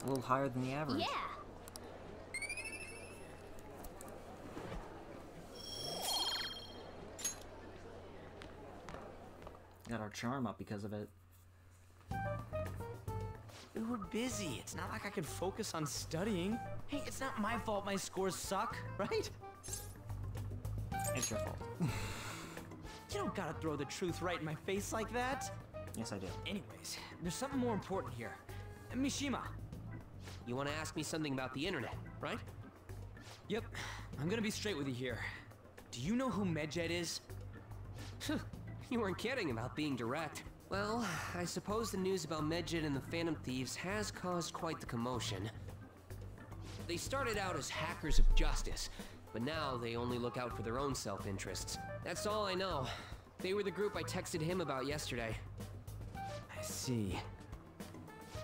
A little higher than the average. Yeah. Got our charm up because of it. We were busy. It's not like I could focus on studying. Hey, it's not my fault my scores suck, right? It's your fault. You don't gotta throw the truth right in my face like that. Yes, I do. Anyways, there's something more important here. Mishima. You want to ask me something about the internet, right? Yep. I'm gonna be straight with you here. Do you know who Medjed is? You weren't kidding about being direct. Well, I suppose the news about Medjed and the Phantom Thieves has caused quite the commotion. They started out as hackers of justice, but now they only look out for their own self-interests. That's all I know. They were the group I texted him about yesterday. I see.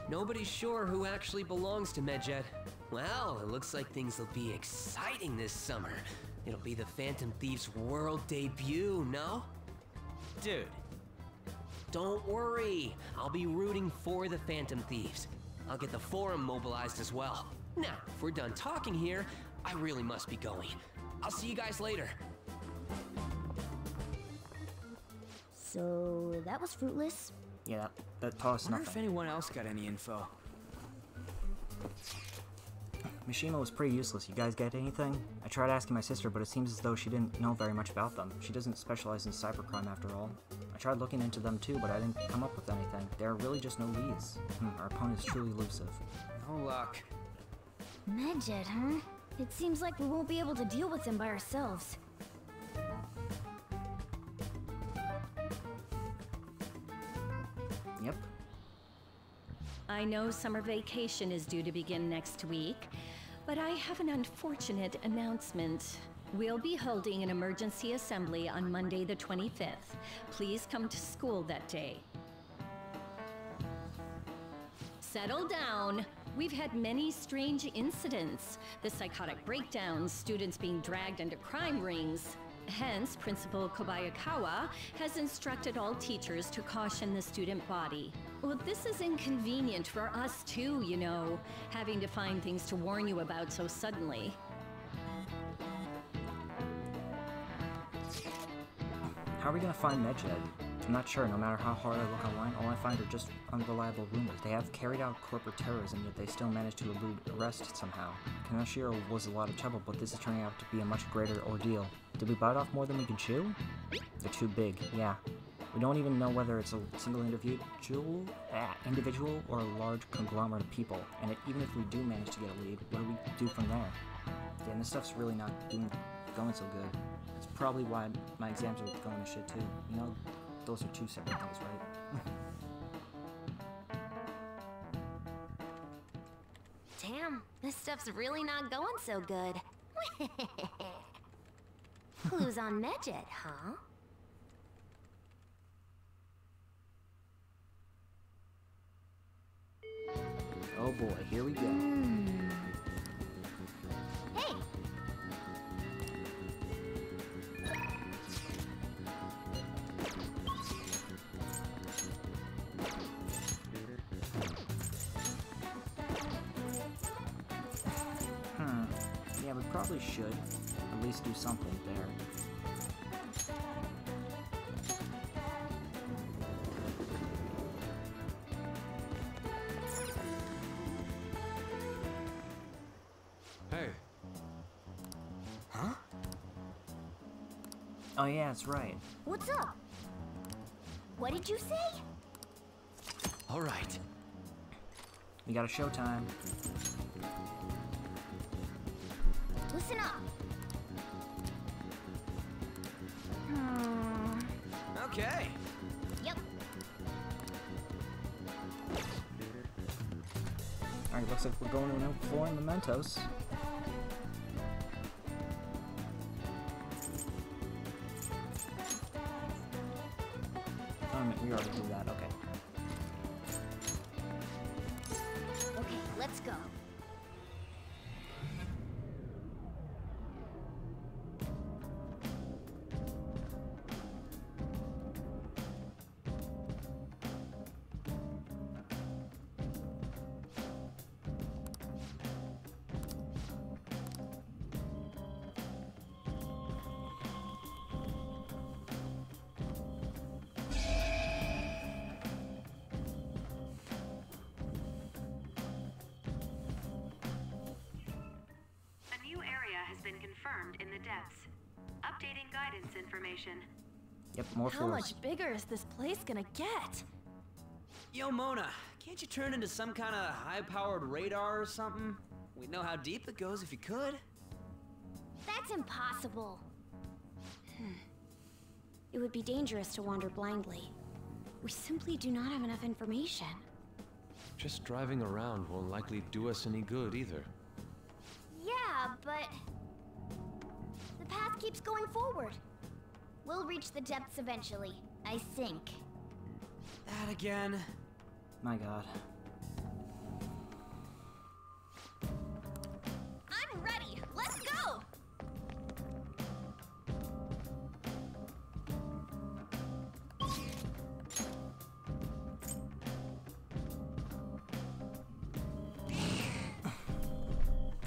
Nobody's sure who actually belongs to Medjed. Well, it looks like things will be exciting this summer. It'll be the Phantom Thieves' world debut, no? Dude. Don't worry. I'll be rooting for the Phantom Thieves. I'll get the forum mobilized as well. Now, if we're done talking here, I really must be going. I'll see you guys later. So, that was fruitless. Yeah, that taught us I wonder if nothing. anyone else got any info. Mishima was pretty useless. You guys get anything? I tried asking my sister, but it seems as though she didn't know very much about them. She doesn't specialize in cybercrime after all. I tried looking into them too, but I didn't come up with anything. There are really just no leads. Our opponent's truly elusive. No luck. Medjed, huh? It seems like we won't be able to deal with them by ourselves. Yep. I know summer vacation is due to begin next week, but I have an unfortunate announcement. We'll be holding an emergency assembly on Monday the 25th. Please come to school that day. Settle down. We've had many strange incidents. The psychotic breakdowns, students being dragged into crime rings. Hence, Principal Kobayakawa has instructed all teachers to caution the student body. Well, this is inconvenient for us too, you know, having to find things to warn you about so suddenly. How are we gonna find Medjed? I'm not sure. No matter how hard I look online, all I find are just unreliable rumors. They have carried out corporate terrorism, yet they still managed to elude arrest somehow. Kanashiro was a lot of trouble, but this is turning out to be a much greater ordeal. Did we bite off more than we can chew? They're too big, yeah. We don't even know whether it's a single individual or a large conglomerate of people. And even if we do manage to get a lead, what do we do from there? Yeah, and this stuff's really not going so good. That's probably why my exams are going to shit too. You know, those are two separate things, right? Damn, this stuff's really not going so good. Clues on Medjed, huh? Oh boy, here we go. Hey! Yeah, we probably should at least do something there. Hey. Huh? Oh yeah, that's right. What's up? What did you say? All right. We got a showtime. Listen up. Okay. Yep. Alright, looks like we're going to an floor in Mementos. We already do that, okay. Okay, let's go. Confirmed in the depths. Updating guidance information. Yep, more How floors. much bigger is this place gonna get? Yo, Mona, can't you turn into some kind of high-powered radar or something? We'd know how deep it goes if you could. That's impossible. It would be dangerous to wander blindly. We simply do not have enough information. Just driving around won't likely do us any good either. Yeah, but the path keeps going forward. We'll reach the depths eventually, I think. That again. My god. I'm ready. Let's go.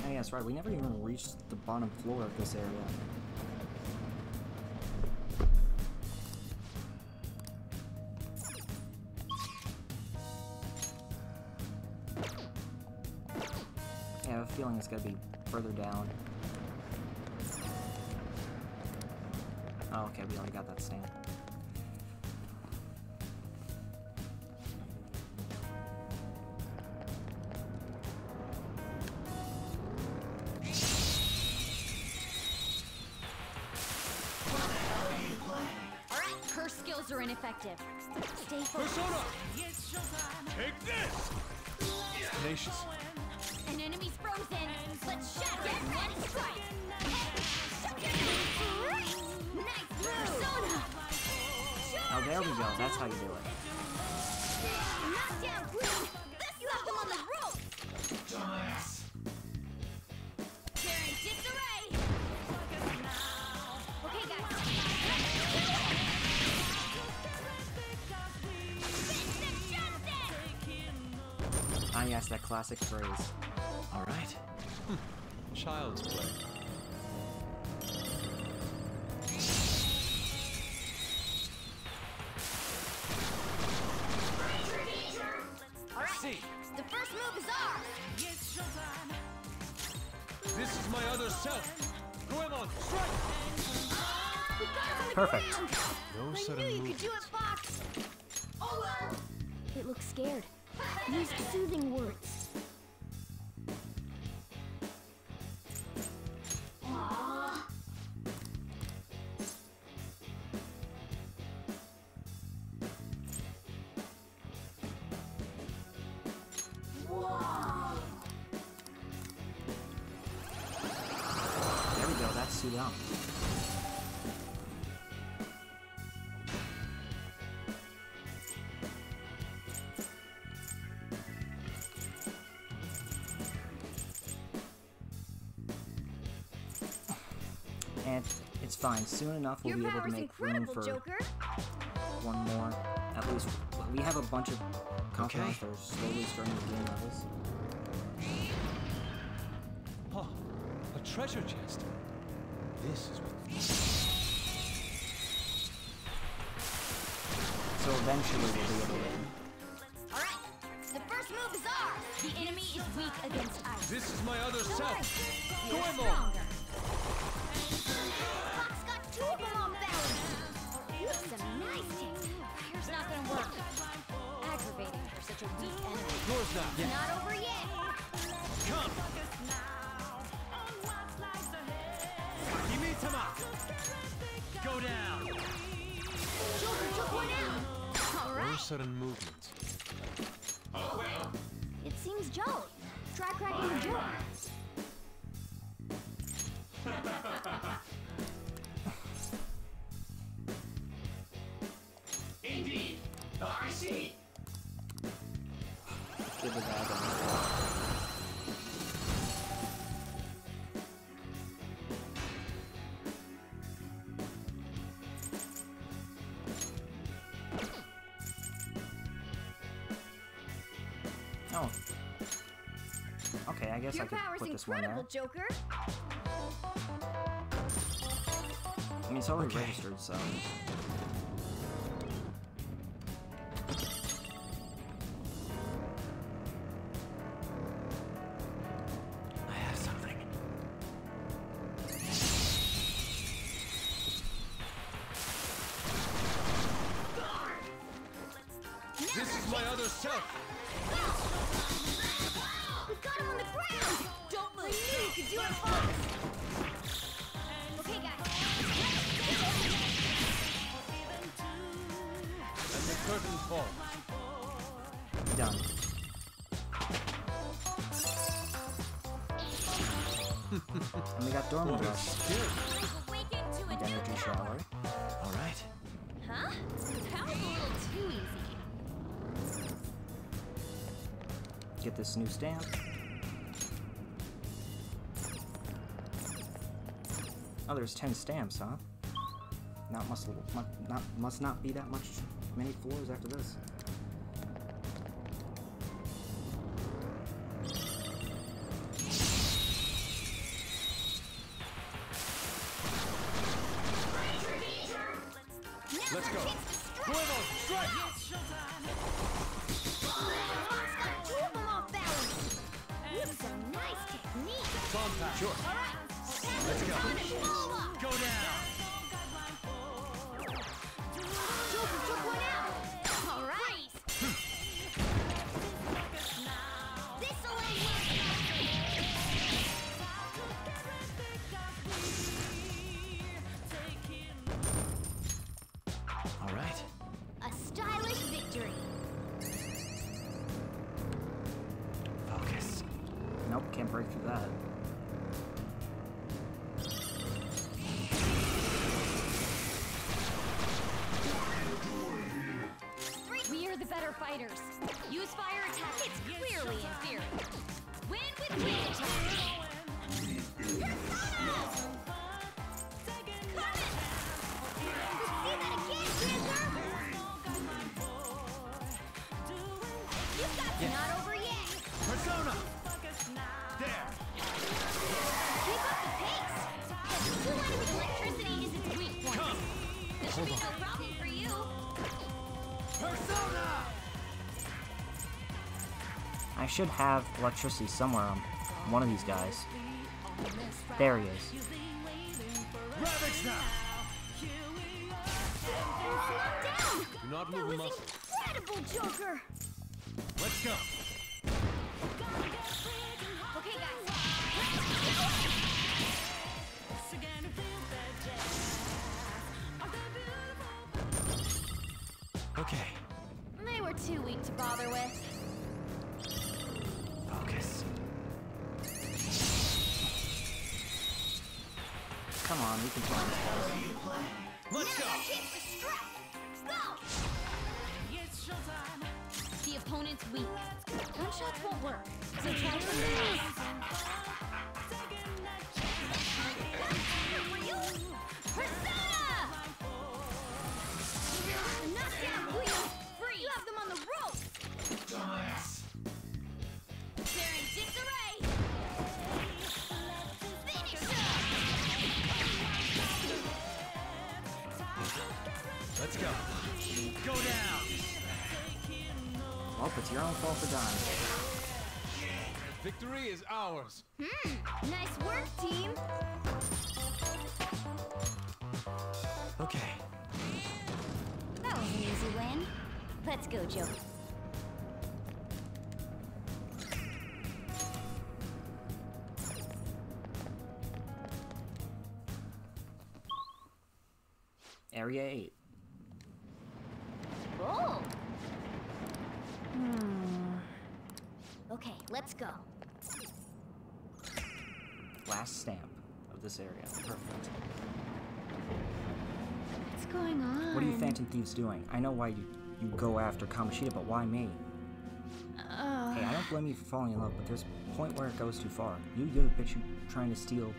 Oh, yeah, that's right. We never even reached the bottom floor of this area. Yeah, I have a feeling it's gotta be further down. Oh, okay, we already got that stand. Alright, her skills are ineffective. Stay focused. Persona! Take this! Tenacious. An enemy's frozen. Let's shatter it. One strike. Nice Persona. Oh, there we go. That's how you do it. Knockdown queen. You have them on the rope. Dumbass. They're in disarray. Okay, guys. Ah, yes, that classic phrase. All right. Child's play. Alright, the first move is ours. This is my other self. Goemon, strike! Perfect. No I sudden knew you movement. could do it, Fox. It looks scared. Use soothing words. There we go. That's Sudam. And it's fine. Soon enough, we'll Your be able to power's make room incredible, for Joker. one more. At least we have a bunch of compounds that are slowly starting to gain levels. Oh, a treasure chest. This is what... So eventually we'll be able to win. Alright, the first move is ours. The enemy is weak against ice. This is my other self. You're stronger. Fox got 2 of them on balance. You have some nice kicks. Fire's not gonna work. Aggravating for such a weak enemy. Yours now. Yeah. Not over yet. Come. Kimitama. Go down. Joker took one out. All No right. sudden movement. It seems jolly. Try cracking the joke. Indeed. I see. Give it that. Oh. Okay, I guess Your I could power's put this one there. incredible, Joker. I mean, it's already registered, so. I have something. This is my other self. We got him on the ground. Don't move. I knew you could do it, Fox. Okay, guys. And the curtain falls. Done. And we got dormant rest. Awaken to a And new energy power. shower. All right. Huh? That was a little too easy. Get this new stamp. Oh, there's 10 stamps, huh? Now it must not be that many floors after this. Let's go. Fuego, strike! Fox got 2 of them off balance. You have some nice technique. Compact. Sure. All right. Let's go. Follow up. Go down. Joker took one out. All right. This'll end All right. a stylish victory. Focus. Nope, can't break through that. We are the better fighters. Use fire attack. It's clearly inferior. Win with wind attack. See that again, Panther? You've got not over yet. Persona. There. Keep up the pace. Two-enemy electricity is its weak point. This should be no problem for you. Persona. I should have electricity somewhere on one of these guys. There he is. Ravage now. Slow down. Do not That move a was muscle. incredible, Joker. Let's go. Okay, guys. Okay. They were too weak to bother with. Focus. Come on, we can find this guy. Let's go. Hit the strap. Go. The opponent's weak. Gunshots won't work, so try something else. For you, Persona! Knockdown wheel! Free! You have them on the rope! They're in disarray! Finish Let's go. Go down. Well, it's your own fault for dying. Victory is ours. Nice work, team. Okay. That was an easy win. Let's go, Joker. Area 8. Oh. Okay, let's go. Last stamp of this area. Perfect. What's going on? What are you Phantom Thieves doing? I know why you go after Kamoshida, but why me? Hey, I don't blame you for falling in love, but there's a point where it goes too far. You're the bitch who trying to steal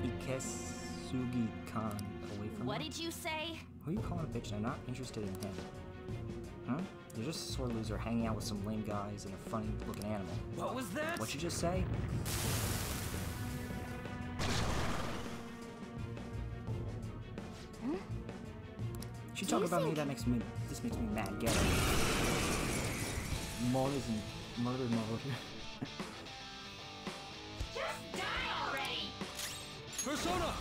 Ikesugi-kan away from What me. did you say? Who are you calling a bitch? I'm not interested in him. Huh? You're just a sore loser hanging out with some lame guys and a funny-looking animal. What was that? What'd you just say? She talking about me, this makes me mad. Get it. Murders and murder. Just die already! Persona!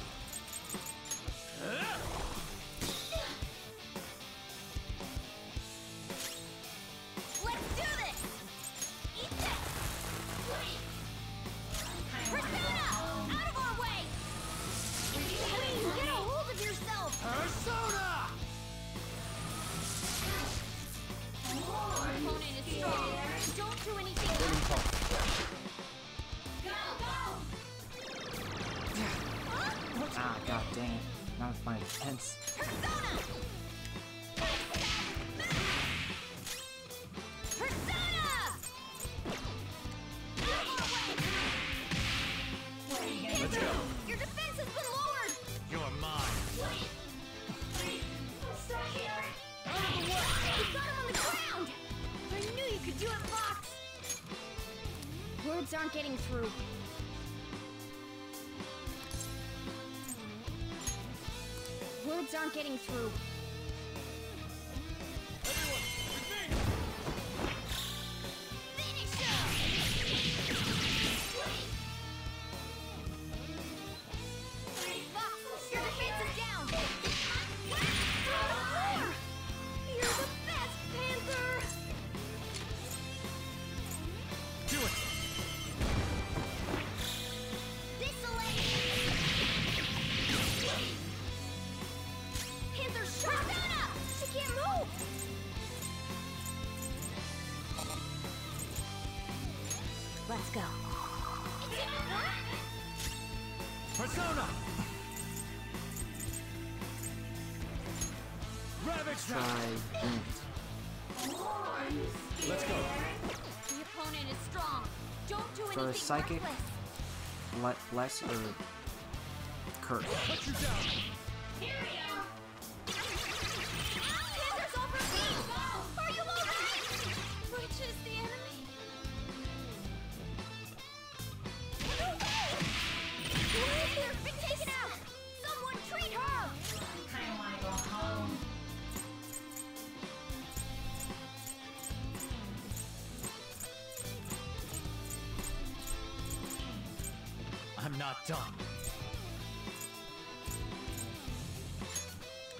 Let's do this! Eat this! Persona! Out of our way! Queen, get a hold of yourself! Persona! Our opponent is strong. Don't do anything. Ah, god dang it. Not with my defense. Persona! Let's go. Your defense has been lowered! You're mine. You got him on the ground! I knew you could do it, Fox! Words aren't getting through. Words aren't getting through. Finish him! Fox, your defense is down! You're the best, Panther! Do it. This'll Panther, Persona! She can't move! Let's go. Persona. Ravage Trident. Let's go. The opponent is strong. Don't do For anything a psychic, reckless. less or curse. Put you down. Panther's over me! Are you alright? Which is the enemy? No way! Panther's been taken out! Someone treat her! I kinda wanna go home. I'm not done.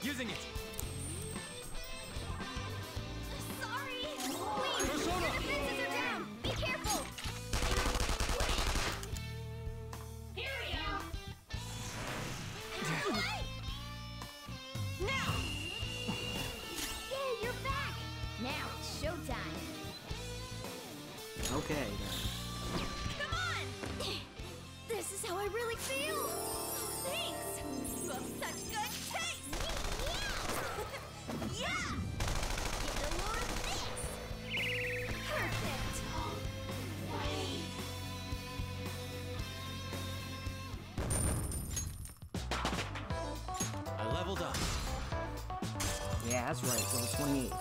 Using it. Sorry! Please! Persona! Your defenses are down! Be careful! Here we go! Now! Yay, you're back! Now it's showtime! Okay, then. Come on! This is how I really feel! Oh, thanks! You have such good taste! Yeah! Get a load of this! Perfect! I leveled up. Yeah, that's right. Level 28. I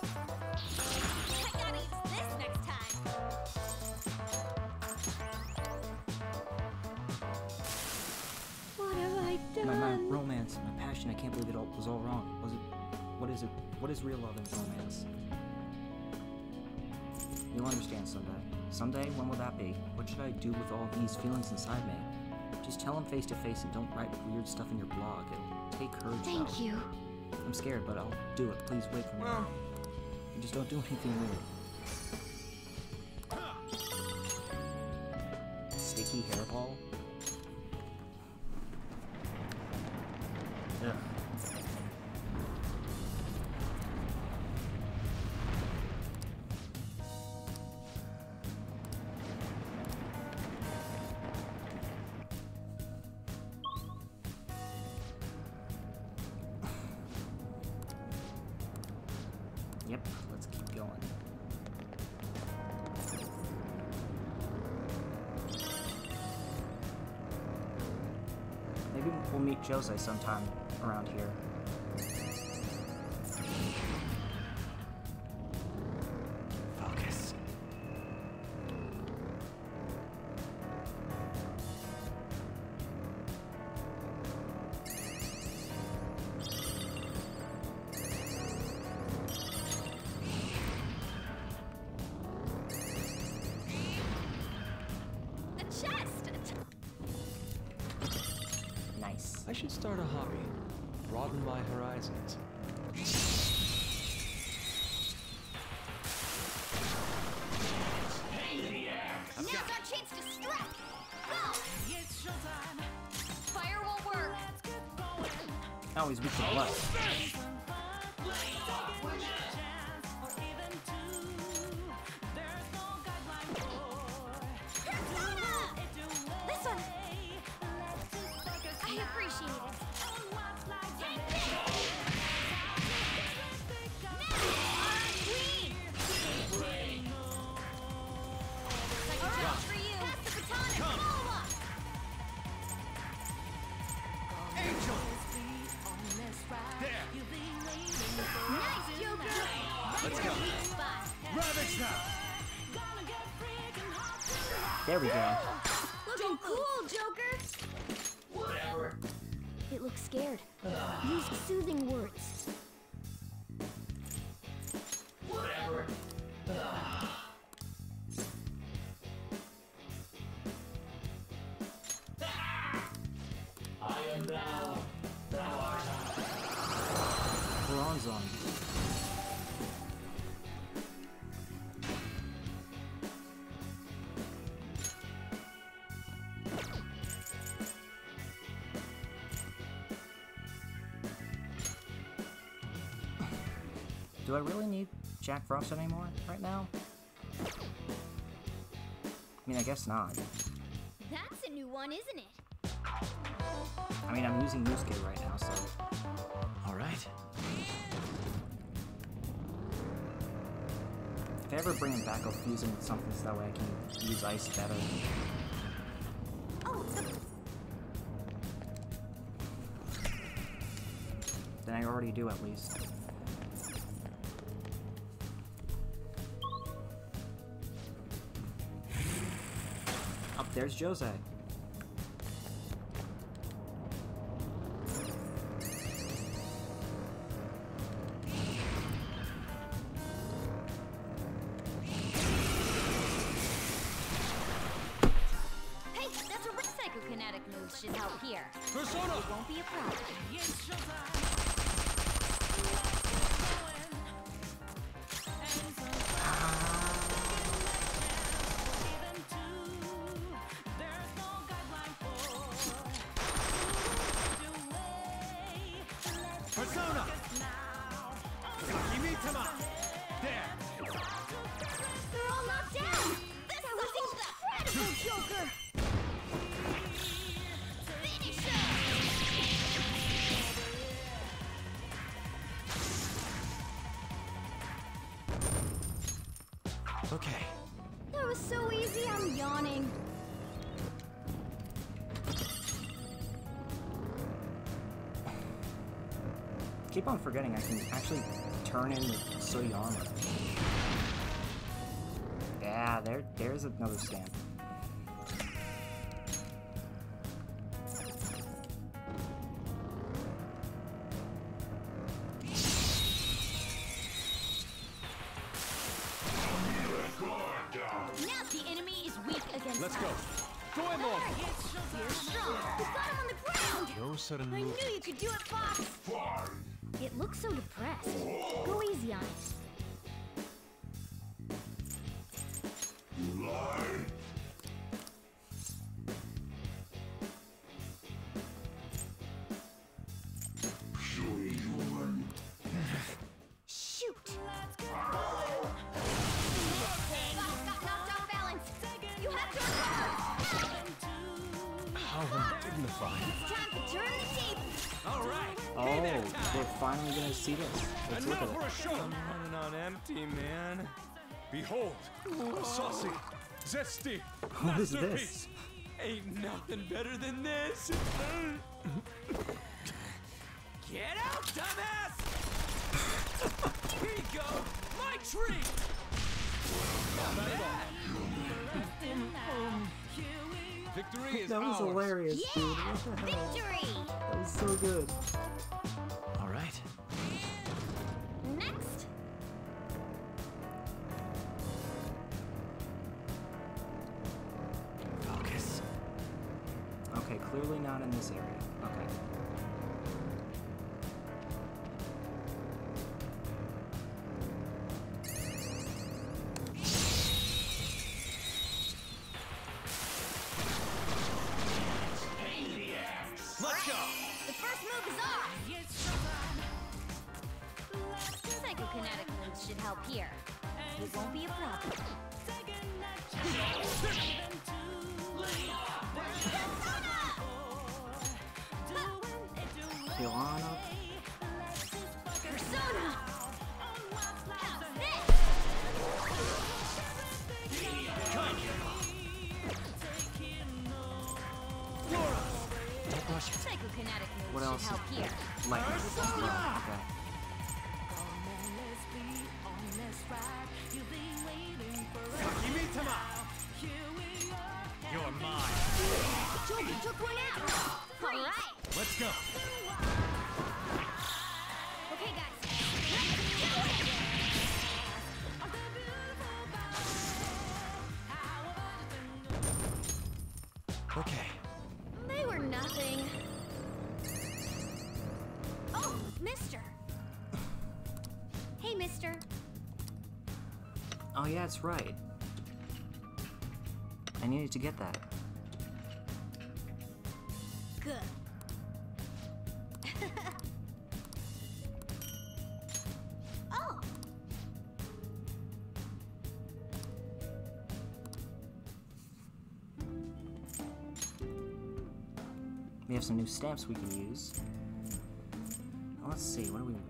gotta use this next time! What have I done? My romance, my passion, I can't believe it all was all wrong. Was it? What is it? What is real love and romance? You'll understand someday. Someday, when will that be? What should I do with all these feelings inside me? Just tell him face to face and don't write weird stuff in your blog. It'll take courage, Thank though. you. I'm scared, but I'll do it. Please wait for me. And just don't do anything weird. Sticky hairball? Ugh. Yep, let's keep going. Maybe we'll meet Jose sometime around here. Focus. A chest! Nice. I should start a hobby. Broaden my horizons. Now's our chance to strike! Go! Fire won't work! Now he's weak to blood. This one! I appreciate it. Take this! Now! Queen! Like a job for you! Pass the baton and follow up! Angel! There! Nice, Joker! Let's go. Weak spot. Ravage now! There we go. Looking cool, Joker! Whatever. It looks scared. Use soothing words. Whatever. I am now. Thou art I. Bronze on. Do I really need Jack Frost anymore right now? I mean, I guess not. That's a new one, isn't it? I mean, I'm using Musuke right now, so... Alright. If I ever bring him back, I'll fuse him with something so that way I can use ice better. Oh, Than I already do, at least. Up there's Jose. hey, that's a psychokinetic move should help here. Persona! It won't be a problem. Persona! Sakimitama! There! They're all knocked down! That was incredible, Joker! Finish him! Okay. That was so easy, I'm yawning. Keep on forgetting I can actually turn in the Sui armor. Yeah, there's another stamp. Now's the Let's go. Go in there. You're strong. You got him on the ground. No sudden I movement. knew you could do it, Fox. It looks so depressed. Go easy on it. Shoot! Fox got knocked off balance. You have to recover. How undignified. It's time to turn the tables. All right. Oh, we're finally gonna see this. Let's look at Enough for a it. show. I'm running on empty, man. Behold, a saucy, zesty What is masterpiece. this? Ain't nothing better than this. Get out, dumbass! Here you go, my treat. Victory is That was ours. hilarious, dude. What the hell? Victory! That was so good. All right. Next. Focus. Okay, clearly not in this area. Okay. Let's go. The first move is off. Psychokinetic moves should help here. It won't be a problem. Joanna. Persona! How's this? Psychokinetic moves What else? should help here. Lightning. Okay. Kimitama. You're mine. Joby took one out. All right. Let's go. Okay, guys. Let's do it. Okay. They were nothing. Oh, mister. Hey, mister. Oh yeah, that's right. I needed to get that. Good. Oh. We have some new stamps we can use. Let's see, what do we want?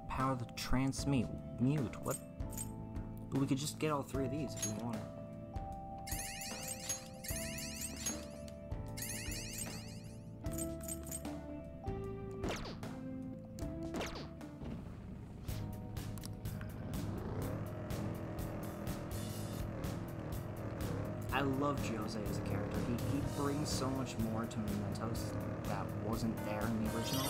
Power the transmute. Mute. What? But we could just get all three of these if we wanted. I love Jose as a character. He brings so much more to Mementos that wasn't there in the original.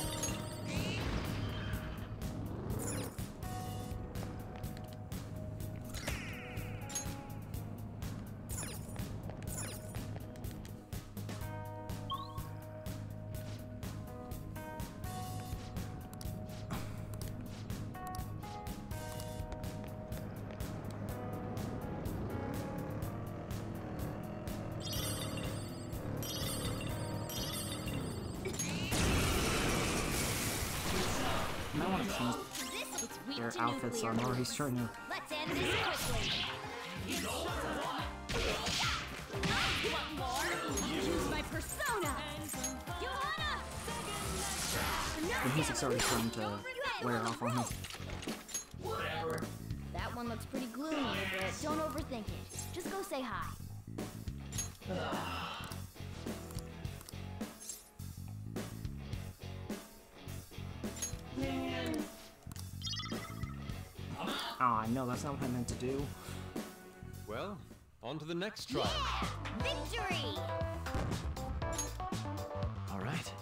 I might want to change their outfits. I'm already starting to. Let's end this quickly. One more. Use my persona. Johanna. The music's already starting to wear off on me. That one everyone looks pretty gloomy, but don't overthink it. Just go say hi. Oh, no, that's not what I meant to do. Well, on to the next trial. Yeah! Victory! All right.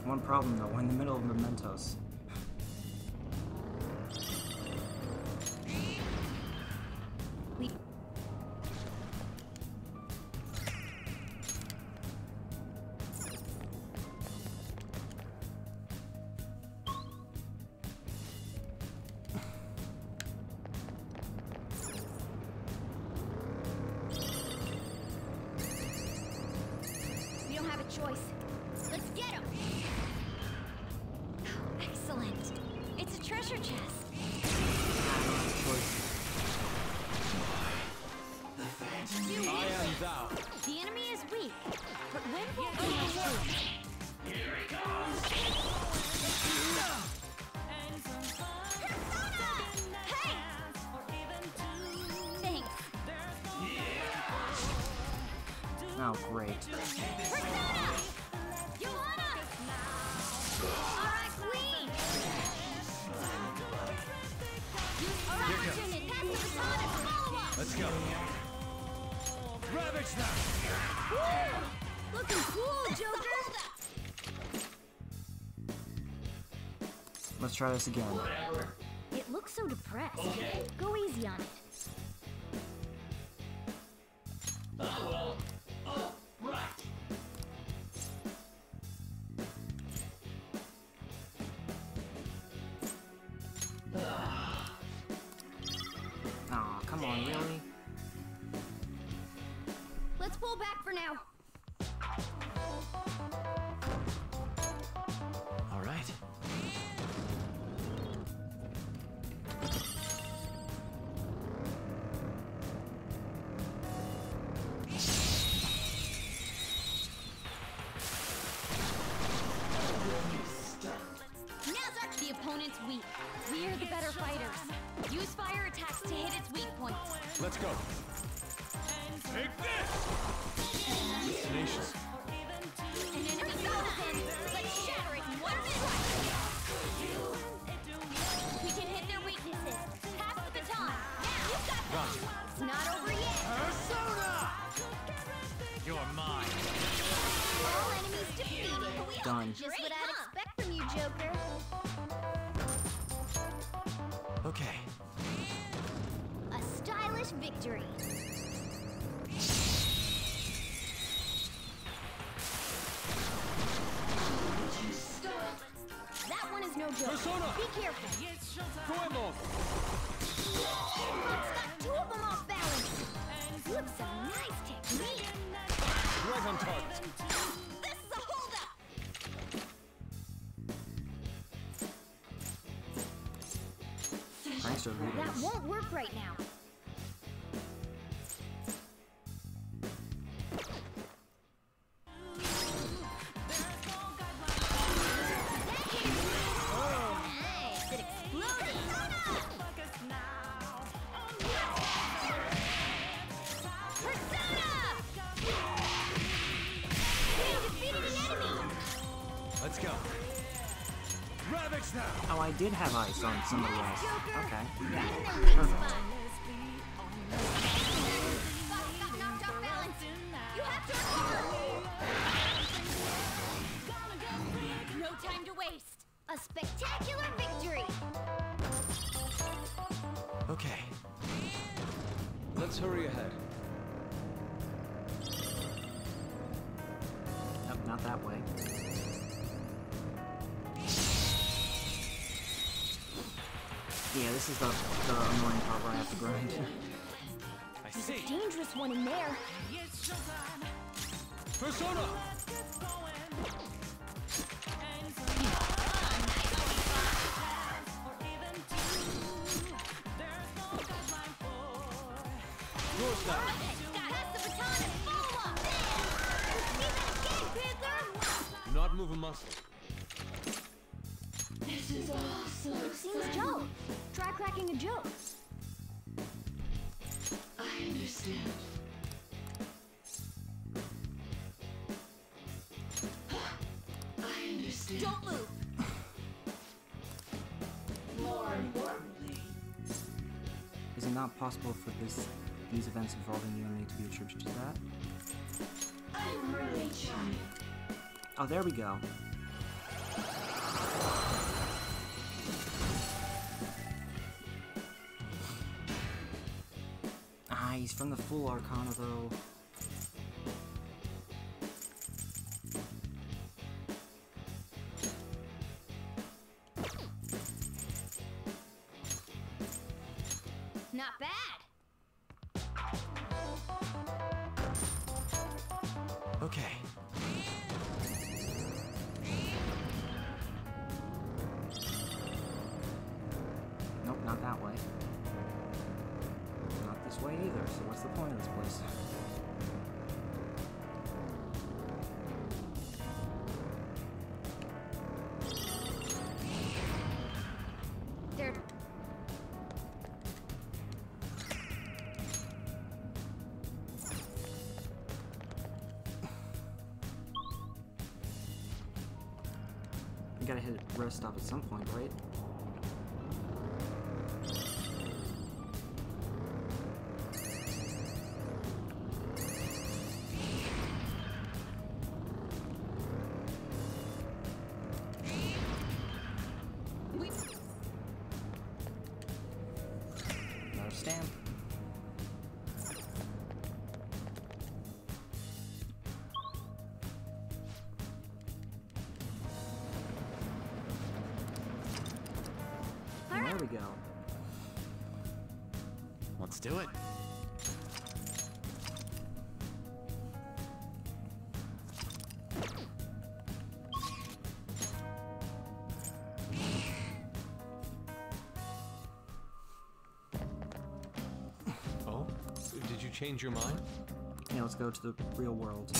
One problem though, we're in the middle of mementos. We don't have a choice. Let's get him! Excellent. It's a treasure chest. I am thou. The enemy is weak, but when will we be strong? Here he comes. Hey! Thanks. Oh, great. Persona! Johanna! Alright, Queen! Use our opportunity. Pass the baton and follow up! Let's go. Ravage them! Woo! Looking cool, Joker! Let's try this again. It looks so depressed. Okay. Go easy on it. Aw, come on, really? Let's pull back for now. All right. The opponent's weak. We're the better fighters. Use fire attacks to hit its weak points. Let's go. Take this! Tenacious. An enemy goes in. Let's shatter it in 1 minute. We can hit their weaknesses. Pass the baton. Now, you've got this. It's not over yet. Persona! You're mine. All enemies defeated. Done. Just what I'd expect from you, Joker. Okay. A stylish victory. That one is no joke. Persona! Be careful. Fuego! Folks got 2 of them off balance. You have some nice technique. Right on target. This is a holdup. Thanks for reading. That won't work right now. Nice, it exploded. Persona! We defeated an enemy. Let's go. Ravage now! Oh, I did have ice on somebody else. Okay. Perfect. Fox got knocked off balance. You have to recover. No time to waste. A spectacular victory. Okay. Let's hurry ahead. Nope, not that way. Yeah, this is the annoying part where I have to grind. I see. There's a dangerous one in there. Persona! Your style. Pass the baton and follow up! Do not move a muscle. This is awesome. Seems Joe. Try cracking a joke. I understand. I understand. Don't move! More importantly, Is it not possible for these events involving you and me to be attributed to that? I'm really trying. Oh, there we go. Ah, he's from the Full Arcana, though. Not bad! Okay. Nope, not that way. Not this way either, so what's the point of this place? There. You gotta hit rest stop at some point, right? Another stamp. There we go. Let's do it. Oh? Did you change your mind? Yeah, let's go to the real world.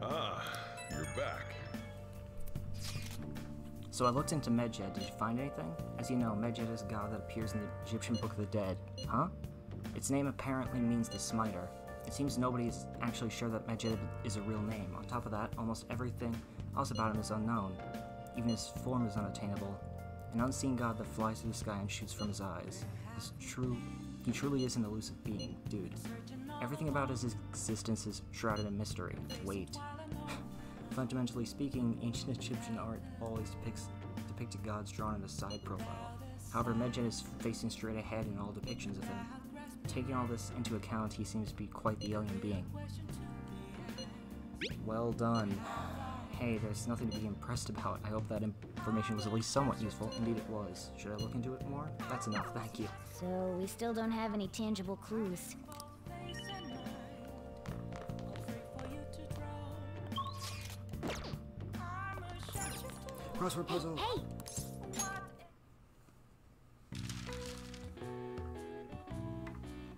Ah, you're back. So I looked into Medjed. Did you find anything? As you know, Medjed is a god that appears in the Egyptian Book of the Dead. Huh? Its name apparently means the Smiter. It seems nobody is actually sure that Medjed is a real name. On top of that, almost everything else about him is unknown. Even his form is unattainable. An unseen god that flies through the sky and shoots from his eyes. He truly is an elusive being, dude. Everything about his existence is shrouded in mystery. Wait. Fundamentally speaking, ancient Egyptian art always depicted gods drawn in a side profile. However, Medjed is facing straight ahead in all depictions of him. Taking all this into account, he seems to be quite the alien being. Well done. Hey, there's nothing to be impressed about. I hope that information was at least somewhat useful. Indeed it was. Should I look into it more? That's enough, thank you. So we still don't have any tangible clues. Crossword puzzle! Hey!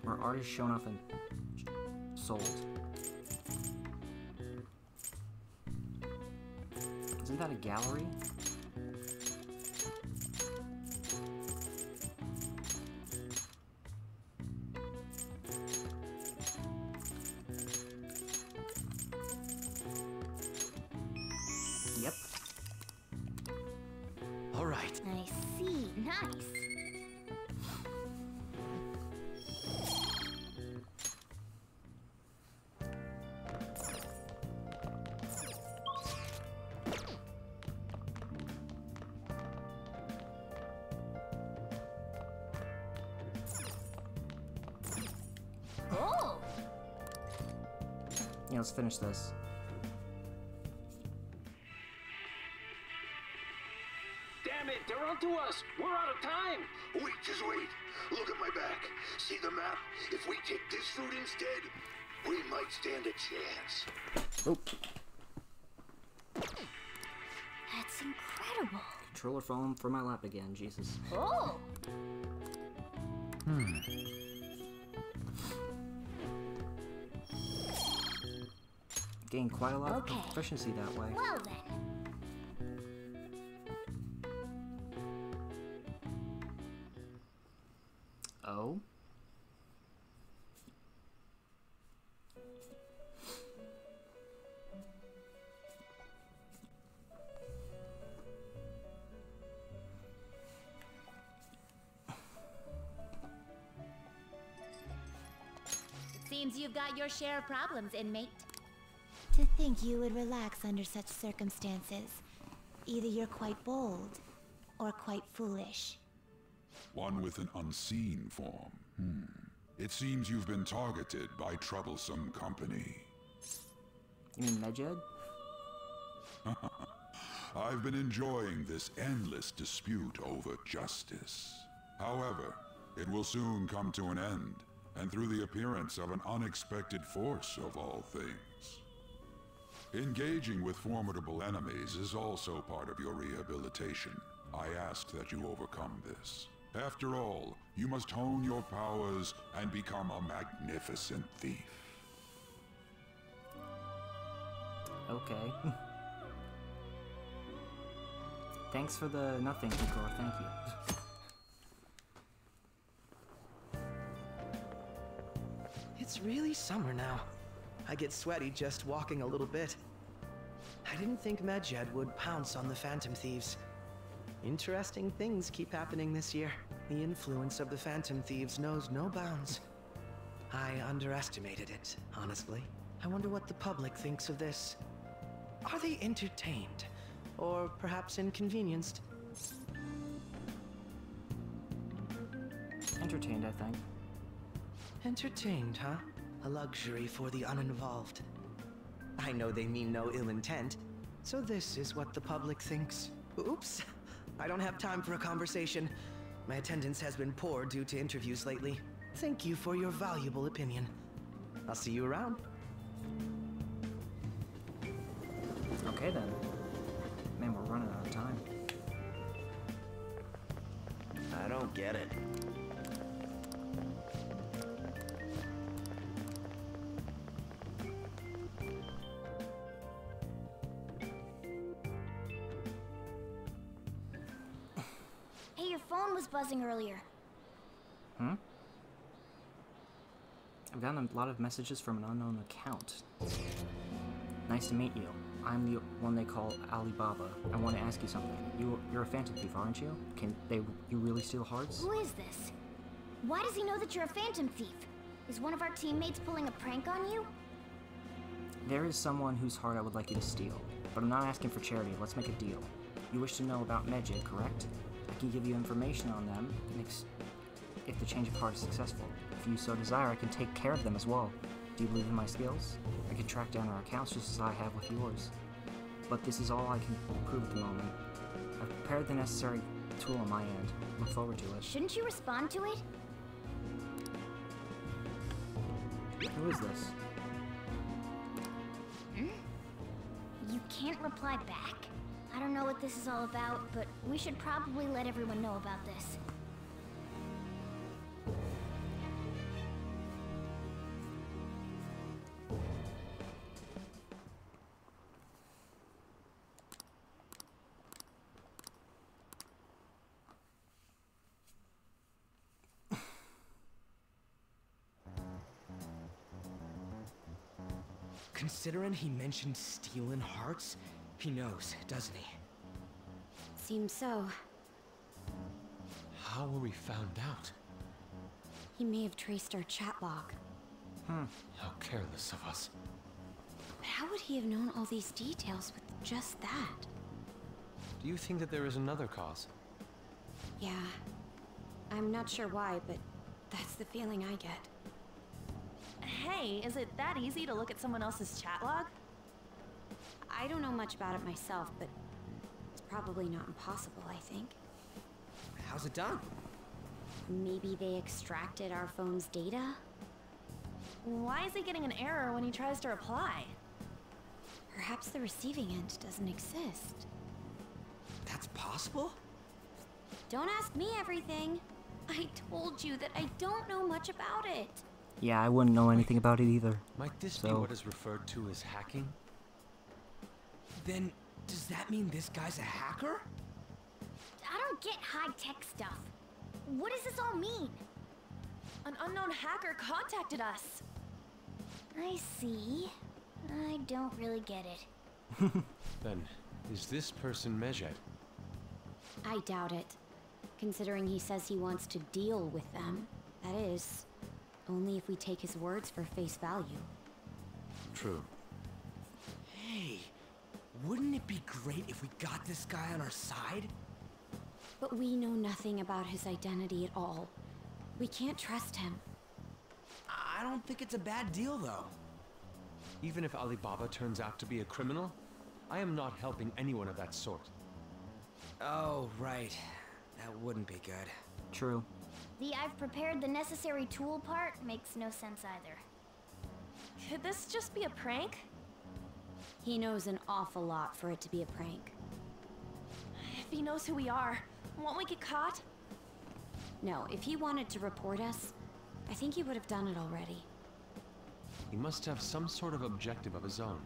Our art is shown off and sold. Isn't that a gallery? Yep. All right. I see. Nice. Oh! Yeah, let's finish this. Damn it, they're onto us! We're out of time! Wait, just wait. Look at my back. See the map? If we take this route instead, we might stand a chance. Oh. That's incredible. Controller falling from my lap again, Jesus. Oh! Gained quite a lot of proficiency that way. Well then. Oh? Seems you've got your share of problems, inmate. To think you would relax under such circumstances. Either you're quite bold, or quite foolish. One with an unseen form. It seems you've been targeted by troublesome company. You mean Medjed? I've been enjoying this endless dispute over justice. However, it will soon come to an end, and through the appearance of an unexpected force of all things. Engaging with formidable enemies is also part of your rehabilitation. I ask that you overcome this. After all, you must hone your powers and become a magnificent thief. Okay. Thanks for the nothing, Igor. Thank you. It's really summer now. I get sweaty just walking a little bit. I didn't think Medjed would pounce on the Phantom Thieves. Interesting things keep happening this year. The influence of the Phantom Thieves knows no bounds. I underestimated it, honestly. I wonder what the public thinks of this. Are they entertained? Or perhaps inconvenienced? Entertained, I think. Entertained, huh? A luxury for the uninvolved. I know they mean no ill intent, so this is what the public thinks. Oops, I don't have time for a conversation. My attendance has been poor due to interviews lately. Thank you for your valuable opinion. I'll see you around. Okay then. Man, we're running out of time. I don't get it. Hey, your phone was buzzing earlier. I've gotten a lot of messages from an unknown account. Nice to meet you. I'm the one they call Alibaba. I want to ask you something. You're a Phantom Thief, aren't you? You really steal hearts? Who is this? Why does he know that you're a Phantom Thief? Is one of our teammates pulling a prank on you? There is someone whose heart I would like you to steal, but I'm not asking for charity. Let's make a deal. You wish to know about Medjed, correct? I can give you information on them if the change of heart is successful. If you so desire, I can take care of them as well. Do you believe in my skills? I can track down our accounts just as I have with yours. But this is all I can prove at the moment. I've prepared the necessary tool on my end. Look forward to it. Shouldn't you respond to it? Who is this? You can't reply back? I don't know what this is all about, but we should probably let everyone know about this. Considering he mentioned stealing hearts, he knows, doesn't he? Seems so. How were we found out? He may have traced our chat log. How careless of us. But how would he have known all these details with just that? Do you think that there is another cause? Yeah. I'm not sure why, but that's the feeling I get. Hey, is it that easy to look at someone else's chat log? I don't know much about it myself, but it's probably not impossible, I think. How's it done? Maybe they extracted our phone's data? Why is he getting an error when he tries to reply? Perhaps the receiving end doesn't exist. That's possible? Don't ask me everything. I told you that I don't know much about it. Yeah, I wouldn't know anything about it either. Might this be So- what is referred to as hacking? Then, does that mean this guy's a hacker? I don't get high-tech stuff. What does this all mean? An unknown hacker contacted us. I see. I don't really get it. Then, is this person Medjed? I doubt it. Considering he says he wants to deal with them. That is, only if we take his words for face value. True. Hey, wouldn't it be great if we got this guy on our side? But we know nothing about his identity at all. We can't trust him. I don't think it's a bad deal, though. Even if Alibaba turns out to be a criminal, I am not helping anyone of that sort. Oh, right. That wouldn't be good. True. The I've prepared the necessary tool part makes no sense either. Could this just be a prank? He knows an awful lot for it to be a prank. If he knows who we are, won't we get caught? No, if he wanted to report us, I think he would have done it already. He must have some sort of objective of his own.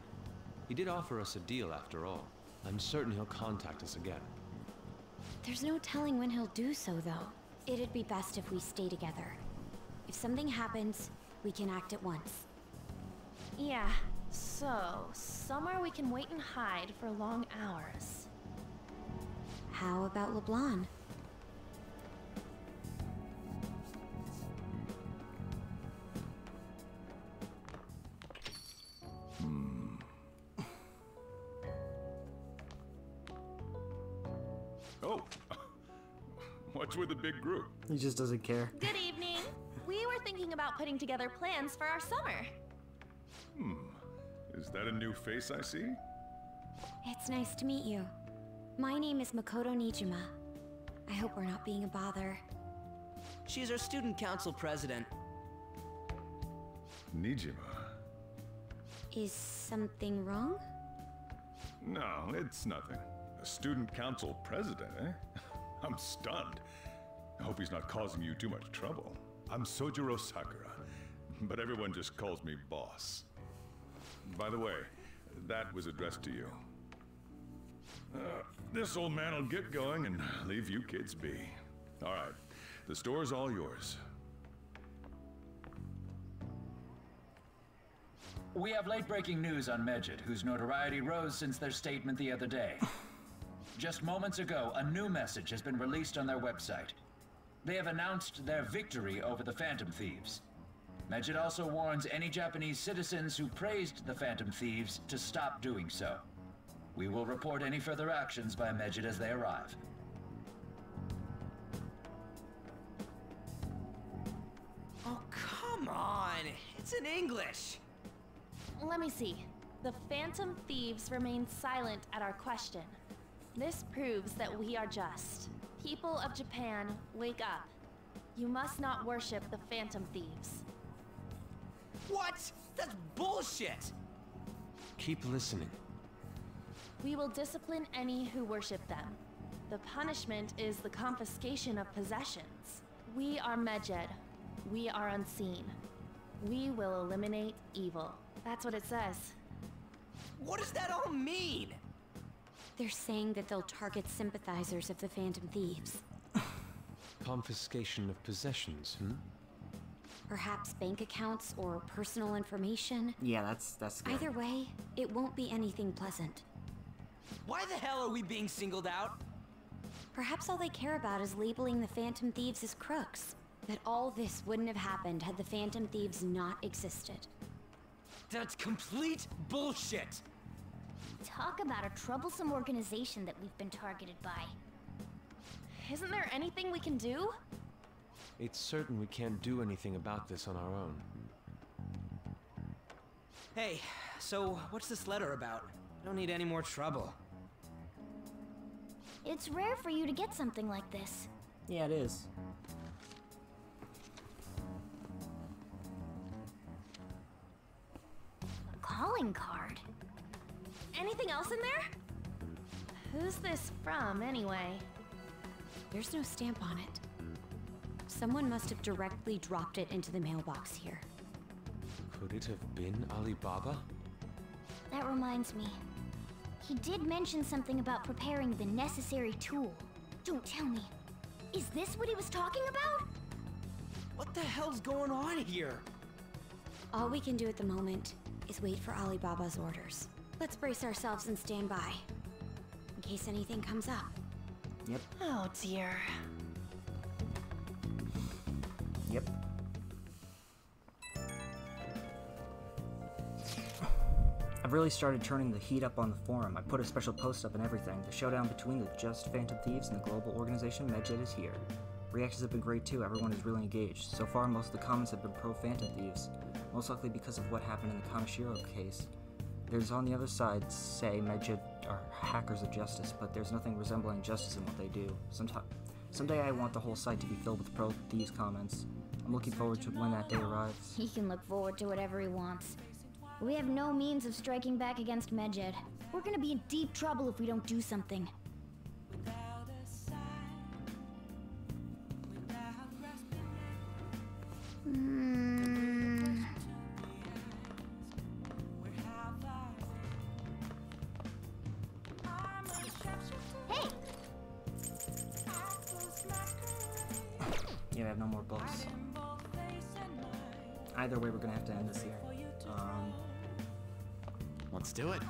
He did offer us a deal after all. I'm certain he'll contact us again. There's no telling when he'll do so, though. It'd be best if we stay together. If something happens, we can act at once. Yeah, so somewhere we can wait and hide for long hours. How about LeBlanc? Oh, what's with the big group? He just doesn't care. Good evening. We were thinking about putting together plans for our summer. Is that a new face I see? It's nice to meet you. My name is Makoto Nijima. I hope we're not being a bother. She's our student council president. Nijima? Is something wrong? No, it's nothing. A student council president, eh? I'm stunned. I hope he's not causing you too much trouble. I'm Sojiro Sakura, but everyone just calls me boss. By the way, that was addressed to you. This old man will get going and leave you kids be. All right, the store's all yours. We have late-breaking news on Medjed, whose notoriety rose since their statement the other day. Just moments ago, a new message has been released on their website. They have announced their victory over the Phantom Thieves. Medjed also warns any Japanese citizens who praised the Phantom Thieves to stop doing so. We will report any further actions by Medjed as they arrive. Oh, come on! It's in English! Let me see. The Phantom Thieves remained silent at our question. This proves that we are just. People of Japan, wake up. You must not worship the Phantom Thieves. What? That's bullshit! Keep listening. We will discipline any who worship them. The punishment is the confiscation of possessions. We are Medjed. We are unseen. We will eliminate evil. That's what it says. What does that all mean? They're saying that they'll target sympathizers of the Phantom Thieves. Confiscation of possessions, Perhaps bank accounts or personal information. Yeah, that's good. Either way, it won't be anything pleasant. Why the hell are we being singled out? Perhaps all they care about is labeling the Phantom Thieves as crooks. That all this wouldn't have happened had the Phantom Thieves not existed. That's complete bullshit! Talk about a troublesome organization that we've been targeted by. Isn't there anything we can do? It's certain we can't do anything about this on our own. Hey, so what's this letter about? I don't need any more trouble. It's rare for you to get something like this. Yeah, it is. calling card. Anything else in there? Who's this from, anyway? There's no stamp on it. Someone must have directly dropped it into the mailbox here. Could it have been Alibaba? That reminds me. He did mention something about preparing the necessary tool. Don't tell me. Is this what he was talking about? What the hell's going on here? All we can do at the moment is wait for Alibaba's orders. Let's brace ourselves and stand by, in case anything comes up. Yep. Oh dear. Yep. I've really started turning the heat up on the forum. I put a special post up and everything. The showdown between the Just Phantom Thieves and the global organization Medjed is here. Reactions have been great too. Everyone is really engaged. So far, most of the comments have been pro-Phantom Thieves, most likely because of what happened in the Kaneshiro case. There's on the other side say Medjed are hackers of justice, but there's nothing resembling justice in what they do. Someday I want the whole site to be filled with pro-Thieves comments. I'm looking forward to when that day arrives. He can look forward to whatever he wants. We have no means of striking back against Medjed. We're gonna be in deep trouble if we don't do something. Hey! Yeah, we have no more books. Either way, we're gonna have to end this here. Let's do it.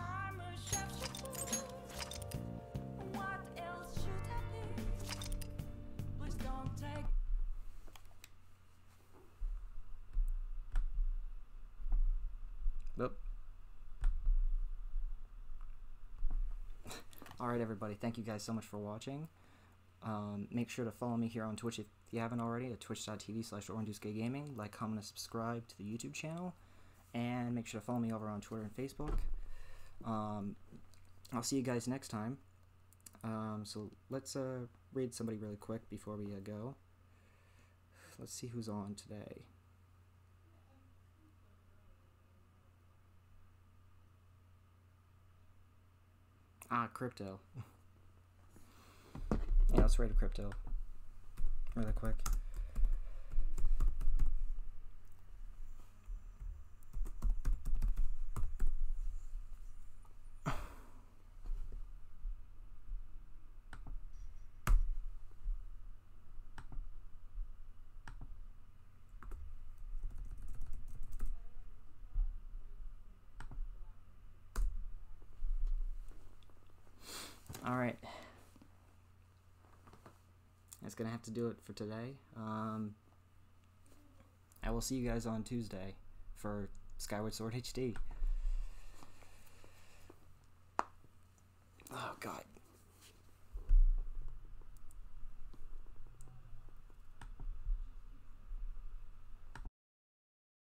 Oop. Alright everybody, thank you guys so much for watching. Make sure to follow me here on Twitch if you haven't already, at twitch.tv/OrangeJuiceGayGaming. Like, comment, and subscribe to the YouTube channel. And make sure to follow me over on Twitter and Facebook. I'll see you guys next time. So let's read somebody really quick before we go. Let's see who's on today. Crypto. Yeah, let's rate a Crypto really quick. Alright. That's gonna have to do it for today. I will see you guys on Tuesday for Skyward Sword HD. Oh god.